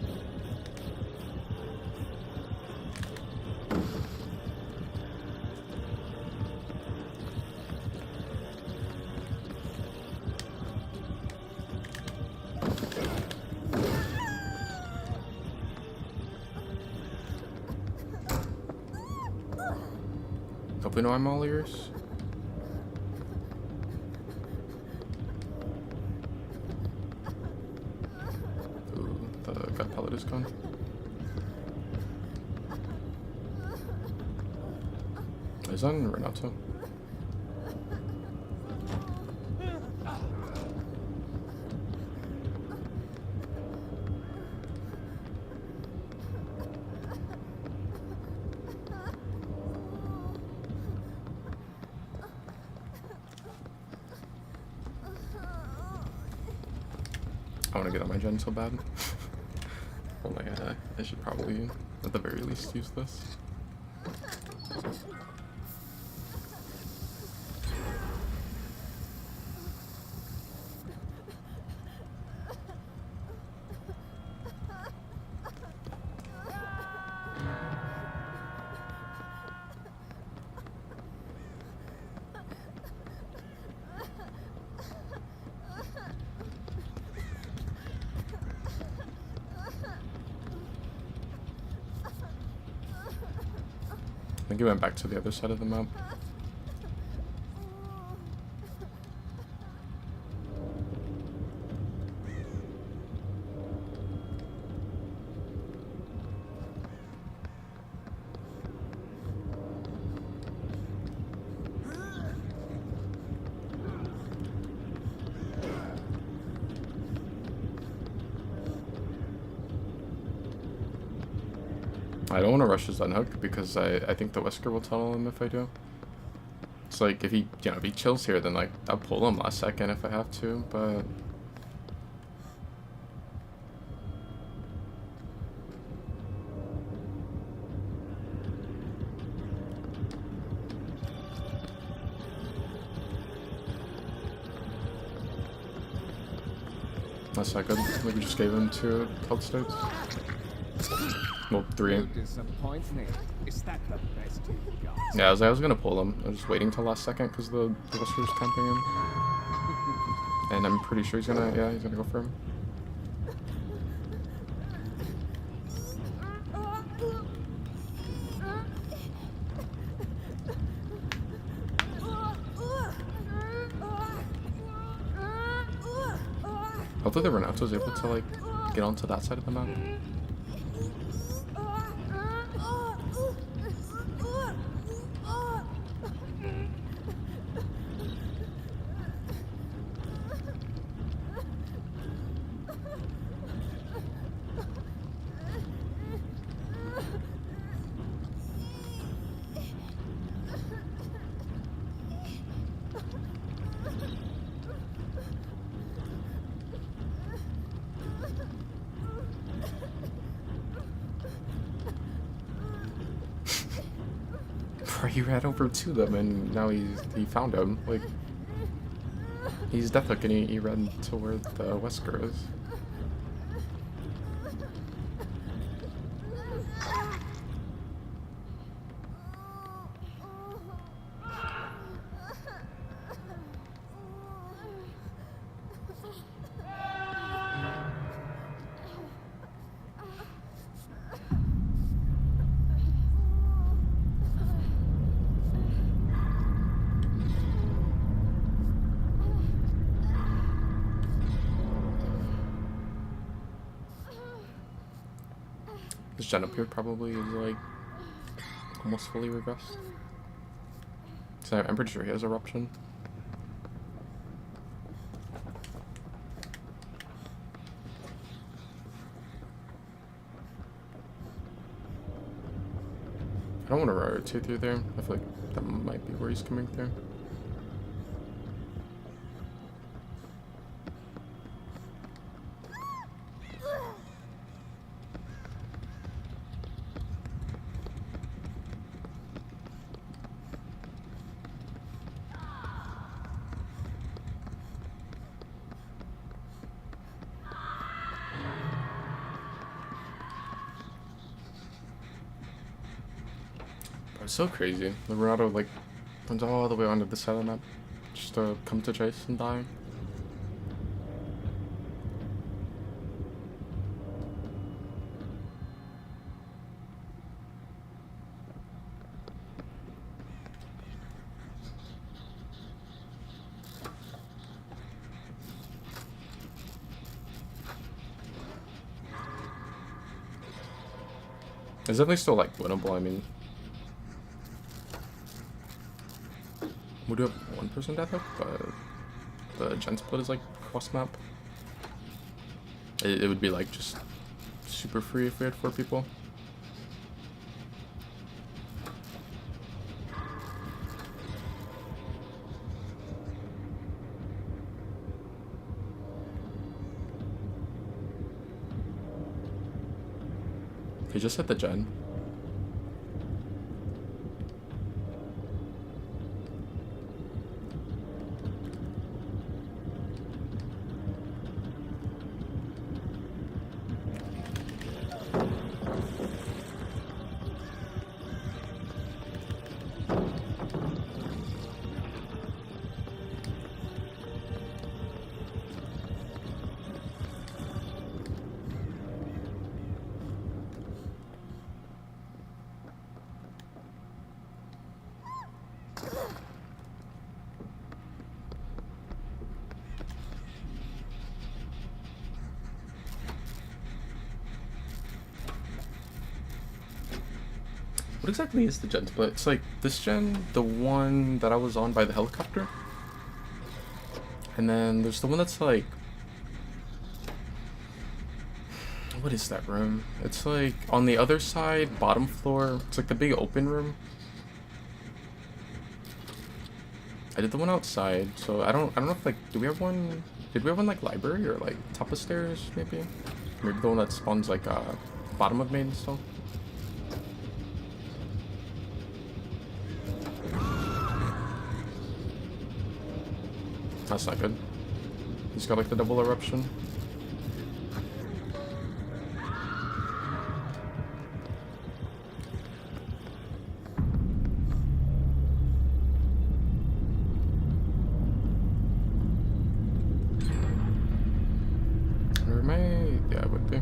Hope we know I'm all ears. Ooh, the gut pellet is gone. Is on Renato. I want to get on my gen so bad. Oh my god, I should probably, at the very least, use this. I think he went back to the other side of the map. I don't want to rush his unhook because I think the Wesker will tunnel him if I do. It's like if he if he chills here, then like I'll pull him last second if I have to, but that's not good. Like we just gave him 2 health states. Well, 3. Disappoint me. Is that the best you've got? Yeah, I was gonna pull him. I was just waiting till last second because the Wesker was camping him. And I'm pretty sure he's gonna go for him. Hopefully the Renato is able to like get onto that side of the map. He ran over to them and now he found him. Like he's death hook and he ran to where the Wesker is. This gen up here probably is like almost fully regressed. So I'm pretty sure he has eruption. I don't want to rotate through there. I feel like that might be where he's coming through. It's so crazy. The Renato like runs all the way onto the side of the map just to come to chase and die. It's definitely still like winnable. I mean, we do have 1% death hook, but the gen split is like cross map. It would be like just super free if we had 4 people. He just hit the gen. What exactly is the gen split? It's like this gen, the one that I was on by the helicopter. And then there's the one that's like... what is that room? It's like on the other side, bottom floor. It's like the big open room. I did the one outside, so I don't know if like, did we have one like library or like top of stairs maybe? Maybe the one that spawns like bottom of main still. That's not good. He's got like the double eruption. Or am I? Yeah, it would be.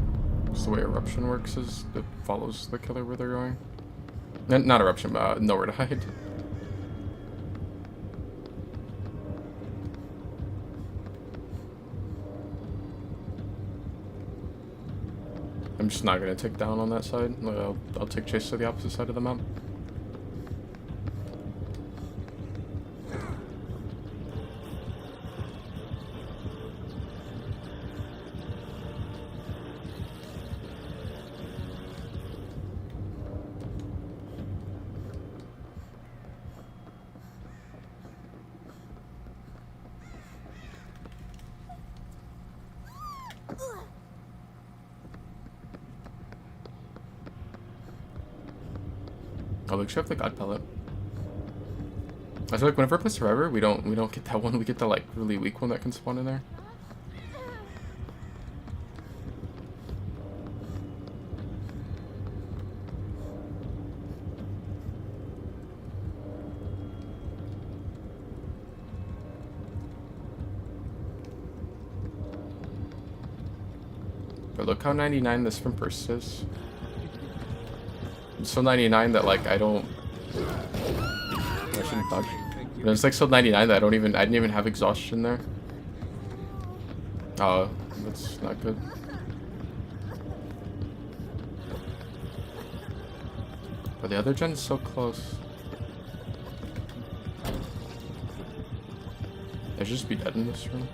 Just the way eruption works is it follows the killer where they're going. Not eruption, but nowhere to hide. I'm just not gonna take down on that side. I'll take chase to the opposite side of the map. Oh, we actually have the god pellet. I feel like whenever I play Survivor, we don't get that one. We get the like really weak one that can spawn in there. But look how 99 this from Burst is. It's so 99 that like I shouldn't dodge. But it's like so 99 that I didn't even have exhaustion there. Oh, that's not good. But the other gen is so close. I should just be dead in this room.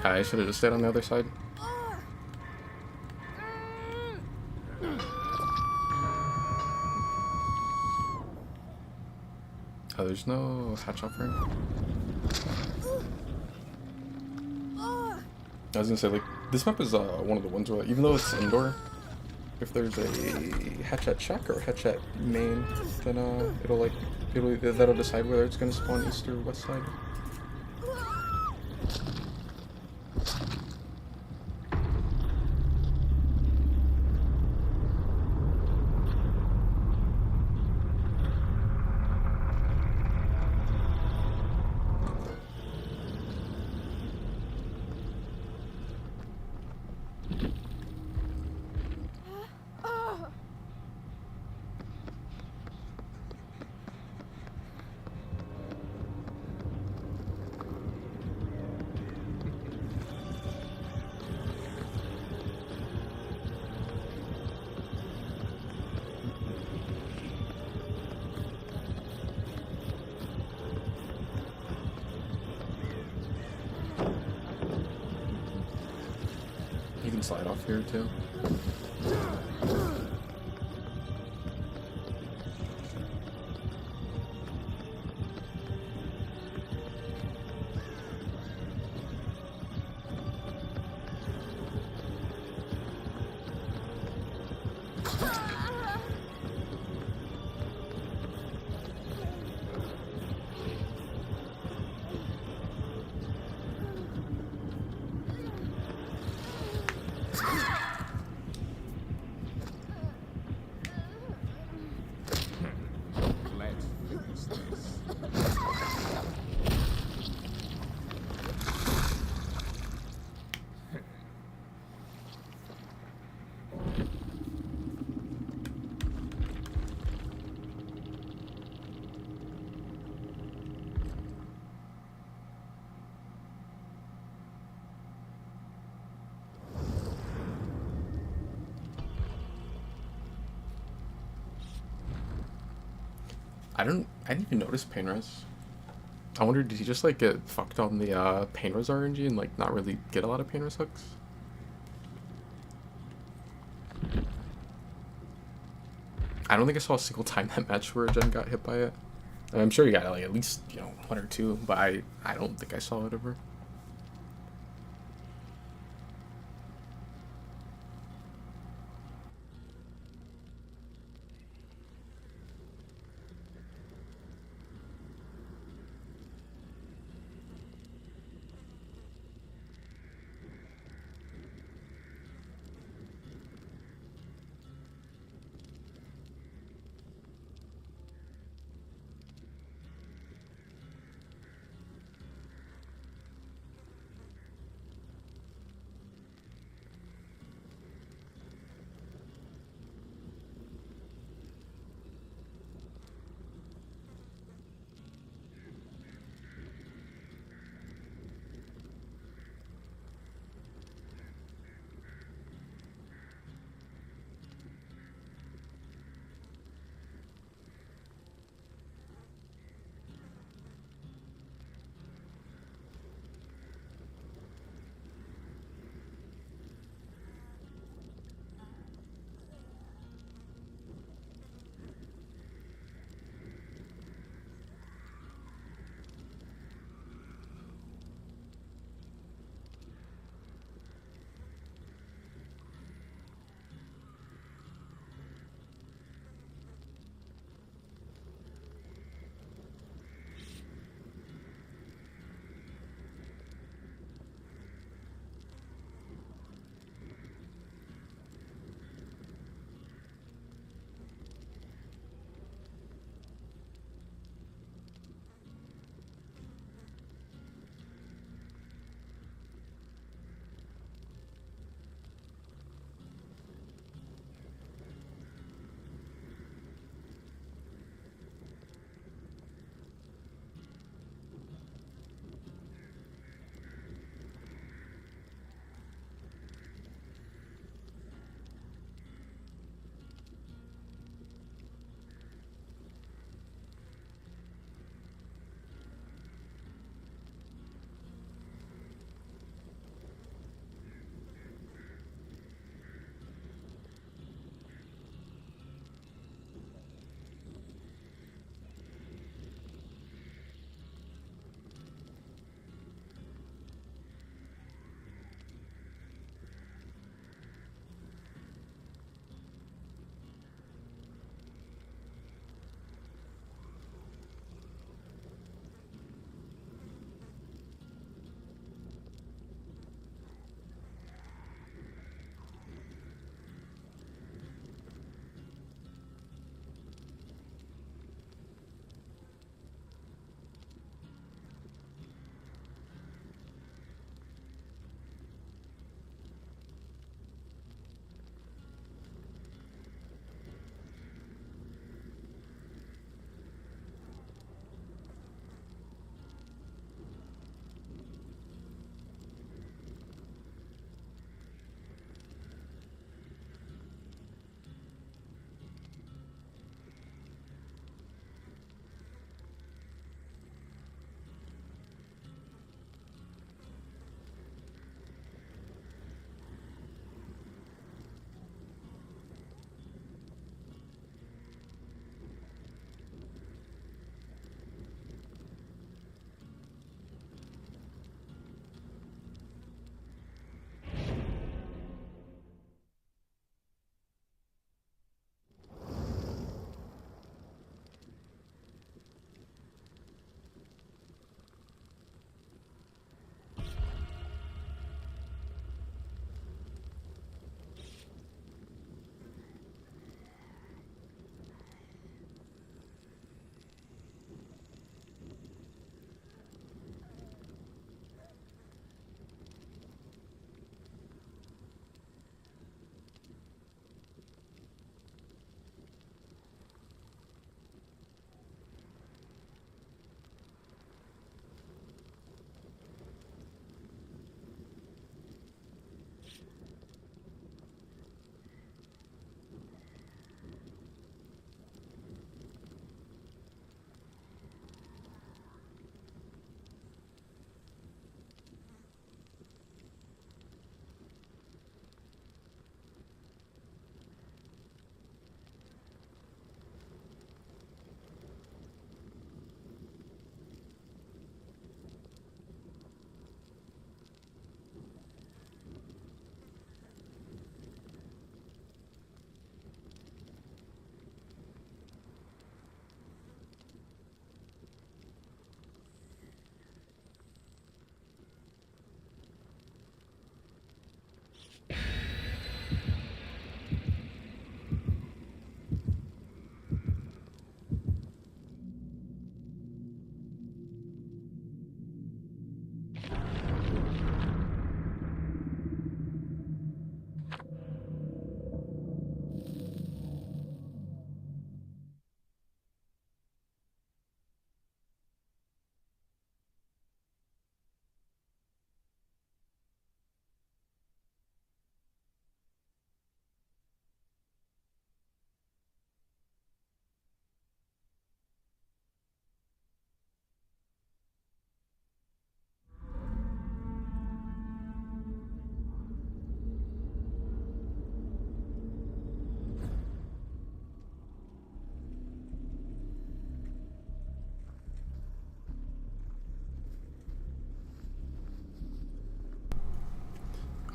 I should have just stayed on the other side. Oh, there's no hatch offering. I was gonna say, like, this map is one of the ones where, even though it's indoor, if there's a hatch at check or hatch at main, then that'll decide whether it's gonna spawn east or west side. You can slide off here too. Let's finish this. I didn't even notice pain res. I wonder, did he just like get fucked on the pain res RNG and like not really get a lot of pain res hooks? I don't think I saw a single time that match where Jen got hit by it. I'm sure you got like at least, you know, one or two, but I don't think I saw it ever.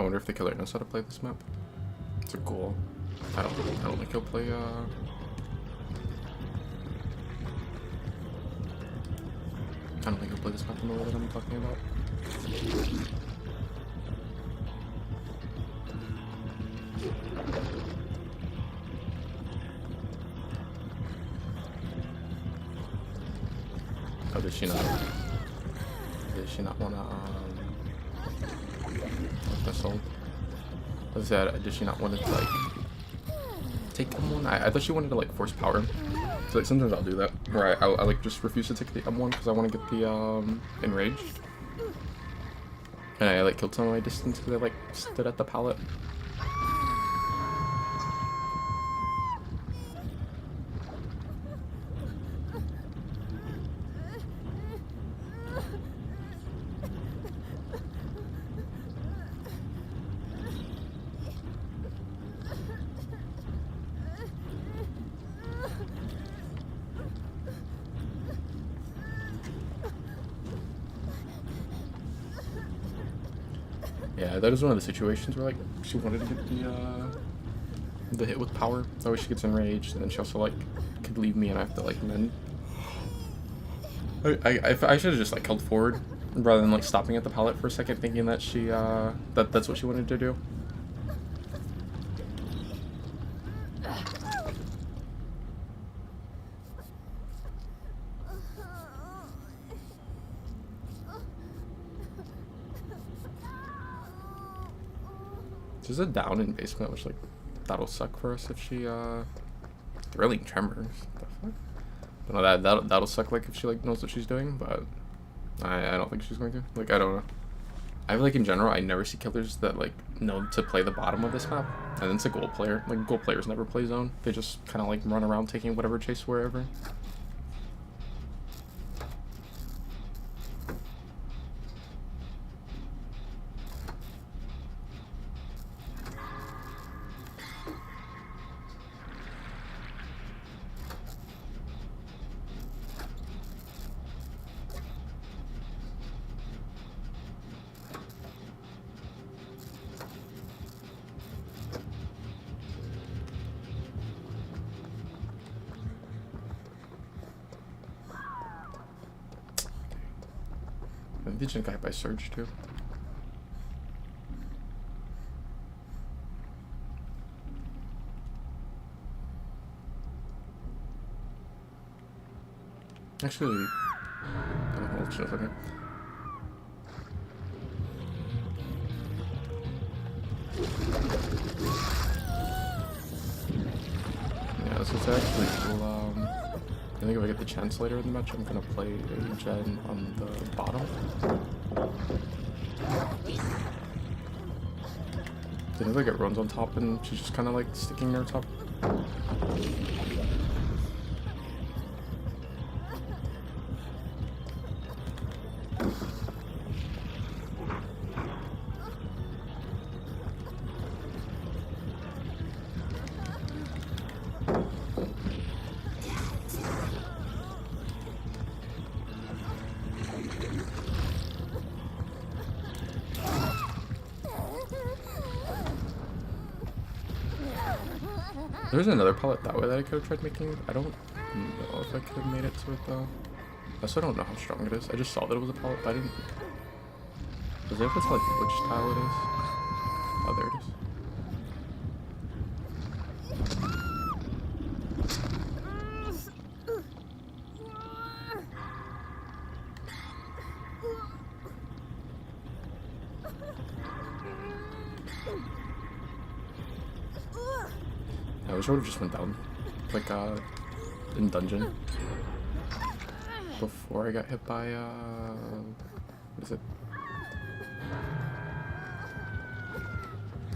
I wonder if the killer knows how to play this map. It's a goal. I don't think he'll play I don't think he'll play this map in the way that I'm talking about. Oh, did she not? Did she not wanna assault? What is that? Did she not want to like take M1? I thought she wanted to like force power. So like sometimes I'll do that, where I like just refuse to take the M1 because I want to get the enraged. And I like killed some of my distance because I like stood at the pallet. Yeah, that is one of the situations where like she wanted to get the hit with power. That way she gets enraged, and then she also like could leave me, and I have to like mend. I should have just like held forward rather than like stopping at the pallet for a second, thinking that she that's what she wanted to do. There's a down in basement, which like that'll suck for us if she thrilling tremors. What the fuck? But no, that'll suck like if she like knows what she's doing, but I don't think she's going to. Like I don't know. I feel like in general I never see killers that like know to play the bottom of this map. And then it's a goal player. Like goal players never play zone. They just kinda like run around taking whatever chase wherever. I think they just got hit by Surge too. Actually, oh, shit, okay. Yeah, this is actually cool. I think if I get the chance later in the match, I'm gonna play a Jen on the bottom. I think like it runs on top and she's just kind of like sticking near top. There's another pallet that way that I could have tried making. I don't know if I could have made it to it though. I also don't know how strong it is. I just saw that it was a pallet, but I didn't. Does it have to tell like which tile it is? Oh, there it is. I wish I would have just went down, like, in dungeon, before I got hit by, what is it?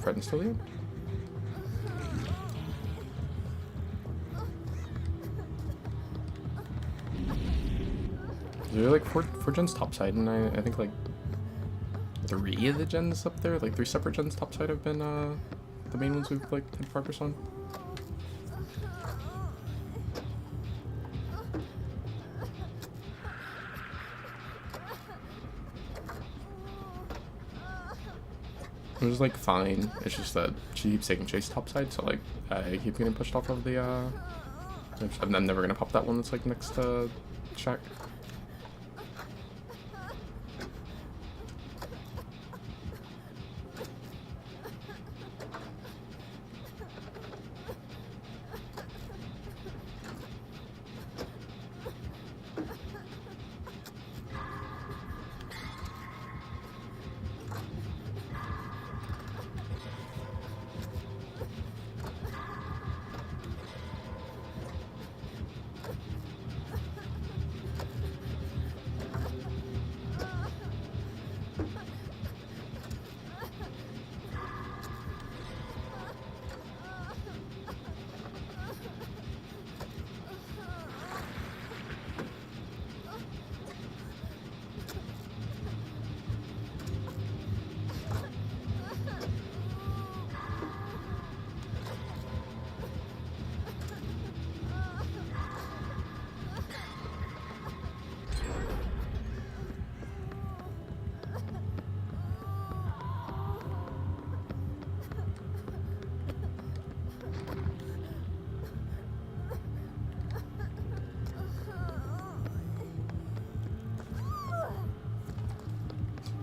Fred and Stillion? There are like four gens topside, and I think like 3 of the gens up there, like 3 separate gens topside have been, the main ones we've like had progress on. It was like fine. It's just that she keeps taking chase topside, so like I keep getting pushed off of the. I'm never gonna pop that one that's like next to Shack.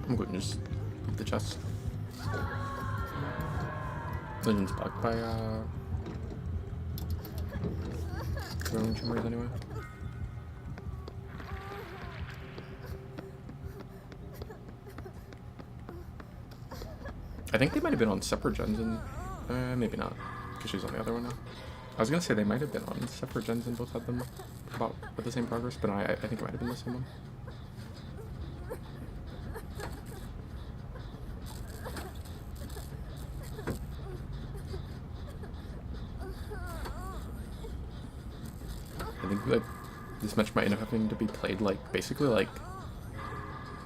I'm going to just leave the chest. Legend's blocked by throwing tumors anyway. I think they might have been on separate gens and maybe not, because she's on the other one now. I was gonna say they might have been on separate gens and both had them about with the same progress, but I think it might have been the same one. I think like this match might end up having to be played like basically like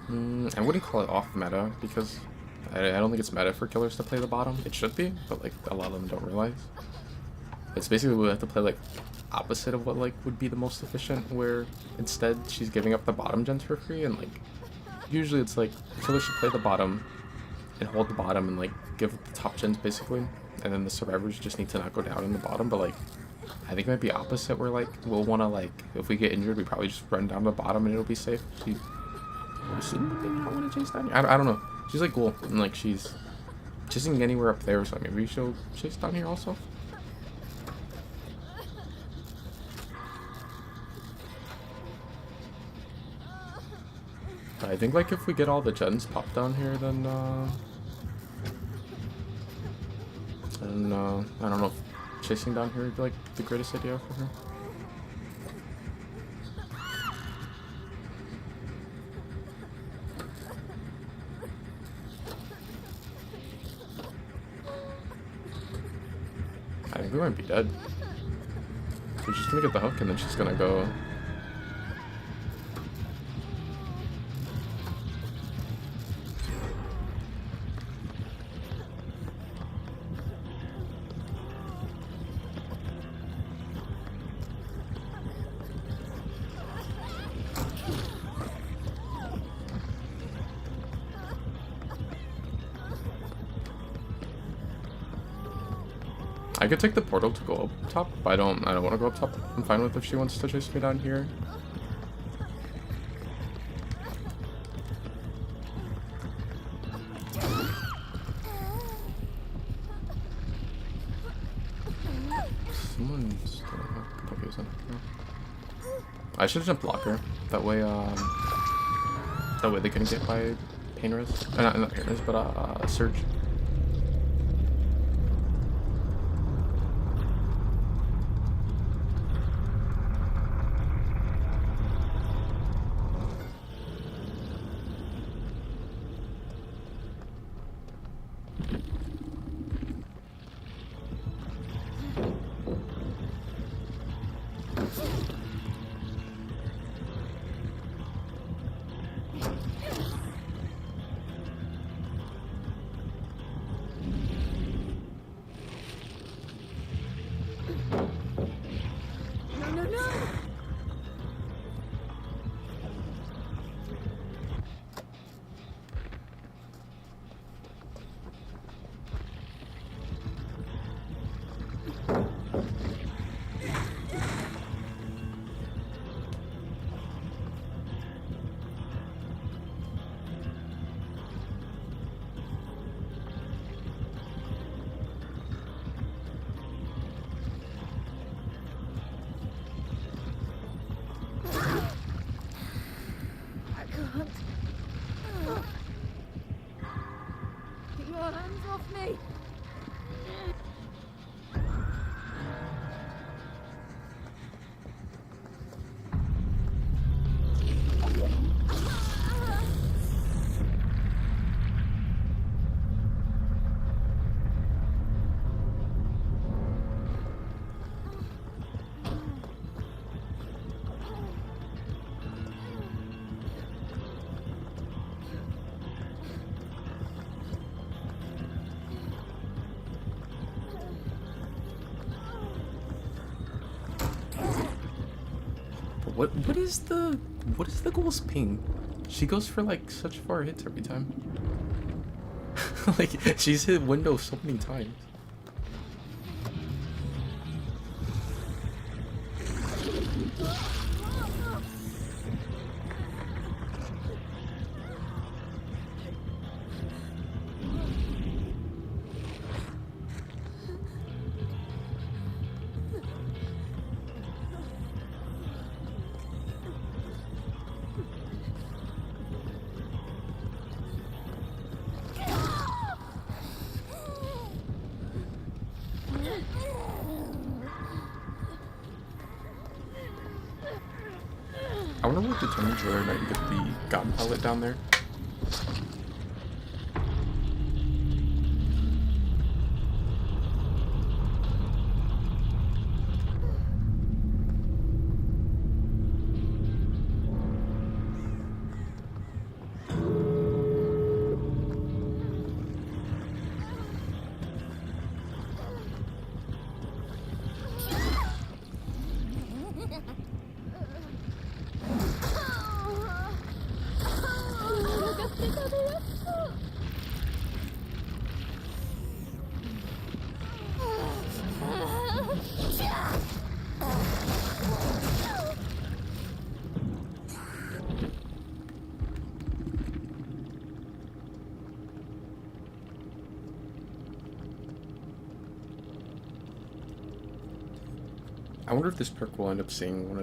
I wouldn't call it off meta because I don't think it's meta for killers to play the bottom. It should be, but like a lot of them don't realize. It's basically we have to play like opposite of what like would be the most efficient, where instead she's giving up the bottom gens for free, and like usually it's like killers should play the bottom and hold the bottom and like give the top gens basically, and then the survivors just need to not go down in the bottom. But like I think it might be opposite, where like we'll want to like if we get injured we probably just run down the bottom and it'll be safe. She shouldn't maybe not want to chase down here. I don't know. She's like cool and like she's chasing anywhere up there, so maybe she'll chase down here also. I think like if we get all the gens popped down here, then I don't know if chasing down here would be like the greatest idea for her. I think we might be dead. We're just gonna get the hook and then she's gonna go. I could take the portal to go up top, but I don't want to go up top. I'm fine with if she wants to chase me down here. Someone's okay, so I should have jumped blocker. That way they couldn't get by pain res. Not pain res, but surge. what is the ghoul's ping? She goes for like such far hits every time. Like she's hit windows so many times. I wonder what determines whether or not you get the god palette down there. I wonder if this perk will end up seeing one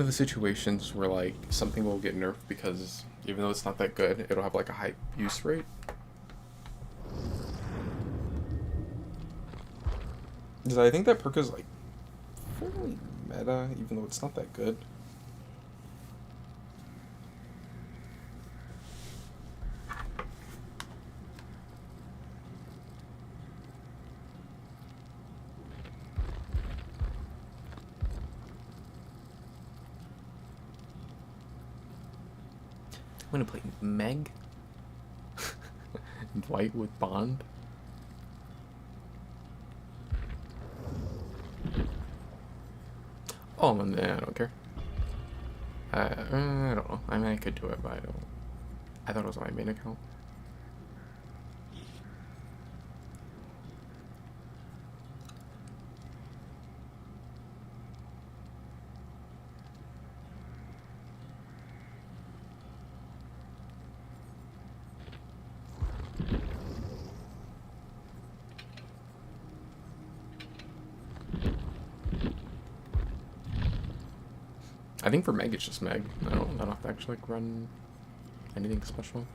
of the situations where like something will get nerfed because even though it's not that good, it'll have like a high use rate. Because I think that perk is like fairly meta, even though it's not that good. I'm gonna play Meg. Dwight with Bond. Oh man, I don't care. I don't know. I mean, I could do it, but I don't. I thought it was my main account. I think for Meg, it's just Meg. I don't have to actually like run anything special.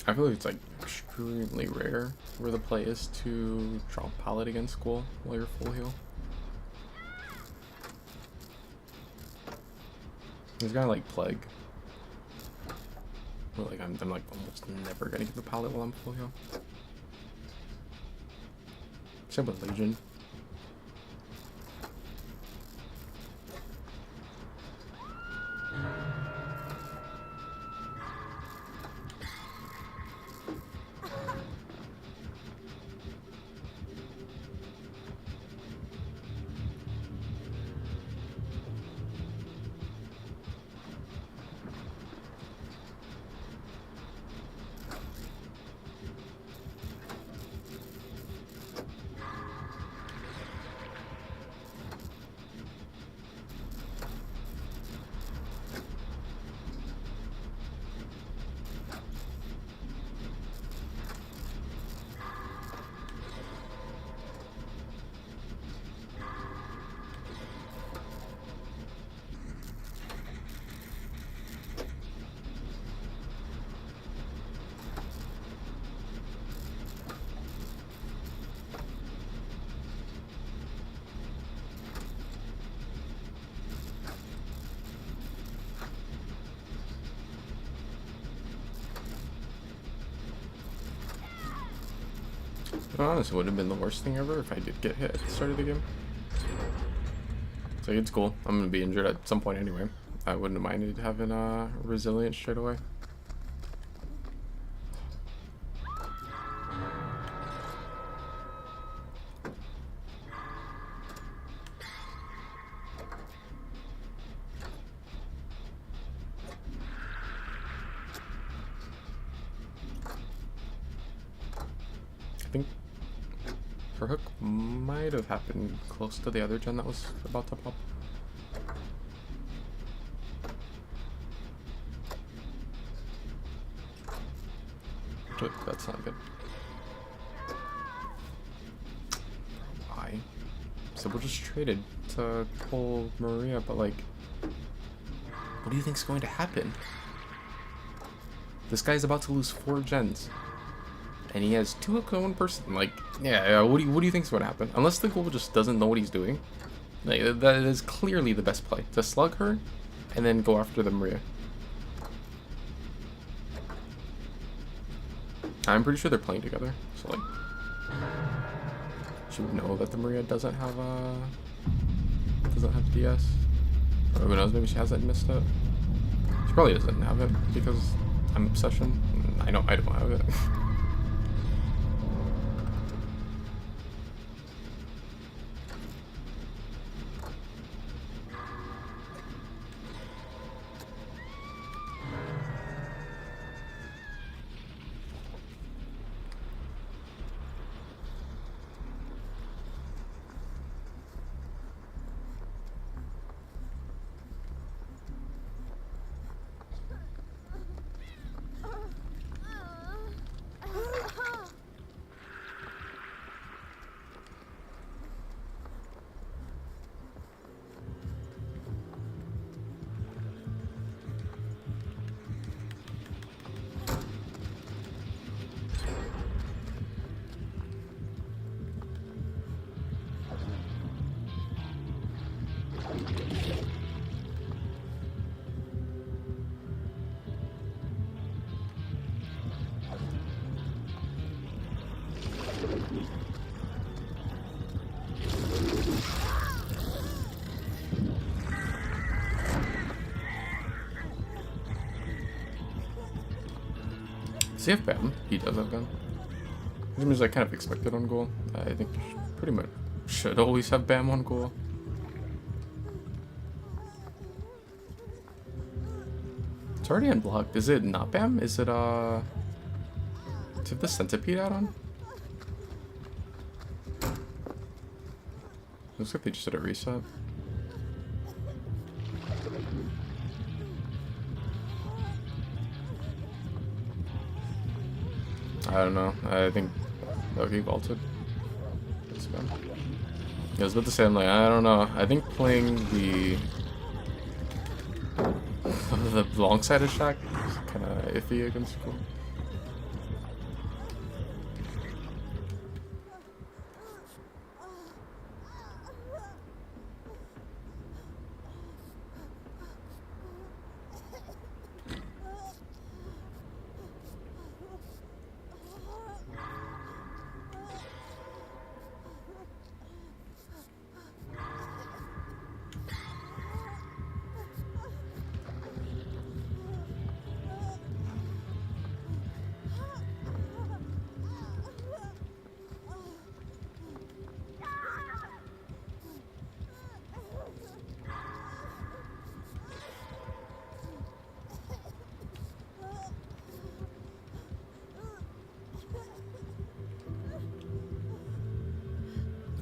I feel like it's like extremely rare where the play is to drop pallet against Ghoul while you're full heal. There's a guy like Plague. Where, like I'm like almost never gonna get the pallet while I'm full heal. Same with Legion. Honestly, it would have been the worst thing ever if I did get hit at the start of the game. So it's cool. I'm gonna be injured at some point anyway. I wouldn't have minded having resilience straight away. I think for Hook might have happened close to the other gen that was about to pop. But that's not good. Why? So we'll just traded to pull Maria, but like, what do you think's going to happen? This guy's about to lose 4 gens. And he has 2 Hook and 1 person. Like, yeah, what do you think's going to happen? Unless the Ghoul just doesn't know what he's doing. Like, that is clearly the best play. To slug her, and then go after the Maria. I'm pretty sure they're playing together. So, like, she would know that the Maria doesn't have DS. Or who knows, maybe she hasn't missed it. She probably doesn't have it, because I'm Obsession. I don't have it. Does he have BAM? He does have BAM. Which means I kind of expected on goal. I think pretty much should always have BAM on goal. It's already unblocked. Is it not BAM? Is it does it have the centipede add-on? Looks like they just did a reset. I don't know. I think Loki vaulted. It's fine. I was about to say, I'm like, I don't know. I think playing the long side of Shack is kind of iffy against Ghoul.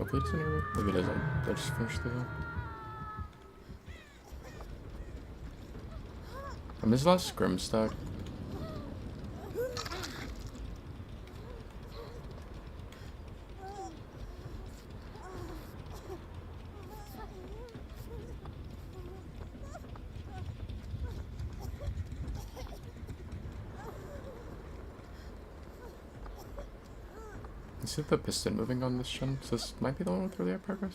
Hopefully it doesn't hear me. Maybe it doesn't. I just finished the hill. I missed last scrim stack. Is it the piston moving on this gen? So this might be the one with earlier progress.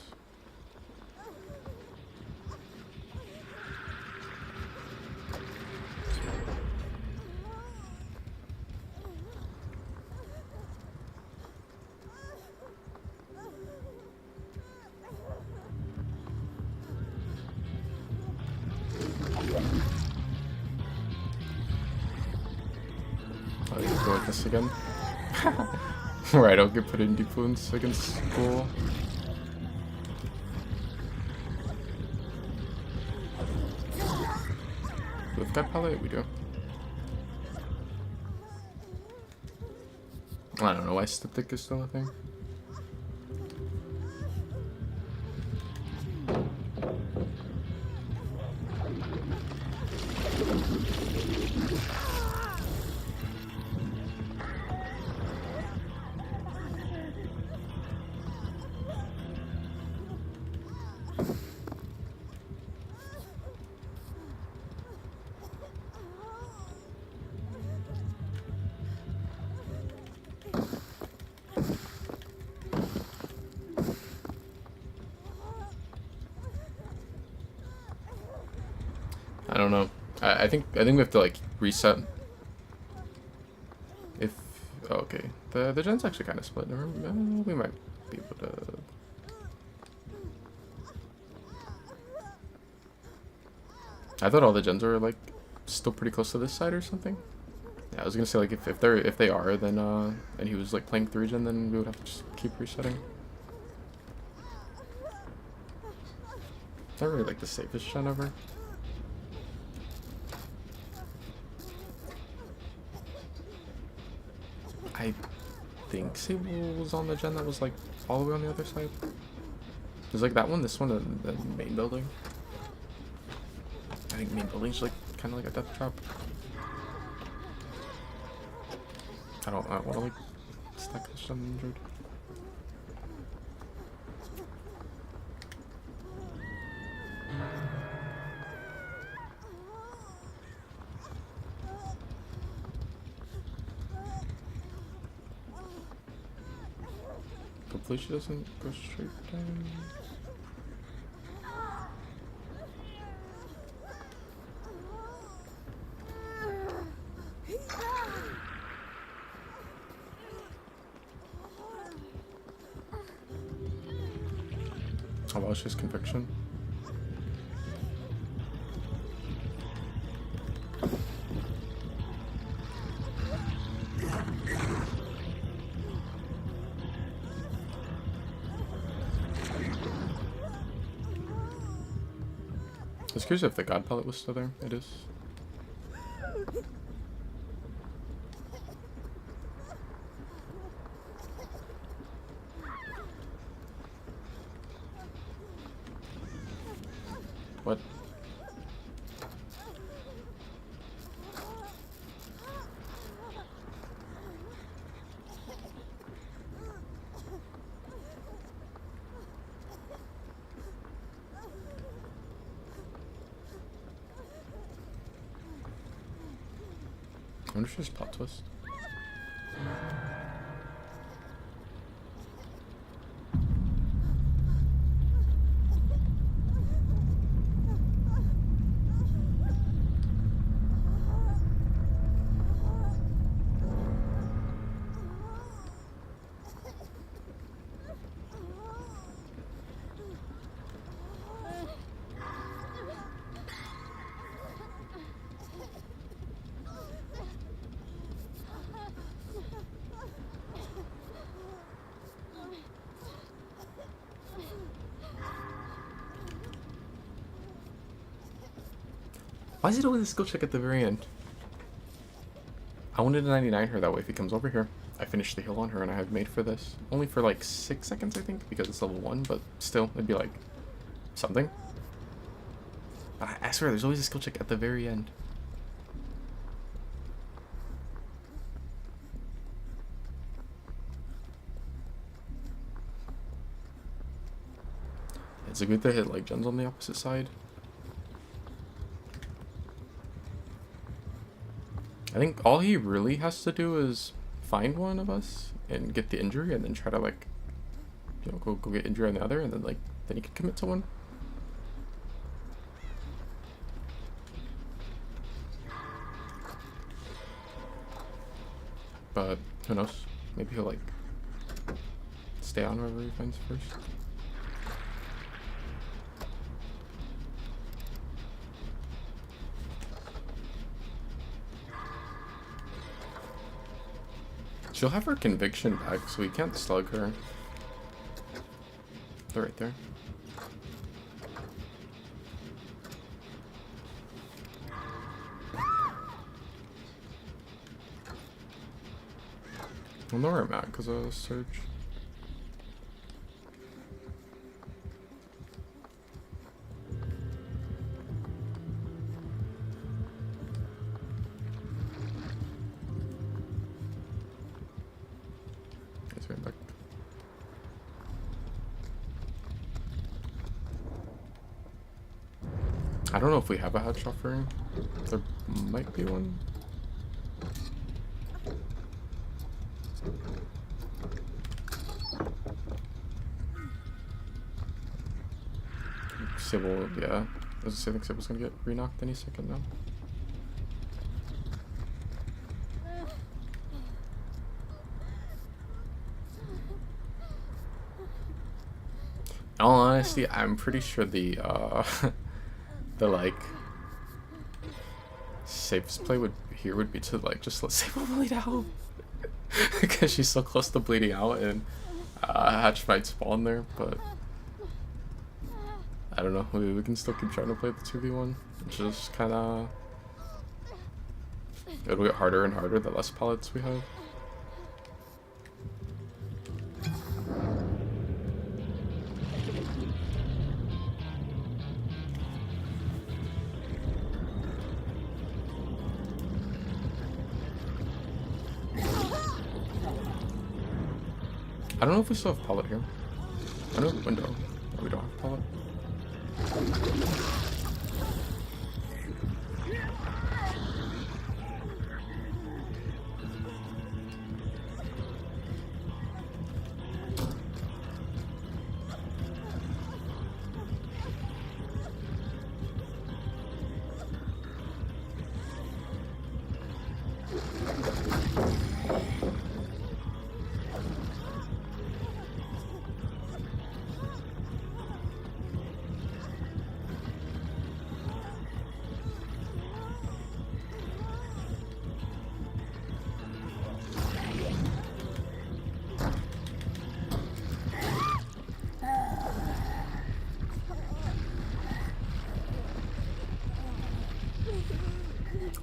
Oh, you go with this again? Right, I'll get put in defluence against school. We've got palette, we do. I don't know why styptic is still a thing. I don't know. I think we have to like reset. If okay, the gen's actually kind of split. We might be able to. I thought all the gens were like still pretty close to this side or something. Yeah, I was gonna say like if they are, then and he was like playing 3 gen, then we would have to just keep resetting. Not really like the safest gen ever. I think Sable was on the gen that was like all the way on the other side. There's like that one, this one, and the main building. I think main building's like kind of like a death trap. I want to like stack this gen injured. Hopefully she doesn't go straight down. Oh, well, it's just conviction. I was curious if the god pellet was still there. It is. What? I wonder if there's plot twist. Why is it always a skill check at the very end? I wanted to 99 her that way if he comes over here. I finished the heal on her and I had made for this. Only for like 6 seconds, I think, because it's level 1, but still, it'd be like something. I swear, there's always a skill check at the very end. It's a good to hit like gens on the opposite side. I think all he really has to do is find one of us and get the injury, and then try to like, you know, go get injury on the other, and then like then he can commit to one. But who knows? Maybe he'll like stay on wherever he finds first. She'll have her conviction back, so we can't slug her. They're right there. I'll know where I'm at because of the search. It's right back. I don't know if we have a headshot for him. There might be one. Sybil, yeah. I think Sybil's gonna get re-knocked any second now. In all honesty, I'm pretty sure the the like safest play would be to like just let Sybil bleed out because she's so close to bleeding out, and Hatch might spawn there, but I don't know. We can still keep trying to play the 2v1. It's just kind of, it'll get harder and harder the less pallets we have. I don't know if we still have pallet here. I know the window. Oh, we don't have pallet.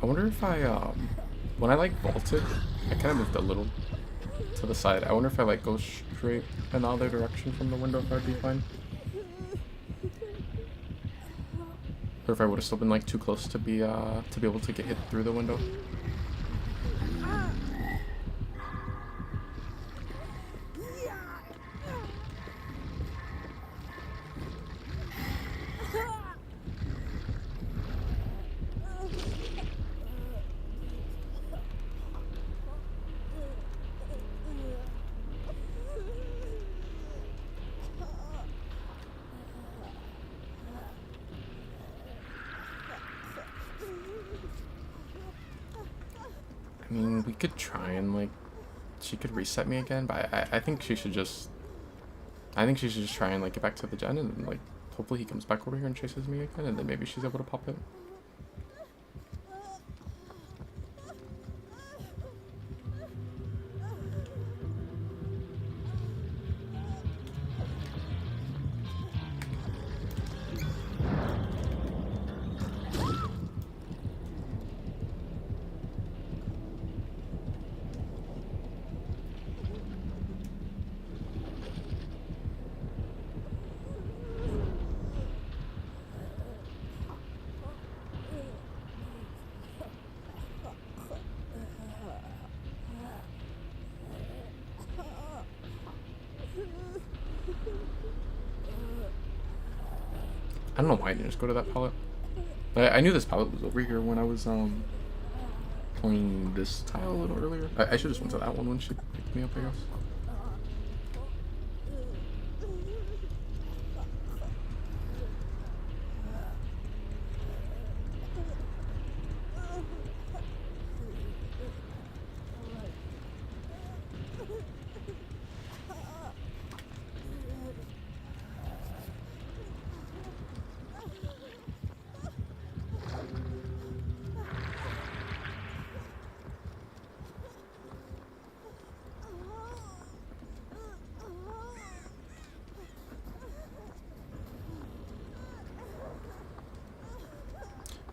I wonder if I, when I like vaulted, I kind of moved a little to the side. I wonder if I like go straight in the other direction from the window, if I'd be fine. Or if I would have still been like too close to be able to get hit through the window. I mean, we could try and like, she could reset me again, but I think she should just, try and like get back to the gen, and then like hopefully he comes back over here and chases me again, and then maybe she's able to pop it. I don't know why I didn't just go to that pallet. I knew this pallet was over here when I was playing this tile a little earlier. I should just went to that one when she picked me up, I guess.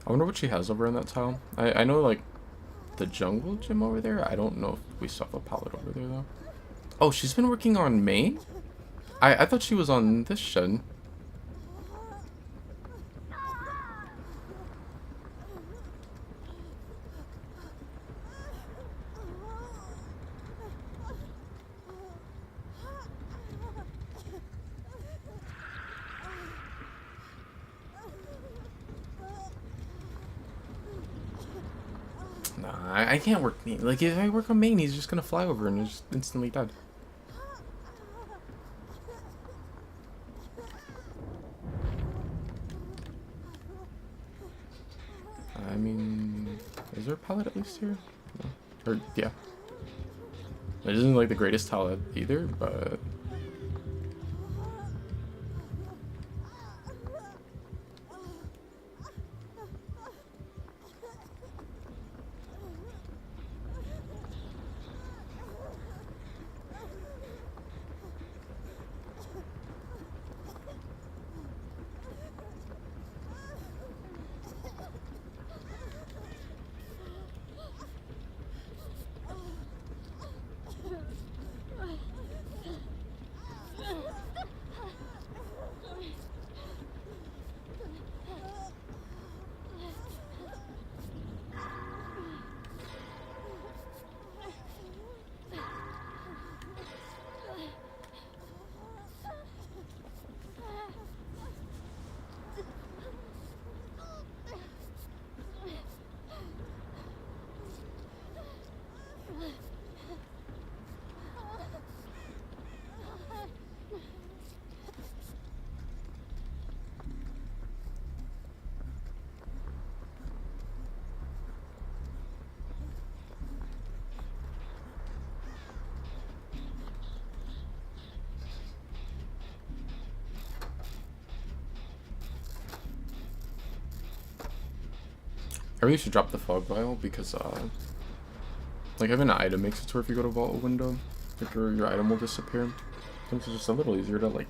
I wonder what she has over in that tile. I know, like, the jungle gym over there. I don't know if we still have a pallet over there, though. Oh, she's been working on main? I thought she was on this shed. Nah, I can't work main. Like, if I work on main, he's just gonna fly over and just instantly dead. I mean, is there a pallet at least here? No. Or, yeah. It isn't like the greatest tile either, but... I really should drop the fog vial because, like, having an item makes it to where if you go to vault a window, like, your item will disappear. I think it's just a little easier to, like,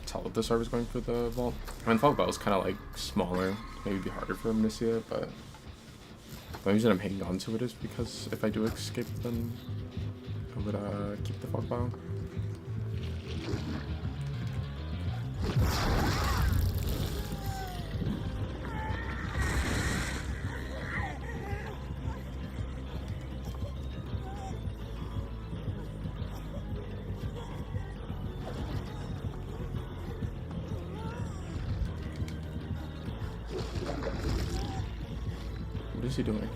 tell if the server's going for the vault. I mean, fog vial is kind of, like, smaller. Maybe it'd be harder for him to see it, but the reason I'm hanging on to it is because if I do escape, then I would, keep the fog vial. What is he doing?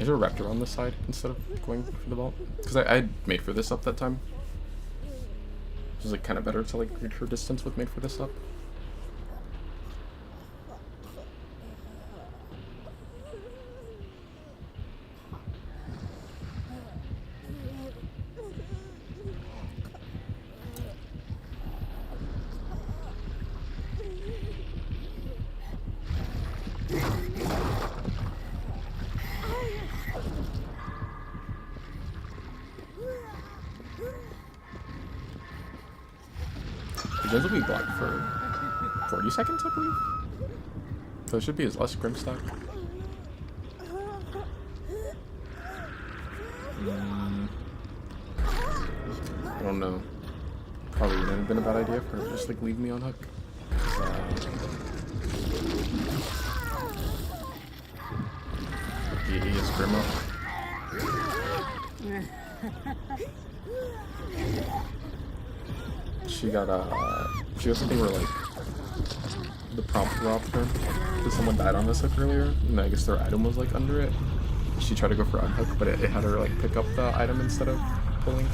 Is there a raptor on this side instead of going for the vault? Because I made for this up that time. It was like kind of better to like read her distance with made for this up. The gens will be blocked for 40 seconds, I believe. So it should be his less Grimstack. I don't know. probably wouldn't have been a bad idea for her to just like leave me on hook. He is Grimo. She got something where like the prompt dropped her because someone died on this hook earlier, and I guess their item was like under it. She tried to go for unhook, but it had her like pick up the item instead of pulling.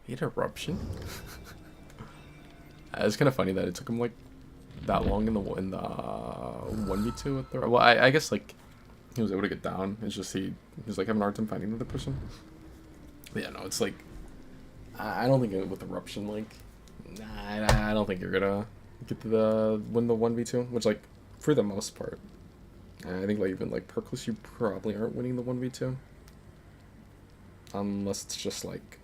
He had eruption. It's kind of funny that it took him like that long in the 1v2 with the. Well, I guess like he was able to get down. It's just he was like having a hard time finding another person. But yeah, no, it's like I don't think with eruption like I don't think you're gonna get to win the 1v2, which like for the most part, I think like even like Perkless, you probably aren't winning the 1v2 unless it's just like.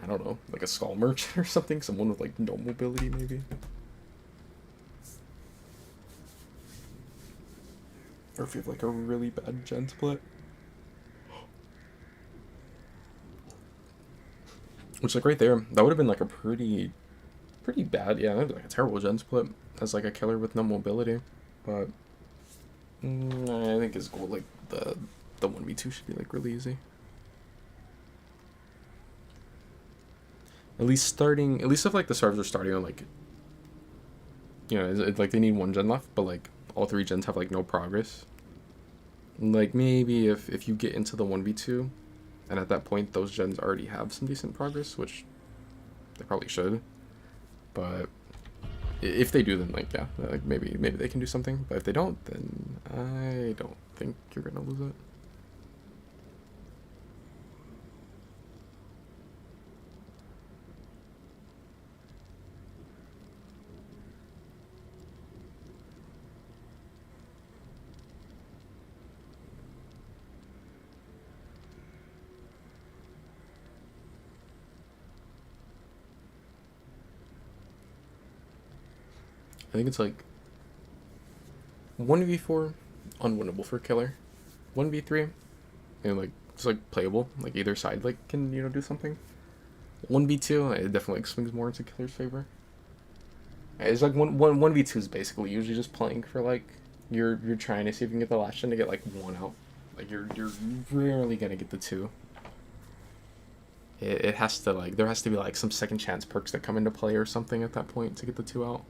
I don't know, like a skull merchant or something, someone with like no mobility maybe. Or if you have like a really bad gen split. Which like right there, that would have been like a pretty bad, yeah, that'd be like a terrible gen split as like a killer with no mobility. But I think his goal like the 1v2 should be like really easy. At least if like the servers are starting on like, you know, it's like they need one gen left, but like all three gens have like no progress. Like maybe if you get into the 1v2, and at that point those gens already have some decent progress, which they probably should. But if they do, then like yeah, like maybe they can do something. But if they don't, then I don't think you're gonna lose it. I think it's like 1v4 unwinnable for killer, 1v3 and like it's like playable, like either side like can, you know, do something. 1v2 it definitely like swings more into killer's favor. It's like 1v2 is basically usually just playing for like you're trying to see if you can get the last gen to get like one out. Like you're rarely gonna get the two. It has to like there has to be like some second chance perks that come into play or something at that point to get the two out.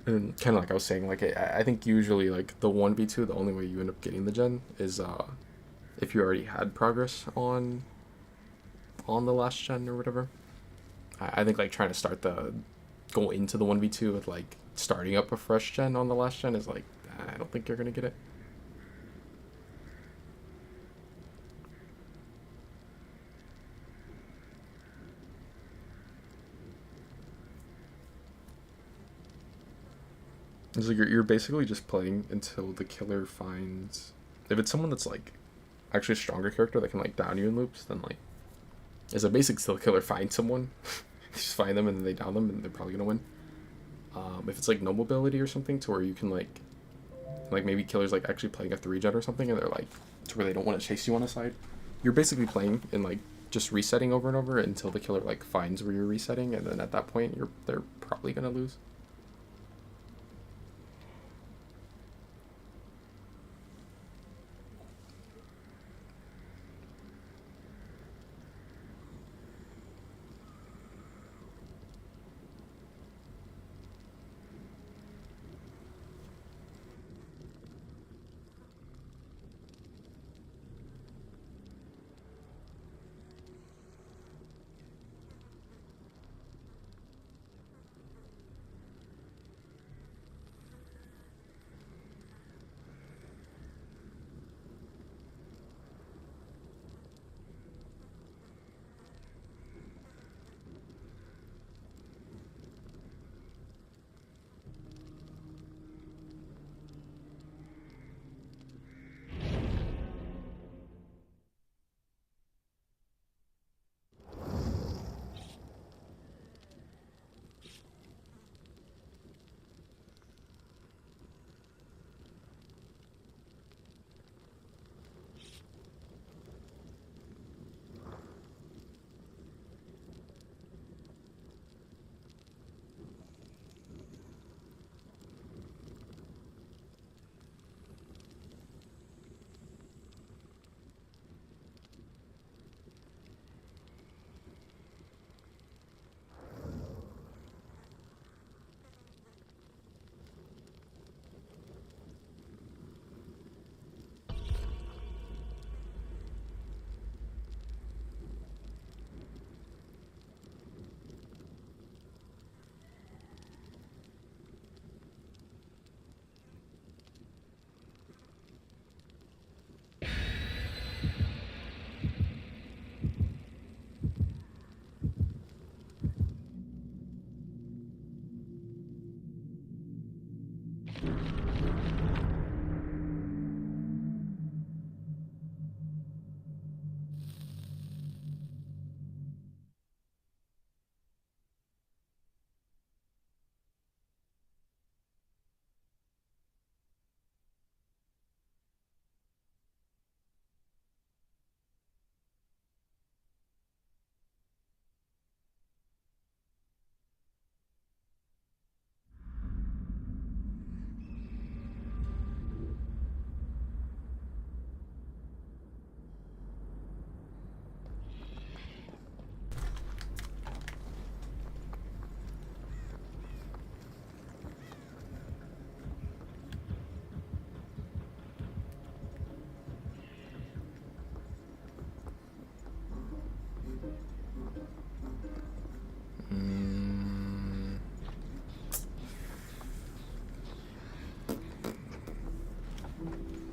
And kind of like I was saying, like I think usually like the 1v2, the only way you end up getting the gen is if you already had progress on the last gen or whatever. I think like trying to go into the 1v2 with like starting up a fresh gen on the last gen is like I don't think you're gonna get it. It's like you're basically just playing until the killer finds. If it's someone that's like actually a stronger character that can like down you in loops, then like as a basic still killer finds someone, just find them and then they down them and they're probably gonna win. If it's like no mobility or something to where you can like maybe killer's like actually playing a 3-gen or something and they're like to where they don't want to chase you on a side, you're basically playing and like just resetting over and over until the killer like finds where you're resetting, and then at that point they're probably gonna lose.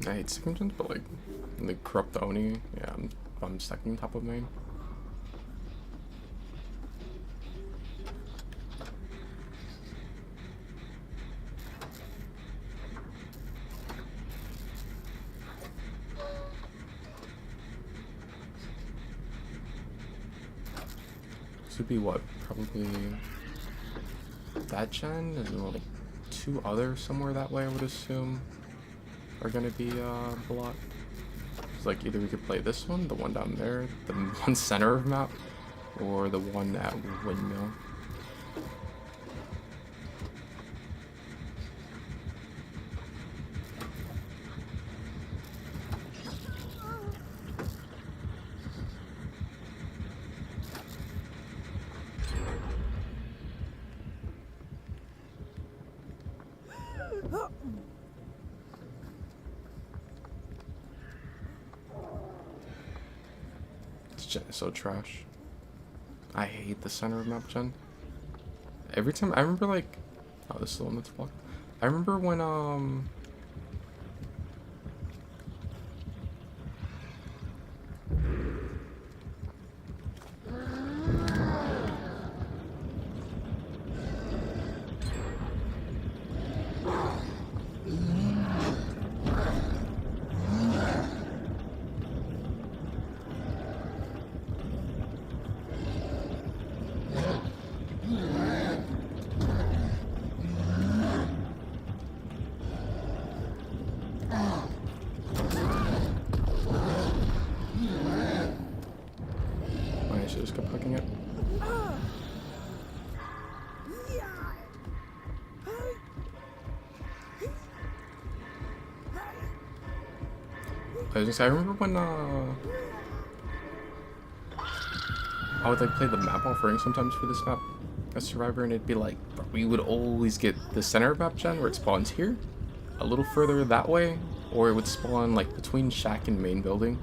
I hate second gens, but like the corrupt the Oni, yeah, I'm second top of main. This would be what? Probably that gen and then like 2 others somewhere that way, I would assume, are gonna be blocked. It's like either we could play this one, the one down there, the one center of map, or the one at Windmill. This gen is so trash. I hate the center of map gen. Every time I remember, like, oh, this is the one that's blocked. I remember when I should just kept hugging it. I was gonna say, I remember when I would like play the map offering sometimes for this map as Survivor, and it'd be like, bro, we would always get the center map gen where it spawns here, a little further that way, or it would spawn like between shack and main building.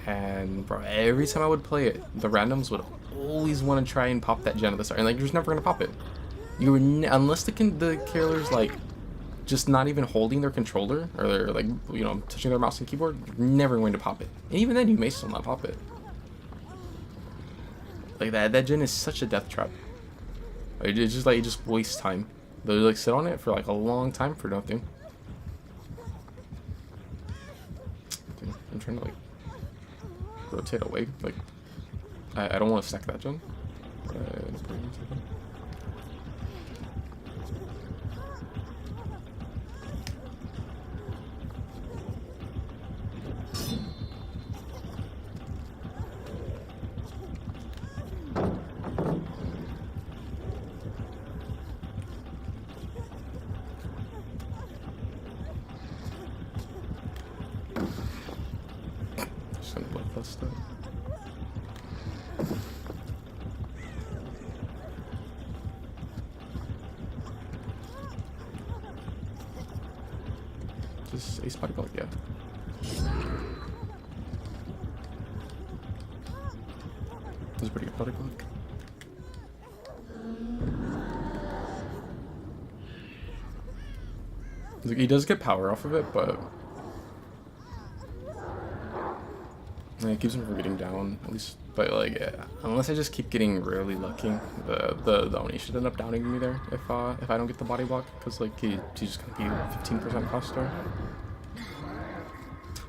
And bro, every time I would play it, the randoms would always want to try and pop that gen at the start, and like you're just never gonna pop it. You were unless the killer's like just not even holding their controller, or they're like, you know, touching their mouse and keyboard, you're never going to pop it. And even then, you may still not pop it. Like that gen is such a death trap. It's just like, it just wastes time. They'll like sit on it for like a long time for nothing. Dude, I'm trying to like rotate away. Like I don't want to stack that gen. Just gonna let that stuff. Just ace body block, yeah. That's a pretty good body block. Like, he does get power off of it, but it keeps him from getting down, at least. But like, yeah, unless I just keep getting really lucky, the Oni should end up downing me there if I don't get the body block, because like he's just gonna be 15% cost star.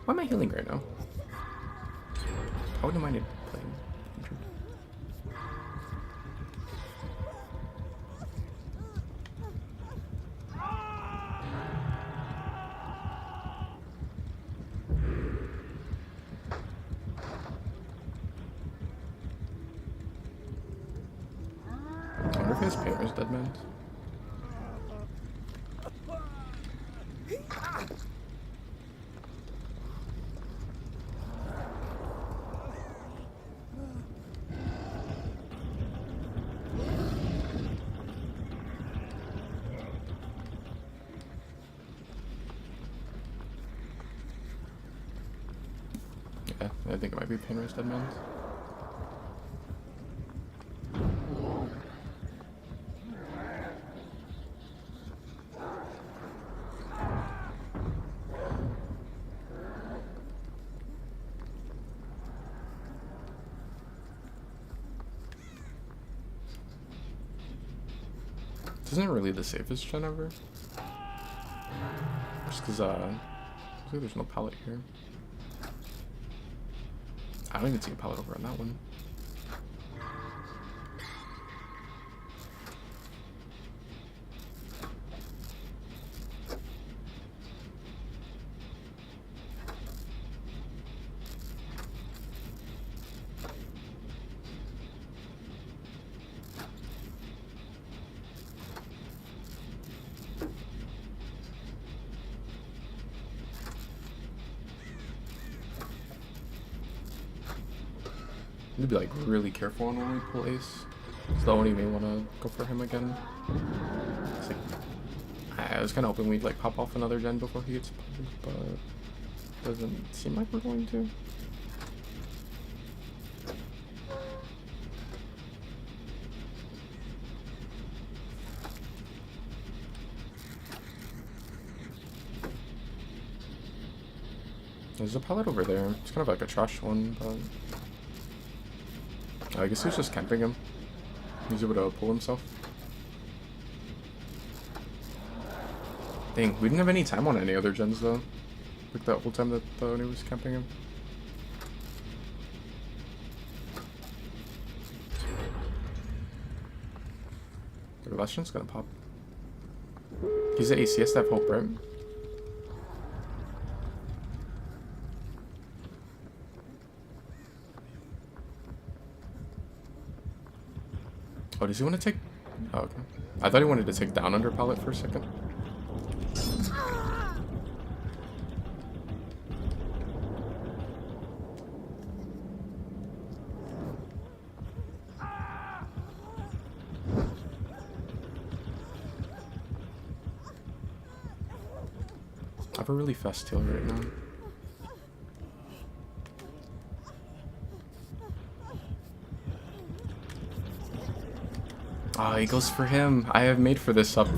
Why am I healing right now? I wouldn't mind it playing injured. I wonder if he has Painter's Dead Man. Yeah, I think it might be Painter's Dead Man. isn't really the safest gen ever. Just because, there's no pallet here. I don't even see a pallet over on that one. Need to be like really careful on when we pull Ace. So Oni may want to go for him again. It's like, I was kind of hoping we'd like pop off another gen before he gets pulled, but doesn't seem like we're going to. There's a pallet over there. It's kind of like a trash one, but I guess he's just camping him. He's able to pull himself. Dang, we didn't have any time on any other gens though. Like that whole time that Oni was camping him. The last gen's gonna pop. He's at AC, he has to have hope, right? Oh, does he want to take... Oh, okay. I thought he wanted to take down under pallet for a second. I have a really fast tail right now. Oh, he goes for him. I have made for this up.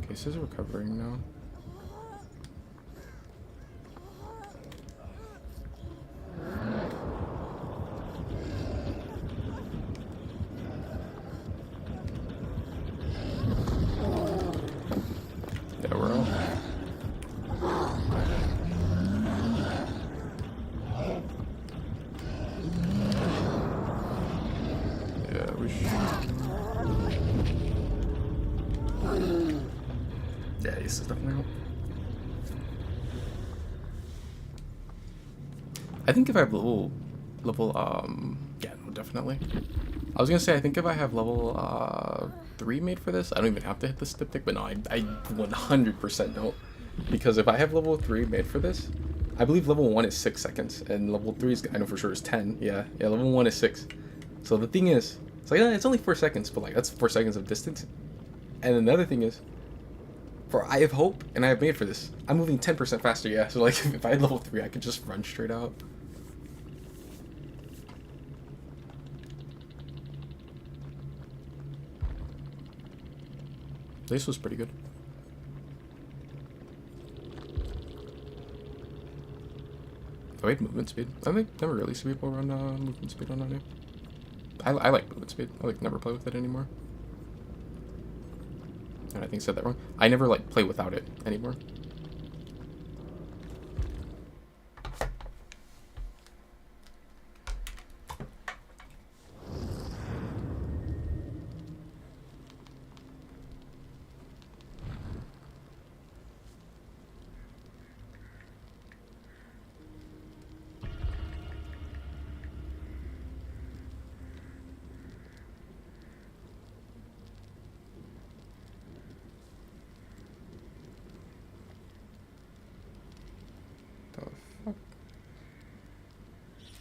Okay, this is recovering now. Yeah, we're out. Yeah, we should. Yeah, this is definitely out. I think if I have level, yeah, no, definitely. I was gonna say, I think if I have level 3 made for this, I don't even have to hit the styptic, but no, I 100% don't. Because if I have level 3 made for this, I believe level 1 is 6 seconds, and level 3 is, I know for sure, is 10. Yeah, level 1 is 6. So the thing is, it's like, it's only 4 seconds, but like, that's 4 seconds of distance. And another thing is, for I have hope, and I have made for this, I'm moving 10% faster, yeah. So like, if I had level 3, I could just run straight out. This was pretty good. Oh, wait, movement speed. I think never really see people run movement speed on Oni. I like movement speed. I like never play with it anymore. And I think I said that wrong. I never like play without it anymore.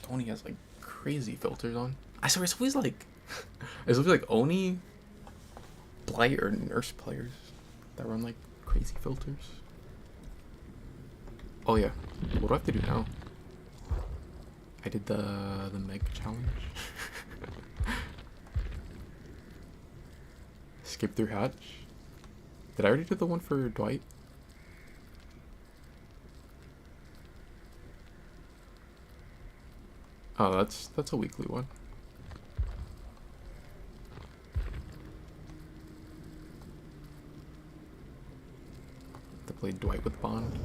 Oni has like crazy filters on. I swear it's always like it's always like Oni, Blight, or Nurse players that run like crazy filters. Oh yeah. What do I have to do now? I did the Meg challenge. Skip through hatch. Did I already do the one for Dwight? Oh, that's a weekly one. To play Dwight with Bond.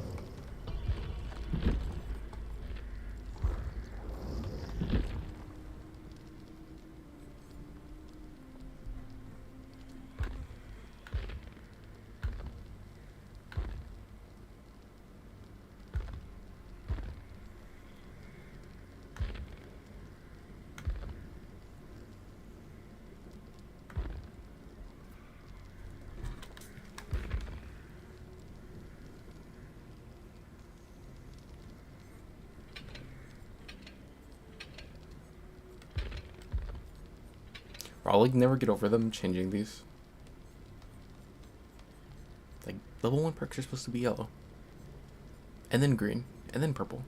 I'll like never get over them changing these. Like level 1 perks are supposed to be yellow. And then green. And then purple.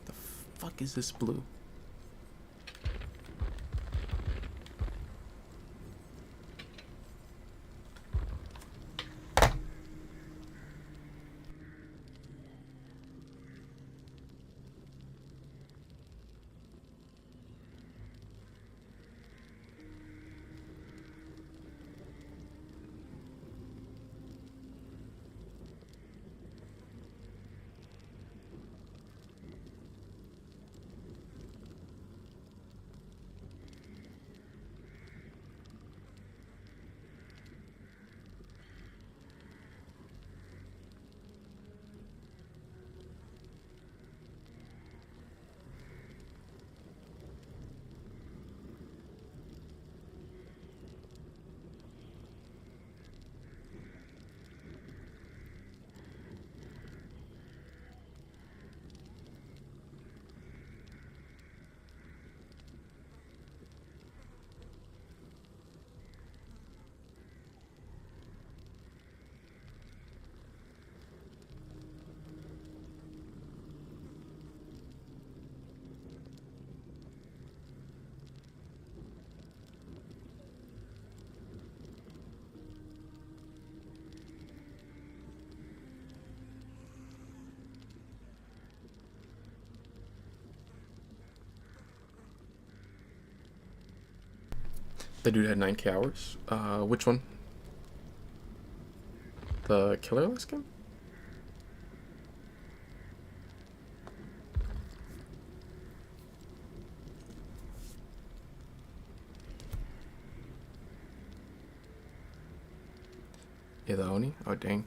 The fuck is this blue? The dude had 9k hours. Which one? The Killer last game? Yeah, the Oni? Oh, dang.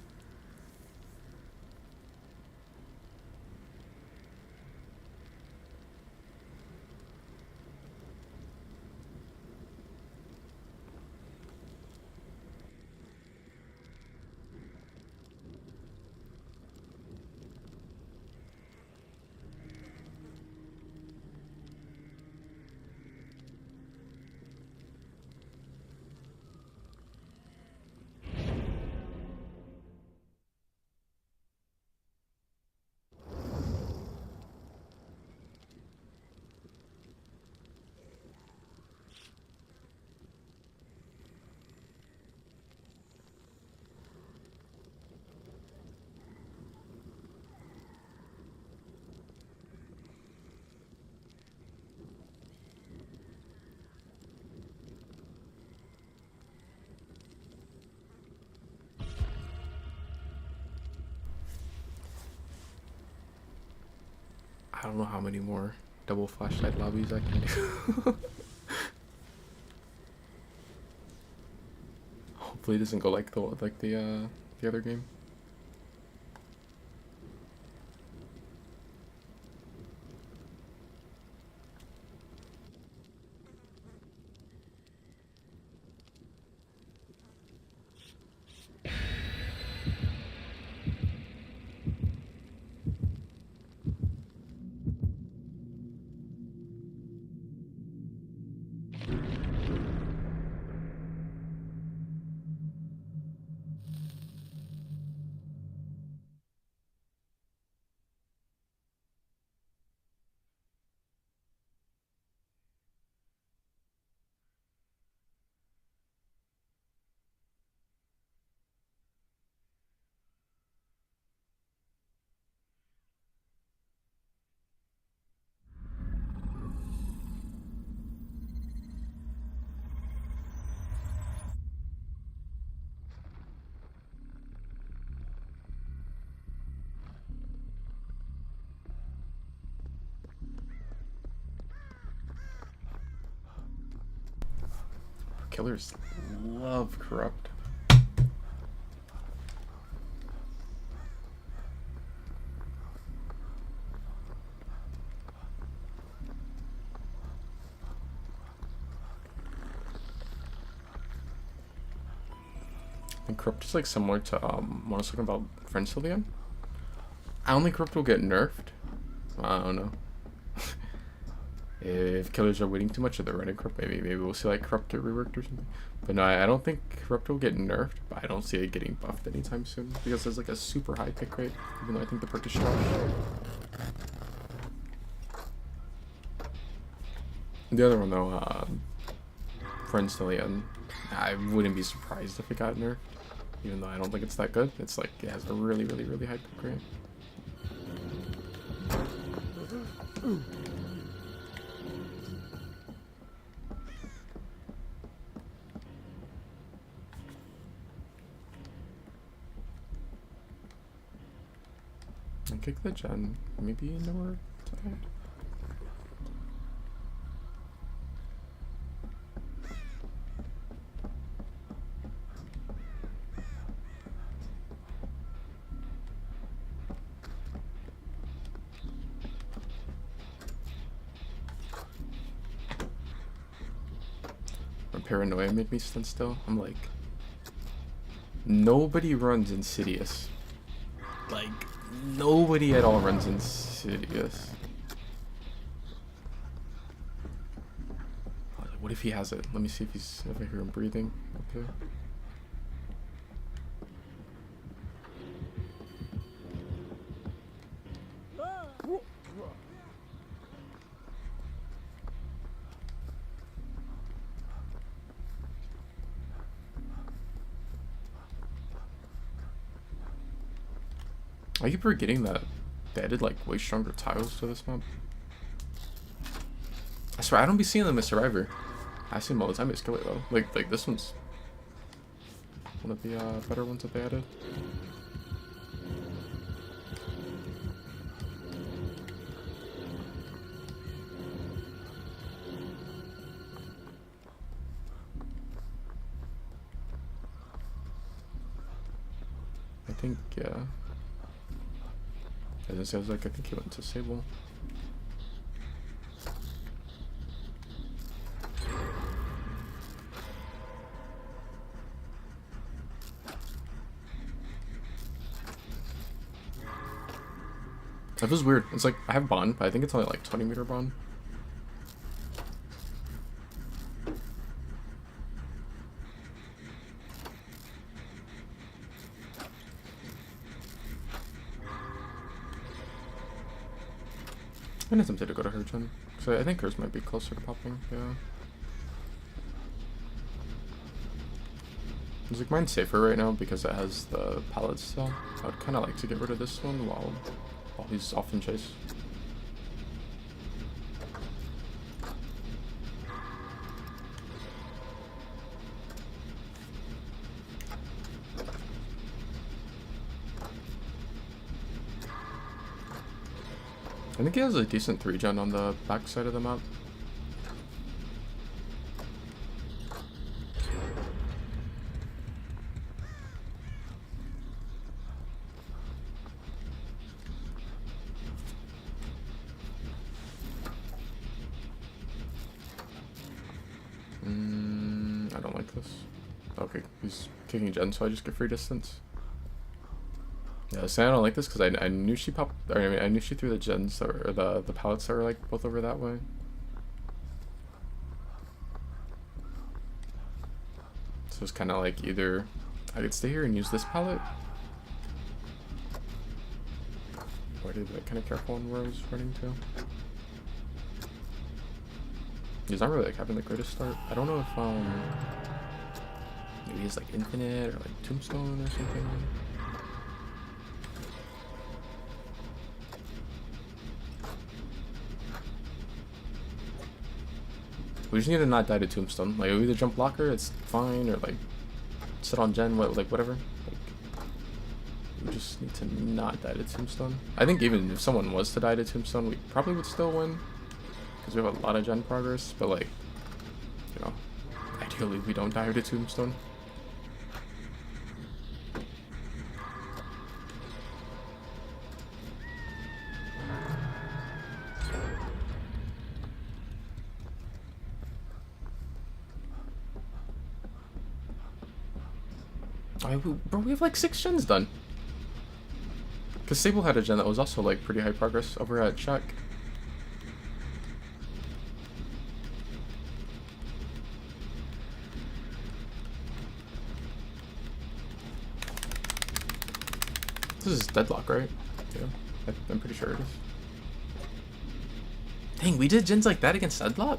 I don't know how many more double flashlight lobbies I can do. Hopefully it doesn't go like the other game. killers love corrupt. And corrupt is like similar to when I was talking about French Sylveon. I don't think corrupt will get nerfed. I don't know. If killers are waiting too much or they're running corrupt, maybe we'll see like corrupt get reworked or something. But no, I don't think corrupt will get nerfed, but I don't see it getting buffed anytime soon because there's like a super high pick rate, even though I think the perk is trash. The other one though, Friends Sylveon, I wouldn't be surprised if it got nerfed, even though I don't think it's that good. It's like it has a really high pick rate. I kick the gen, maybe nowhere to hide. When Paranoia made me stand still, I'm like, nobody runs Insidious. Like, nobody at all runs Insidious. What if he has it? Let me see if I hear him breathing. Okay. I keep forgetting that they added like way stronger tiles to this map. I swear I don't be seeing them as Survivor. I see them all the time as Kill It though. Like this one's one of the better ones that they added. I think yeah. As I was like, I think he went to Sable. That feels weird. It's like, I have Bond, but I think it's only like 20 meter Bond. I'm tempted to go to her gen. So I think hers might be closer to popping, yeah. It's like mine's safer right now because it has the pallet still. I would kinda like to get rid of this one while he's off in chase. I think he has a decent 3-gen on the back side of the map. I don't like this. Okay, he's kicking gen, so I just get free distance. Yeah, I don't like this because I knew she popped. Or I mean, I knew she threw the gens or the pallets that were like both over that way. So it's kind of like either I could stay here and use this pallet, or I did like kind of careful on where I was running to. He's not really like having the greatest start. I don't know if maybe he's like infinite or like tombstone or something. We just need to not die to tombstone. Like, we either jump blocker, it's fine, or like sit on gen, whatever. Like, we just need to not die to tombstone. I think even if someone was to die to tombstone, we probably would still win because we have a lot of gen progress. But like, you know, I do Ideally, we don't die to Tombstone. Bro, we have like 6 gens done. Because Sable had a gen that was also like pretty high progress over at Shack. This is Deadlock, right? Yeah, I'm pretty sure it is. Dang, we did gens like that against Deadlock?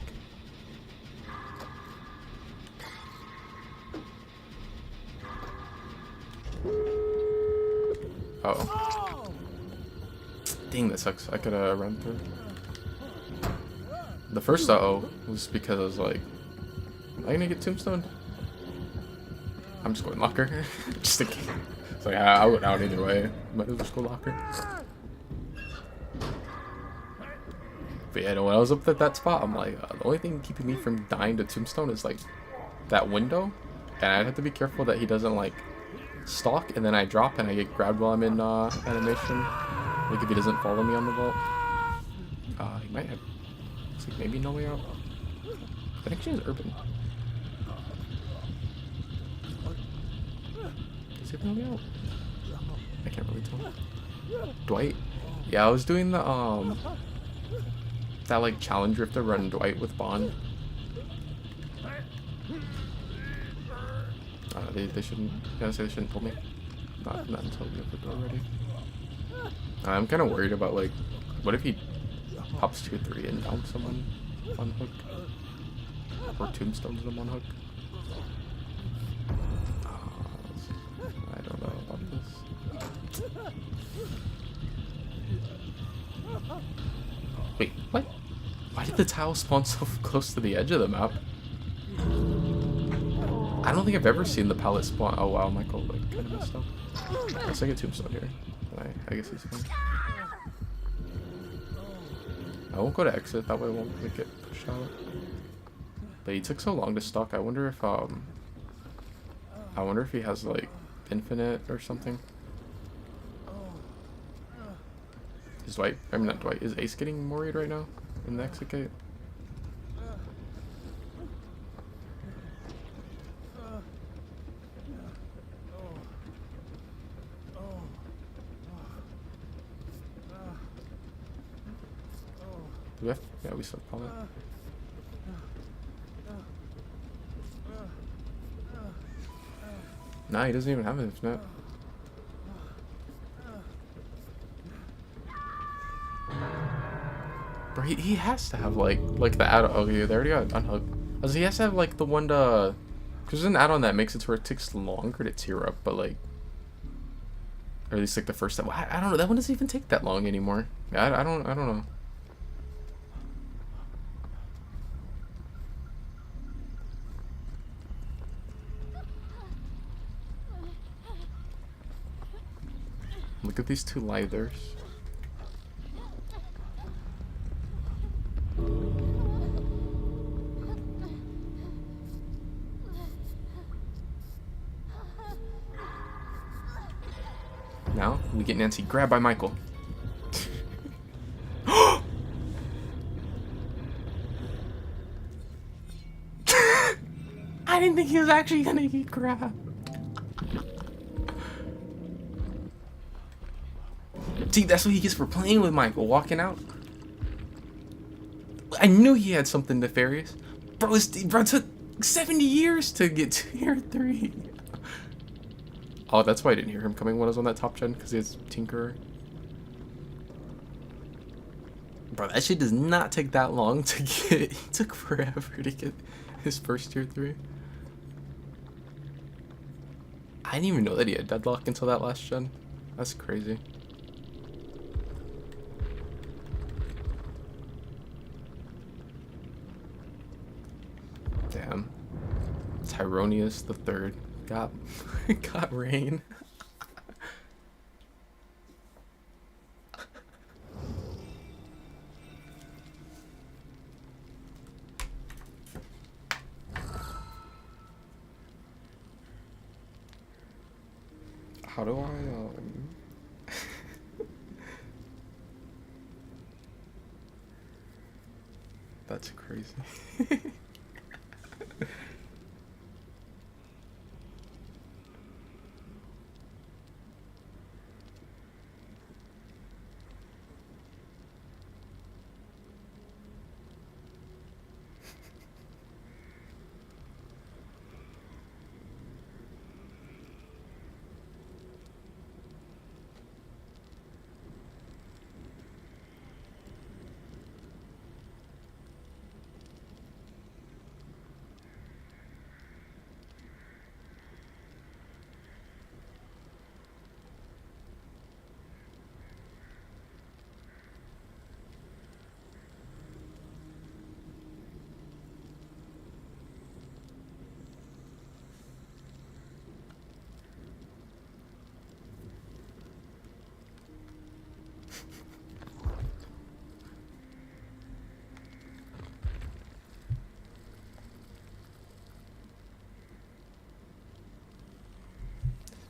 Uh-oh. Dang, that sucks. I could run through. The first uh-oh was because I was like, am I gonna get tombstoned? I'm just going locker. Just thinking. It's like, I went out either way. Might as well just go locker. But yeah, no, when I was up at that spot, I'm like, the only thing keeping me from dying to tombstone is like that window. And I'd have to be careful that he doesn't like stalk and then I drop and I get grabbed while I'm in animation. Like if he doesn't follow me on the vault. He might have, looks like maybe no way out. I think she has urban. Does he have no way out? I can't really tell. Dwight? Yeah, I was doing the that like challenge rift to run Dwight with Bond. They shouldn't. Yeah, they shouldn't pull me. Not until we have the door ready. I'm kind of worried about like, what if he pops tier 3 and down someone on hook, or tombstones them on hook? I don't know about this. Wait, what? Why did the tile spawn so close to the edge of the map? I don't think I've ever seen the pallet spawn. Oh wow, Michael like kind of messed up. I guess I get tombstone here. I guess he's fine. I won't go to exit, that way I won't like, get pushed out. But he took so long to stock. I wonder if he has like infinite or something. Is Dwight? I mean not Dwight. Is Ace getting worried right now in the exit gate? Do we have? Yeah, we still have pallet. Nah, he doesn't even have an infinite. Bro, he has to have like the add-on. Oh yeah, they already got unhook. Also, he has to have like the one to, because there's an add-on that makes it to where it takes longer to tier up, but like, or at least like the first step. I don't know. That one doesn't even take that long anymore. I don't know. Look at these two lithers. Now we get Nancy grabbed by Michael. I didn't think he was actually gonna get grabbed. See, that's what he gets for playing with Michael, walking out. I knew he had something nefarious. Bro, bro took 70 years to get tier 3. Oh, that's why I didn't hear him coming when I was on that top gen, because he has Tinkerer. Bro, that shit does not take that long to get. He took forever to get his first tier 3. I didn't even know that he had Deadlock until that last gen. That's crazy. Damn. Tyronius the Third got rain. How do I, That's crazy.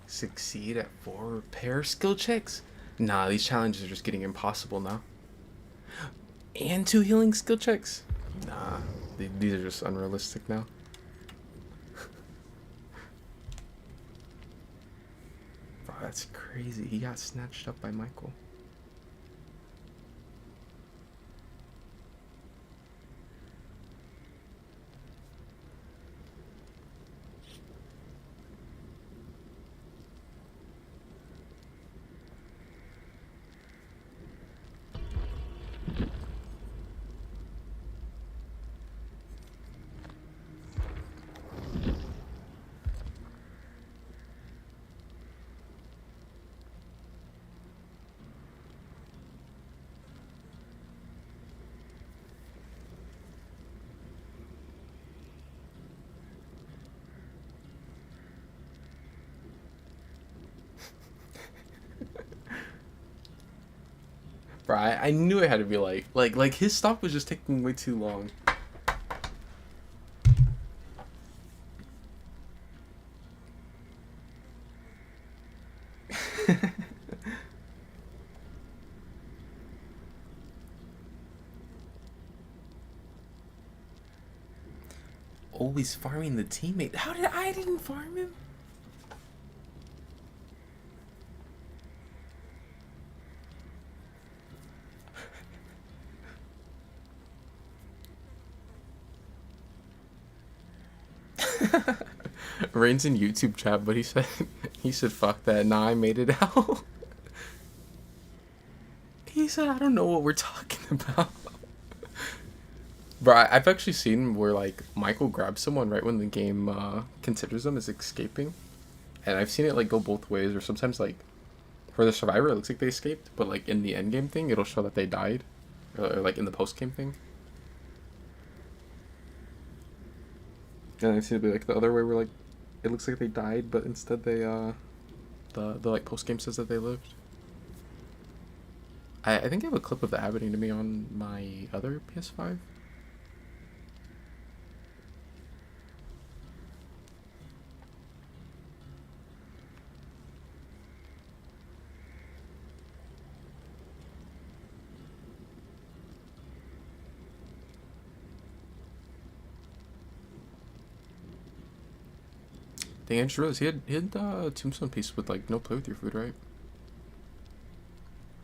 Succeed at 4 repair skill checks? Nah, these challenges are just getting impossible now. And 2 healing skill checks? Nah, these are just unrealistic now. Bro, that's crazy. He got snatched up by Michael. Bro, I knew it had to be like his stop was just taking way too long. Always farming the teammate. How did I didn't farm him? Rain's in YouTube chat, but he said fuck that. Nah, I made it out. He said I don't know what we're talking about. Bro, I've actually seen where like Michael grabs someone right when the game considers them as escaping, and I've seen it like go both ways. Or sometimes like for the survivor, it looks like they escaped, but like in the end game thing, it'll show that they died, or like in the post game thing. And I've seen it be like the other way where like it looks like they died, but instead they the like post game says that they lived. I think I have a clip of that happening to me on my other PS5. Dang, I just realized he had Tombstone piece with like no play with your food, right?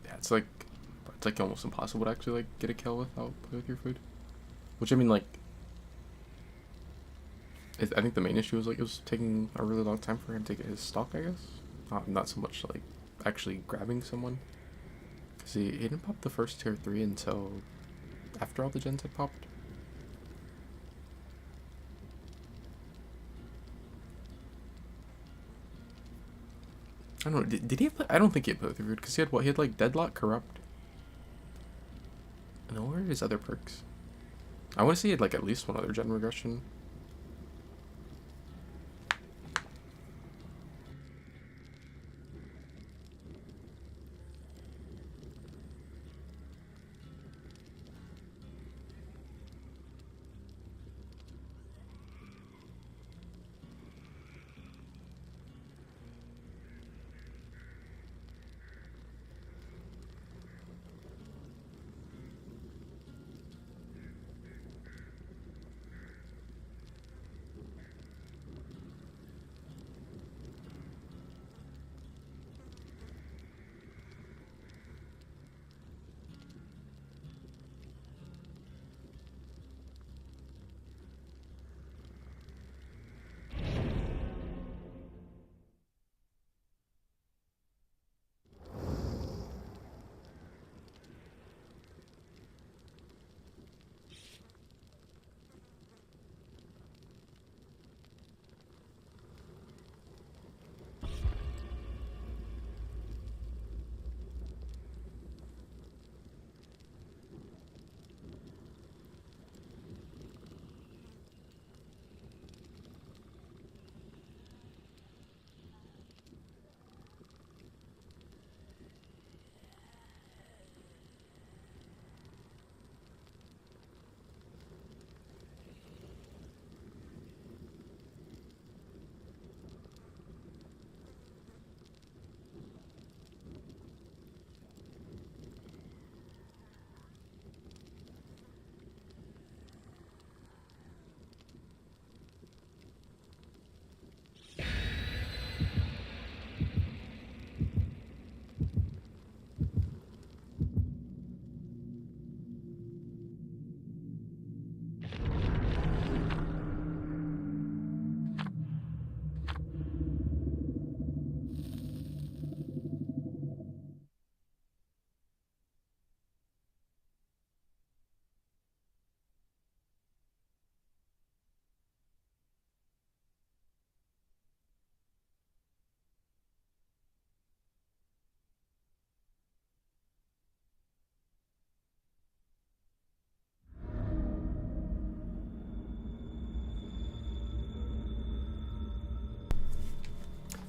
Yeah, it's like almost impossible to actually like get a kill without play with your food. Which I mean like, I think the main issue was like it was taking a really long time for him to get his stock, I guess. Not so much like actually grabbing someone, because he didn't pop the first tier 3 until after all the gens had popped. I don't know. Did he have? I don't think he had both of you because he had what? He had like Deadlock, Corrupt. No, where are his other perks? I want to say he had like at least one other gen regression.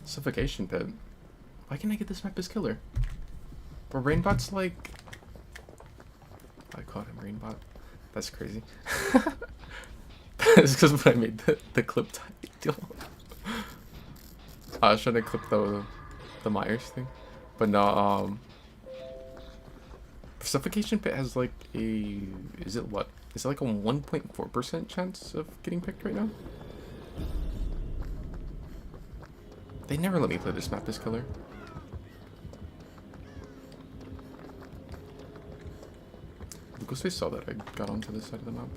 Suffocation Pit. Why can't I get this map as killer? But Rainbot's like... I called him Rainbot. That's crazy. It's because when I made the clip title. I was trying to clip the Myers thing. But no, Suffocation Pit has like a... Is it what? Is it like a 1.4% chance of getting picked right now? They never let me play this map as killer. Ghostface saw that I got onto this side of the map.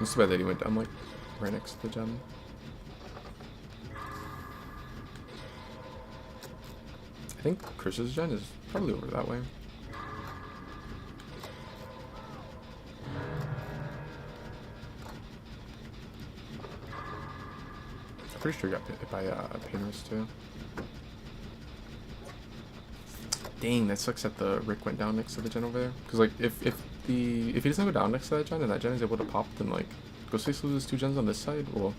It's too bad that he went down like right next to the gem. I think Chris's gen is probably over that way. I'm pretty sure he got hit by Painers too. Dang, that sucks that the Rick went down next to the gen over there. Cause like if he doesn't go down next to that gen and that gen is able to pop, then like Ghostface loses 2 gens on this side. Well,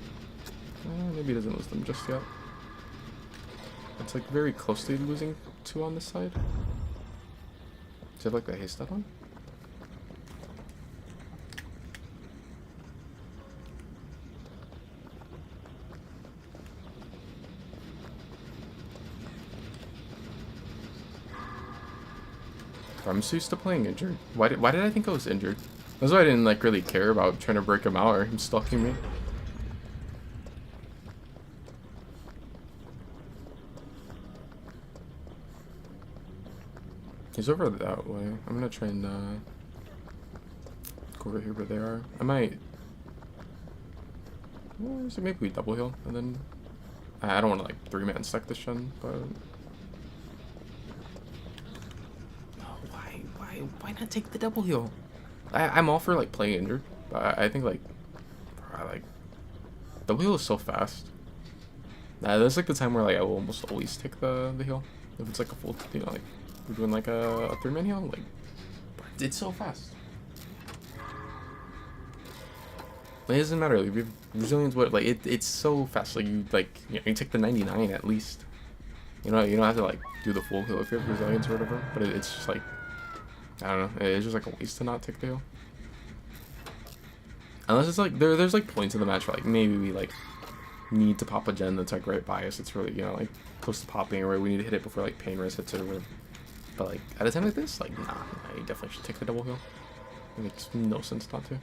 maybe he doesn't lose them just yet. It's like very closely losing 2 on this side. Does he have like the haste stuff on? I'm so used to playing injured. Why did I think I was injured? That's why I didn't like really care about trying to break him out or him stalking me. He's over that way. I'm gonna try and go over here where they are. I might. So maybe we double heal and then. I don't want to like 3-man stack this gen, but. Why not take the double heal? I'm all for like playing injured, but I think like double heal is so fast. That's like the time where like I will almost always take the heal if it's like a full, you know, like we're doing like a 3-man heal, like it's so fast. It doesn't matter. Like, resilience, what like it's so fast. Like you you take the 99 at least. You know, you don't have to like do the full heal if you have resilience or whatever. But it's just like. I don't know, it's just like a waste to not take the heal. Unless it's like, there's like points in the match where like maybe we like need to pop a gen that's like right by us. It's really, you know, like close to popping or we need to hit it before like pain res hits it or whatever. But like at a time like this, like nah, you definitely should take the double heal. It makes no sense not to.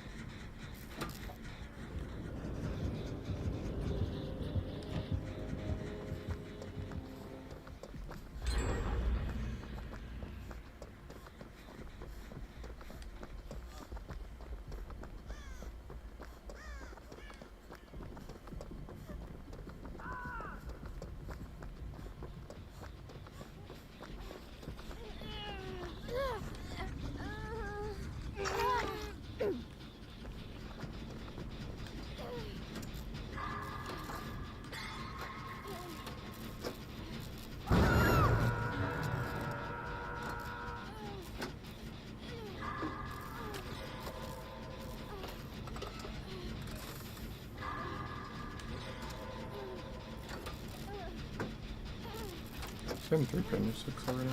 I'm 3 pin 6 already.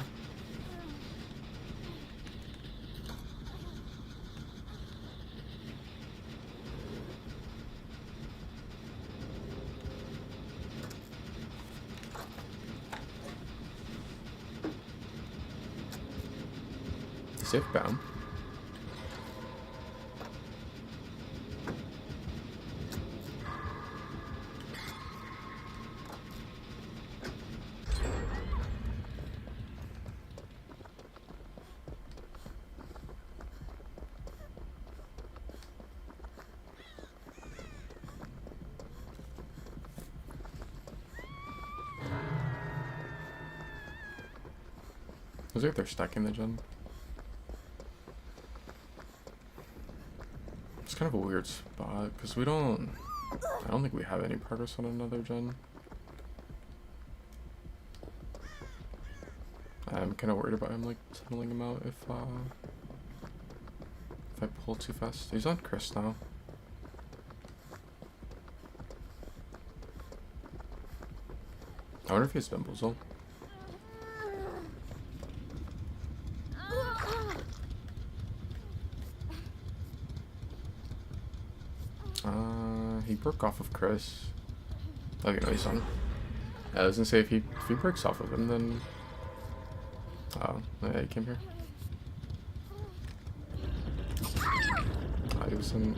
safe bound. Looks like they're stacking the gen. It's kind of a weird spot because I don't think we have any progress on another gen. I'm kind of worried about him like tunneling him out if I pull too fast. He's on Chris now. I wonder if he has Bamboozle. He broke off of Chris. Okay, no, he's on. I was gonna say if he breaks off of him, then oh, yeah, he came here. He was in.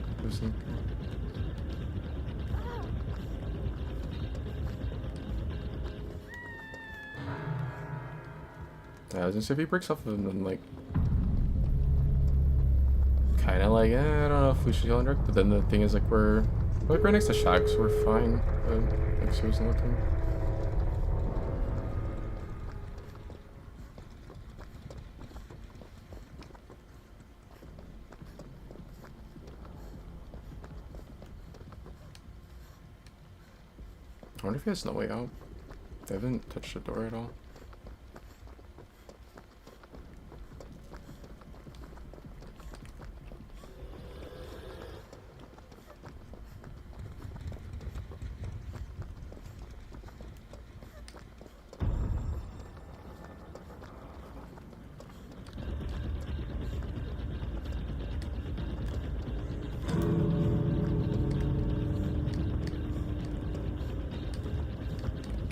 Yeah, I was gonna say if he breaks off of him, then like kind of like I don't know if we should yell and direct. But then the thing is like we're like right next to Shaq, so we're fine. Like seriously looking. I wonder if he has no way out. They haven't touched the door at all.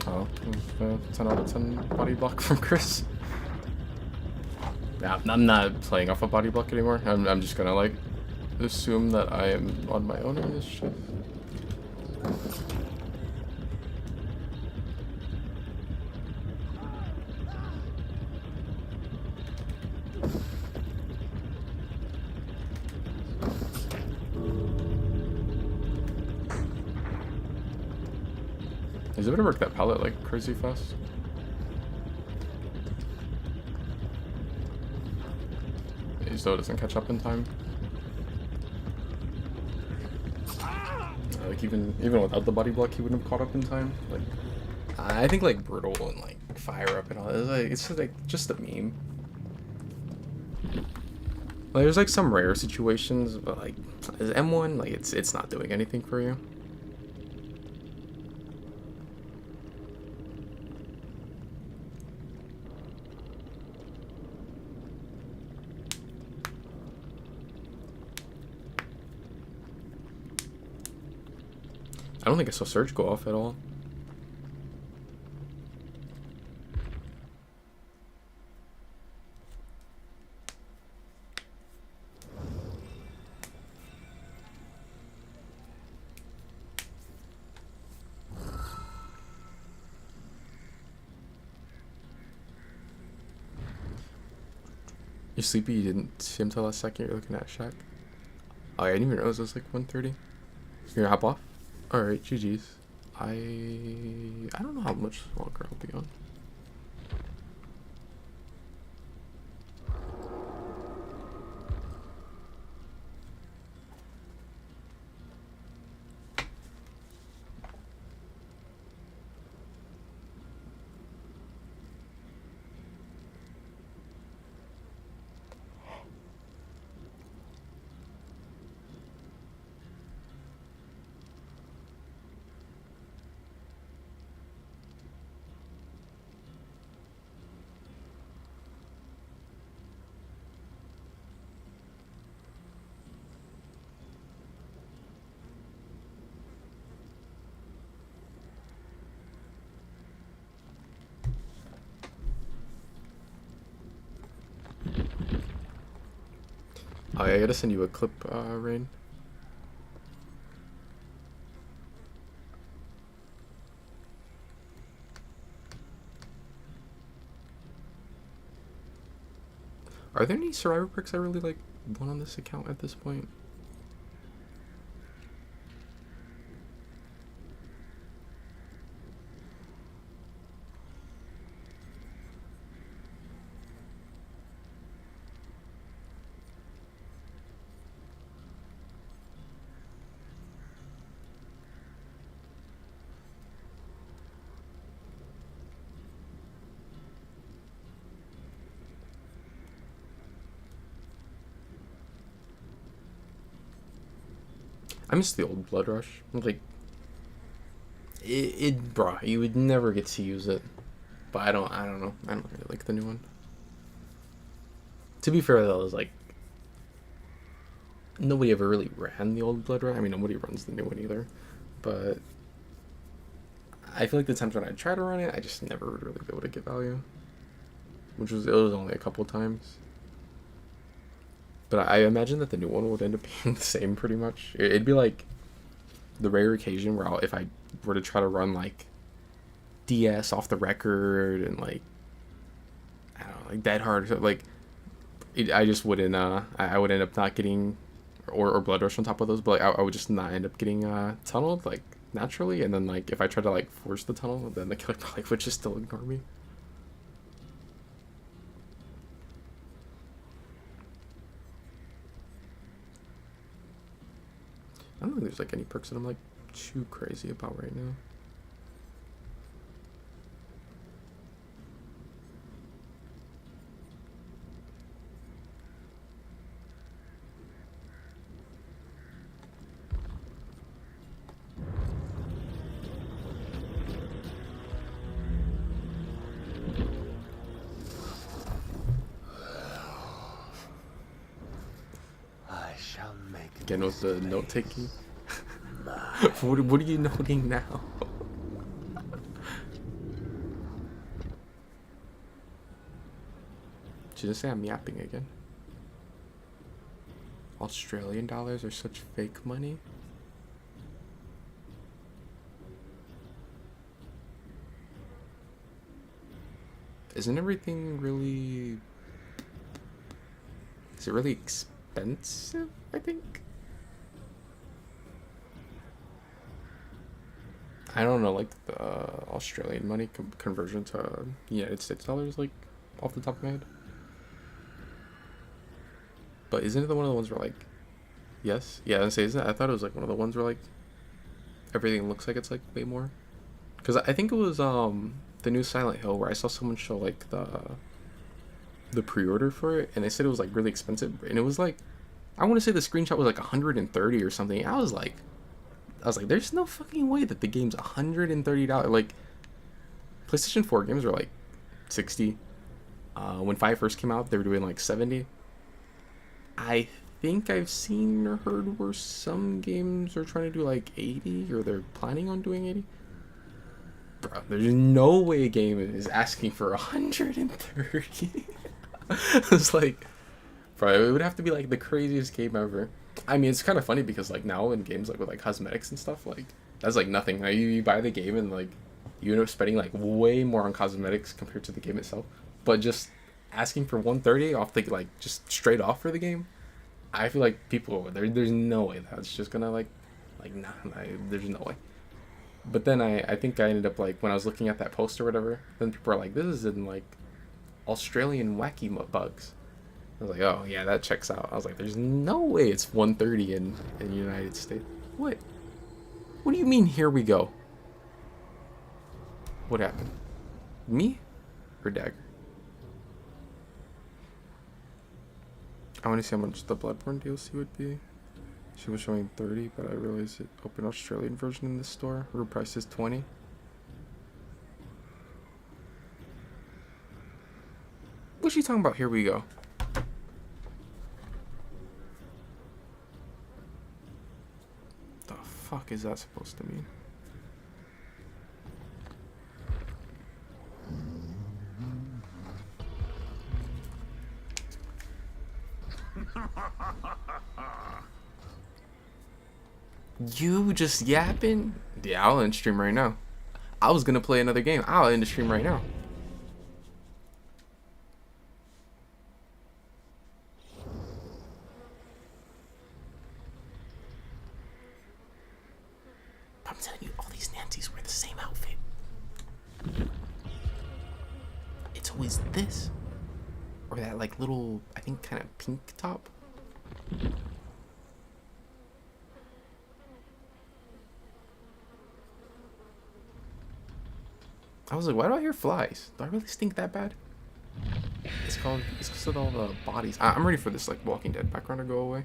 Oh, 10 out of 10 body block from Chris. Yeah, I'm not playing off a body block anymore. I'm just gonna like assume that I am on my own in this shit. He's able to work that pallet like crazy fast. He still doesn't catch up in time. Like even without the body block, he wouldn't have caught up in time. Like I think like brutal and like fire up and all that. It's like just a meme. Like, there's like some rare situations, but like as M1, like it's not doing anything for you. I don't think I saw Surge go off at all. You're sleepy? You didn't see him till last second? You're looking at Shaq? Oh, I didn't even realize it was like 1:30. You're gonna hop off? Alright, GG's. I don't know how much longer I'll be on. Oh, yeah, I gotta send you a clip, Rain. Are there any Survivor perks I really like want on this account at this point? I miss the old Blood Rush. Like, bro, you would never get to use it. But I don't know. I don't really like the new one. To be fair, though, it was like, nobody ever really ran the old Blood Rush. I mean, nobody runs the new one either. But I feel like the times when I try to run it, I just never would really be able to get value. It was only a couple times. But I imagine that the new one would end up being the same pretty much. It'd be like the rare occasion where if I were to try to run like DS off the record and like, I don't know, like Dead Hard, like I just wouldn't, I would end up not getting, or Blood Rush on top of those, but like I would just not end up getting tunneled like naturally. And then like if I tried to like force the tunnel, then the killer probably would just still ignore me. I don't think there's like any perks that I'm like too crazy about right now. I shall make Again with the note taking. What are you noting now? She just say I'm yapping again. Australian dollars are such fake money. Isn't everything really... Is it really expensive, I think? I don't know, like, the Australian money conversion to United States dollars, like, off the top of my head. But isn't it one of the ones where, like, yes? Yeah, I say, isn't it? I thought it was, like, one of the ones where, like, everything looks like it's, like, way more. Because I think it was, the new Silent Hill where I saw someone show, like, the pre-order for it, and they said it was, like, really expensive. And it was, like, I want to say the screenshot was, like, 130 or something. I was like, there's no fucking way that the game's $130. Like, PlayStation 4 games were like 60. When 5 first came out, they were doing like 70. I think I've seen or heard where some games are trying to do like 80, or they're planning on doing 80. Bro, there's no way a game is asking for 130. It's like, bro, it would have to be like the craziest game ever. I mean, it's kind of funny because like now in games like with like cosmetics and stuff, like that's like nothing. Like, you buy the game and like you end up spending like way more on cosmetics compared to the game itself. But just asking for 130 off the like just straight off for the game, I feel like people there's no way that's just gonna like nah, there's no way. But then I think I ended up like when I was looking at that post or whatever, then people are like, this is in like Australian wacky bugs. I was like, oh yeah, that checks out. I was like, there's no way it's 130 in the United States. What do you mean, here we go? What happened? Me or Dagger? I want to see how much the Bloodborne DLC would be. She was showing 30, but I realized it open Australian version in the store. Her price is 20. What's she talking about? Here we go. The fuck is that supposed to mean? You just yapping? Yeah, I'll end stream right now. I was gonna play another game. I'll end the stream right now. I'm telling you, all these Nancys wear the same outfit. It's always this. Or that like little, I think kind of pink top. I was like, why do I hear flies? Do I really stink that bad? It's because of all the bodies. I'm ready for this like Walking Dead background to go away.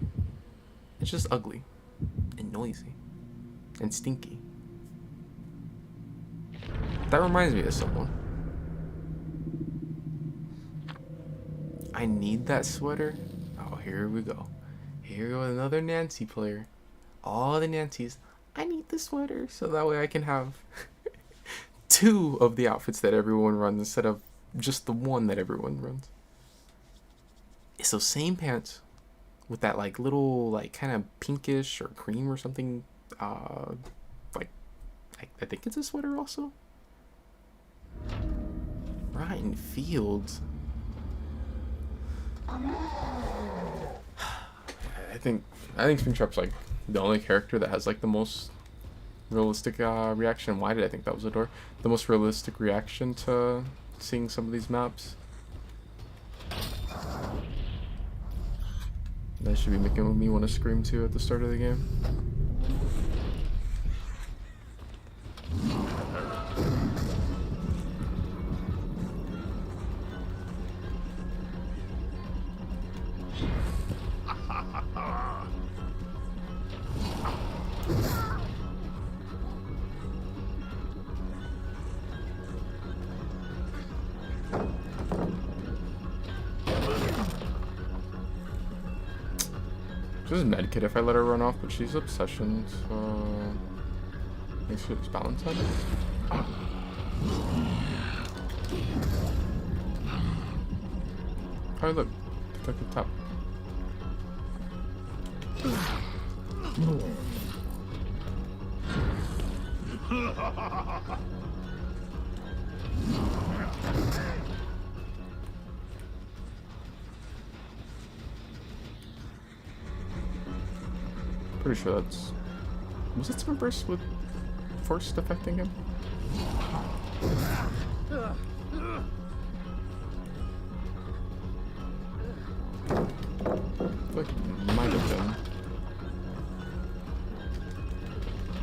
It's just ugly and noisy and stinky. That reminds me of someone. I need that sweater. Oh, here we go. Here we go, another Nancy player. All the Nancys. I need the sweater so that way I can have 2 of the outfits that everyone runs instead of just the one that everyone runs. It's those same pants with that like little like kind of pinkish or cream or something. Like I think it's a sweater also. Ryan Fields. I think Springtrap's like the only character that has like the most realistic reaction. Why did I think that was a door? The most realistic reaction to seeing some of these maps. That should be making me want to scream too at the start of the game. This is Medkit if I let her run off, but she's Obsession, so make sure it's balance on it. Oh look, protect the top. Pretty sure that's... Was it Spin Burst with Force affecting him? Like, might have been.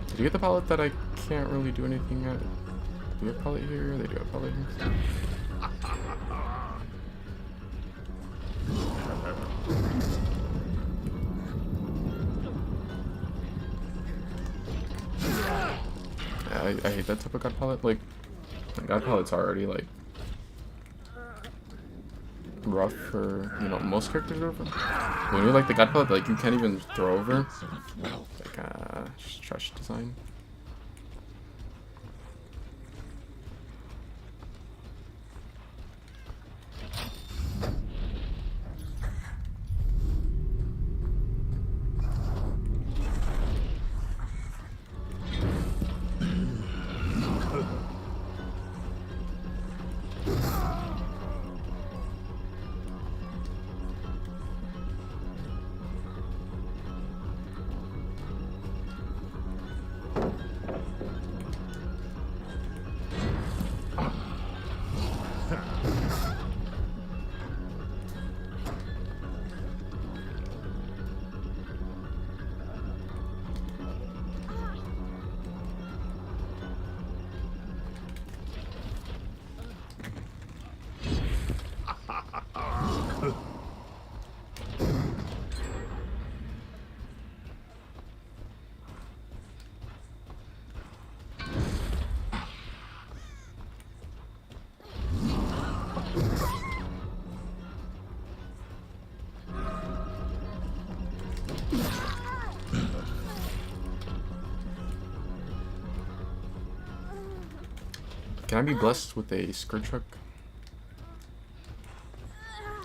Did you get the pallet that I can't really do anything at? Do we have a pallet here? They do have a pallet here. I hate that type of god palette. Like, god palette's already like rough for, you know, most characters over. When you're like the god palette, like you can't even throw over. Like just trash design. Can I be blessed with a skirt truck?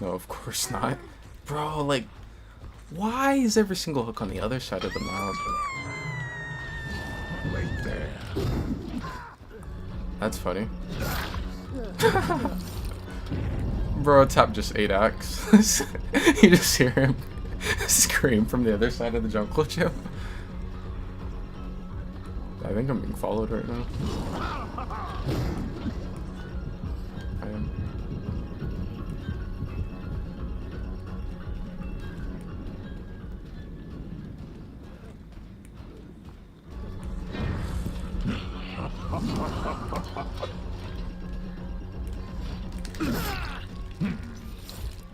No, of course not. Bro, like, why is every single hook on the other side of the map? Right there. That's funny. Bro, tap just 8x. You just hear him scream from the other side of the jungle gym. I think I'm being followed right now. I am.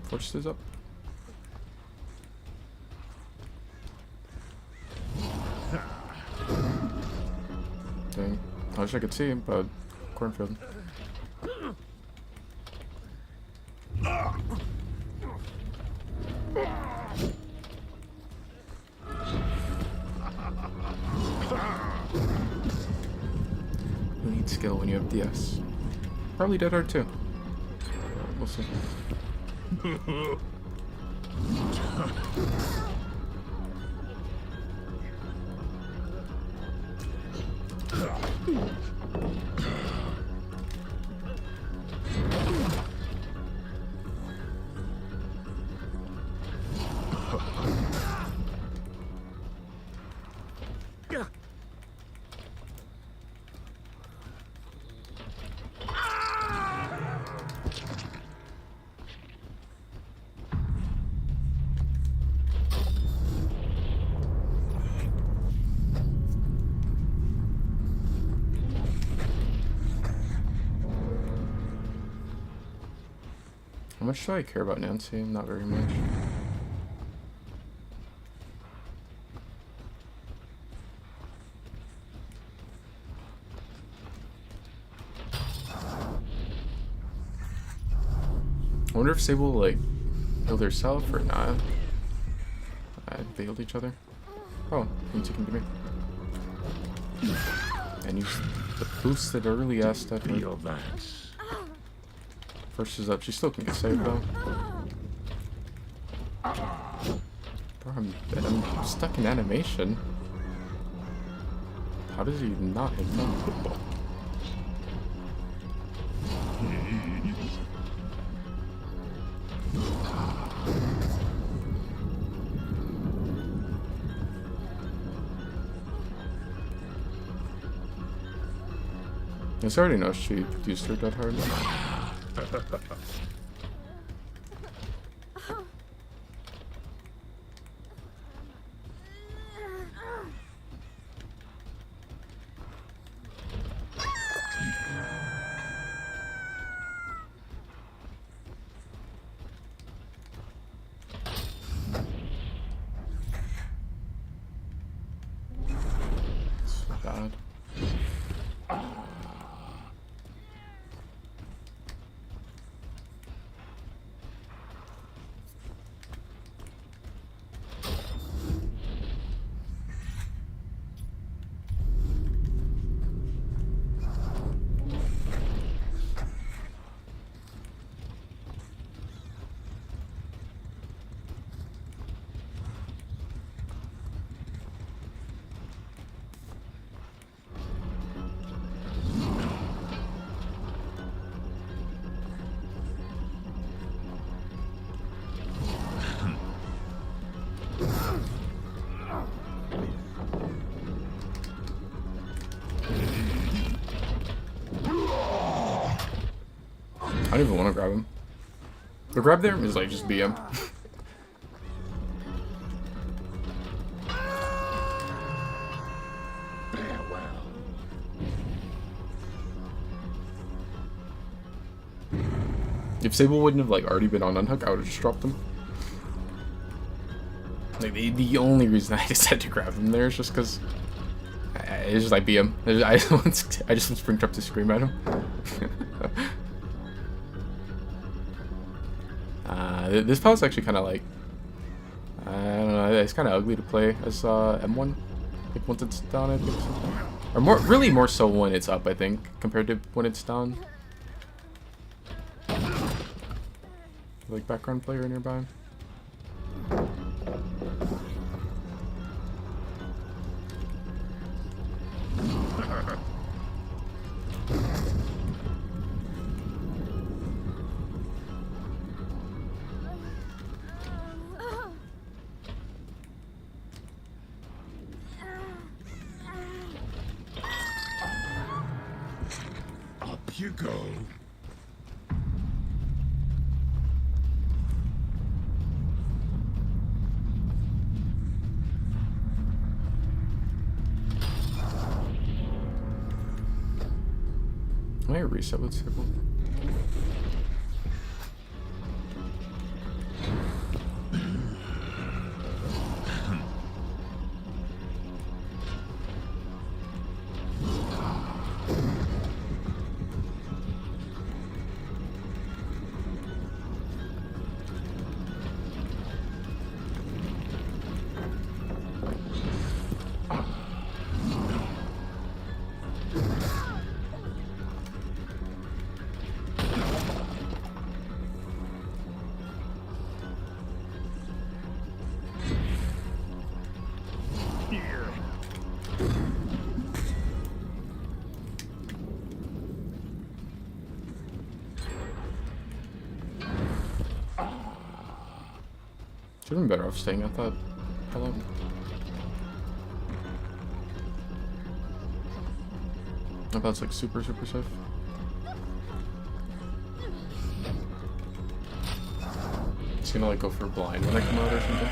Force is up. Dang. I wish I could see him, but cornfield. Who needs skill when you have DS? Probably Dead Hard too. We'll see. How much do I care about Nancy? Not very much. I wonder if Sable like healed herself or not. They healed each other. Oh, Nancy can do me. And use the boosted early ass stuff. Feel that. First is up. She still can get saved though. Bro, I'm stuck in animation. How does he not hit them? I already know she used her Dead Hard. It's bad. I don't even want to grab him. The grab there is like just BM. If Sable wouldn't have like already been on Unhook, I would have just dropped him. Like the only reason I decided to grab him there is just because it's just like BM. I just want Springtrap to scream at him. This pow's actually kind of like, I don't know, it's kind of ugly to play as M1. Like once it's down, I think. Or really more so when it's up, I think, compared to when it's down. Like background player nearby. you go. Can I reset with circle? Should have been better off staying at that pillow. I thought it's like super safe. It's gonna like go for blind when I come out or something.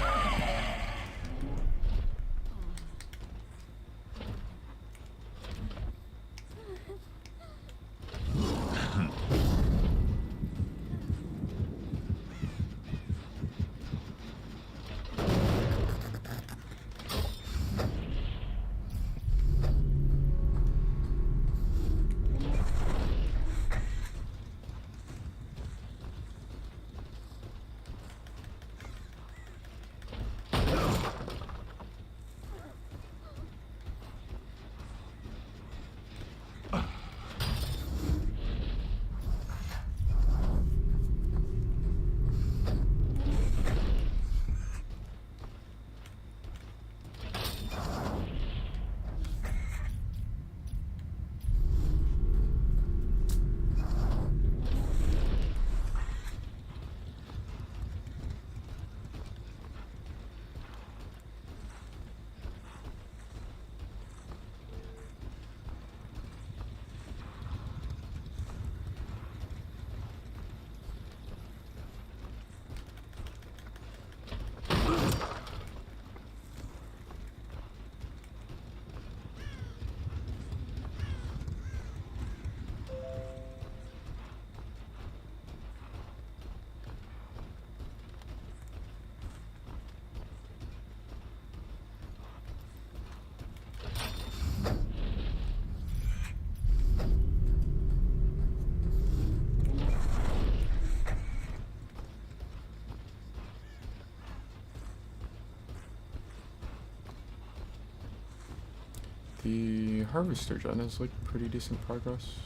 The harvester gen is like pretty decent progress.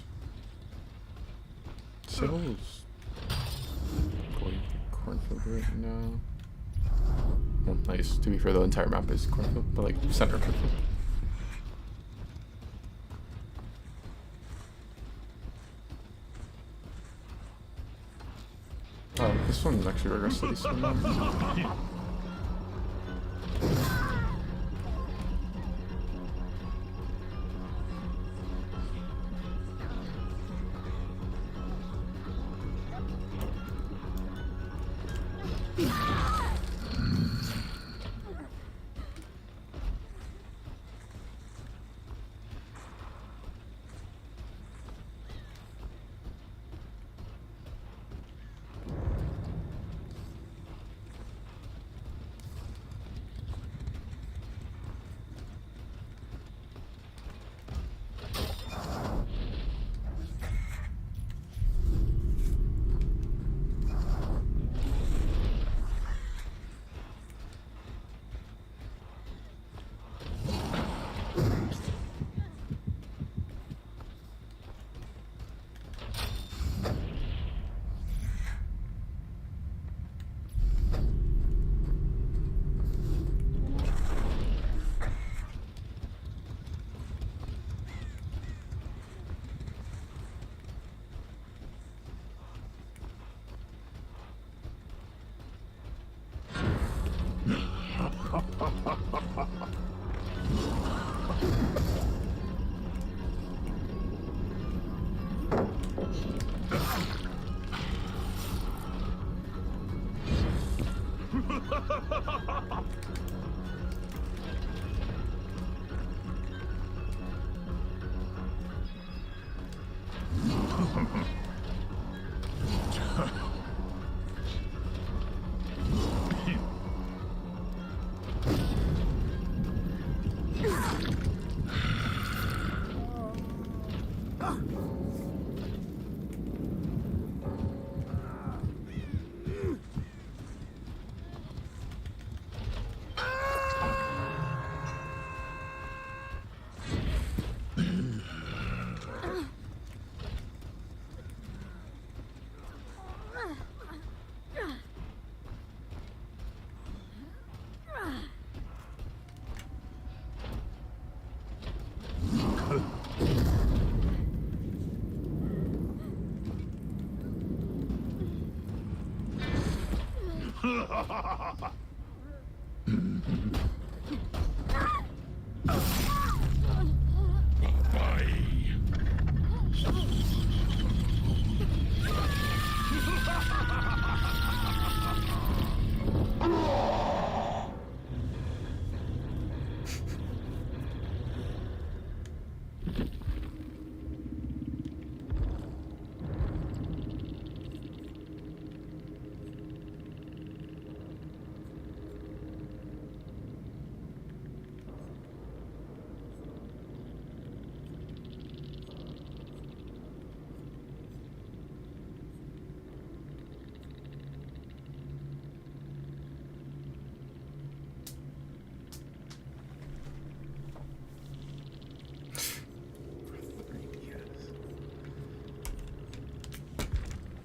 Sales going for cornfield right now. Well, nice. To be fair, the entire map is cornfield, but like center cornfield. Oh, this one's actually regressed decent now.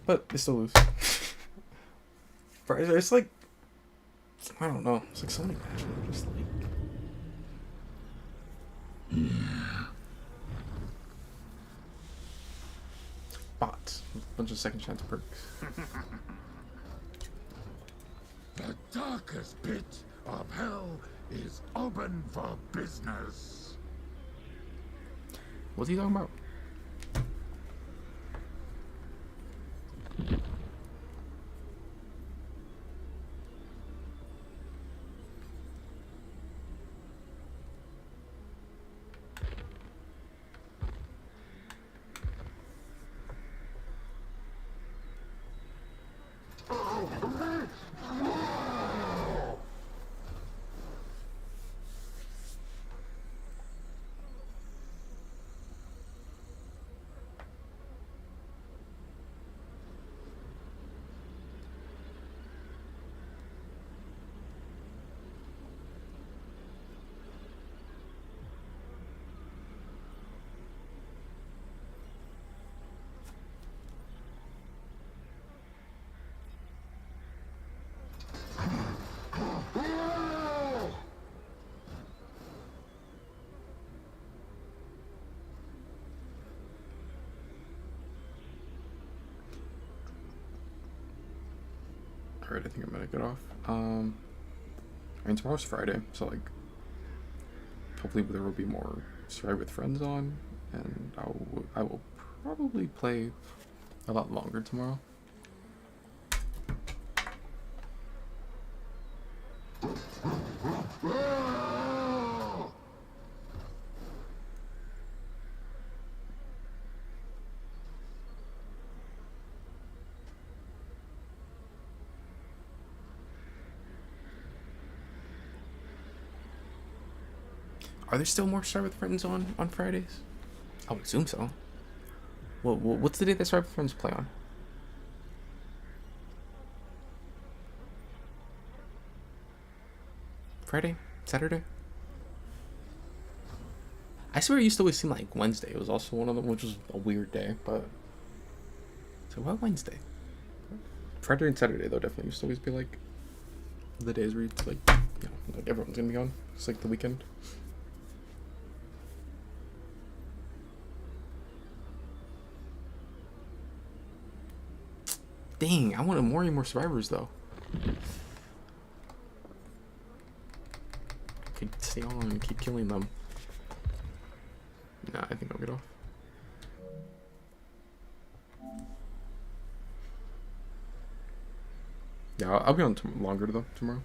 But they still lose. But it's like, I don't know. It's like so many matches are just like. Bots. A bunch of second chance perks. The darkest pit of hell is open for business. What's he talking about? Alright, I think I'm gonna get off. I mean, tomorrow's Friday, so like, hopefully there will be more Survive with Friends on, and I will probably play a lot longer tomorrow. Are there still more Survive with Friends on Fridays? I would assume so. Well, what's the day that Survive with Friends play on? Friday? Saturday? I swear it used to always seem like Wednesday. It was also one of them, which was a weird day, but... So why Wednesday? Friday and Saturday, though, definitely used to always be like... the days where it's like, you know, like everyone's gonna be on. It's like the weekend. Dang, I wanted more and more survivors though. Could stay on and keep killing them. Nah, I think I'll get off. Yeah, I'll be on longer though tomorrow.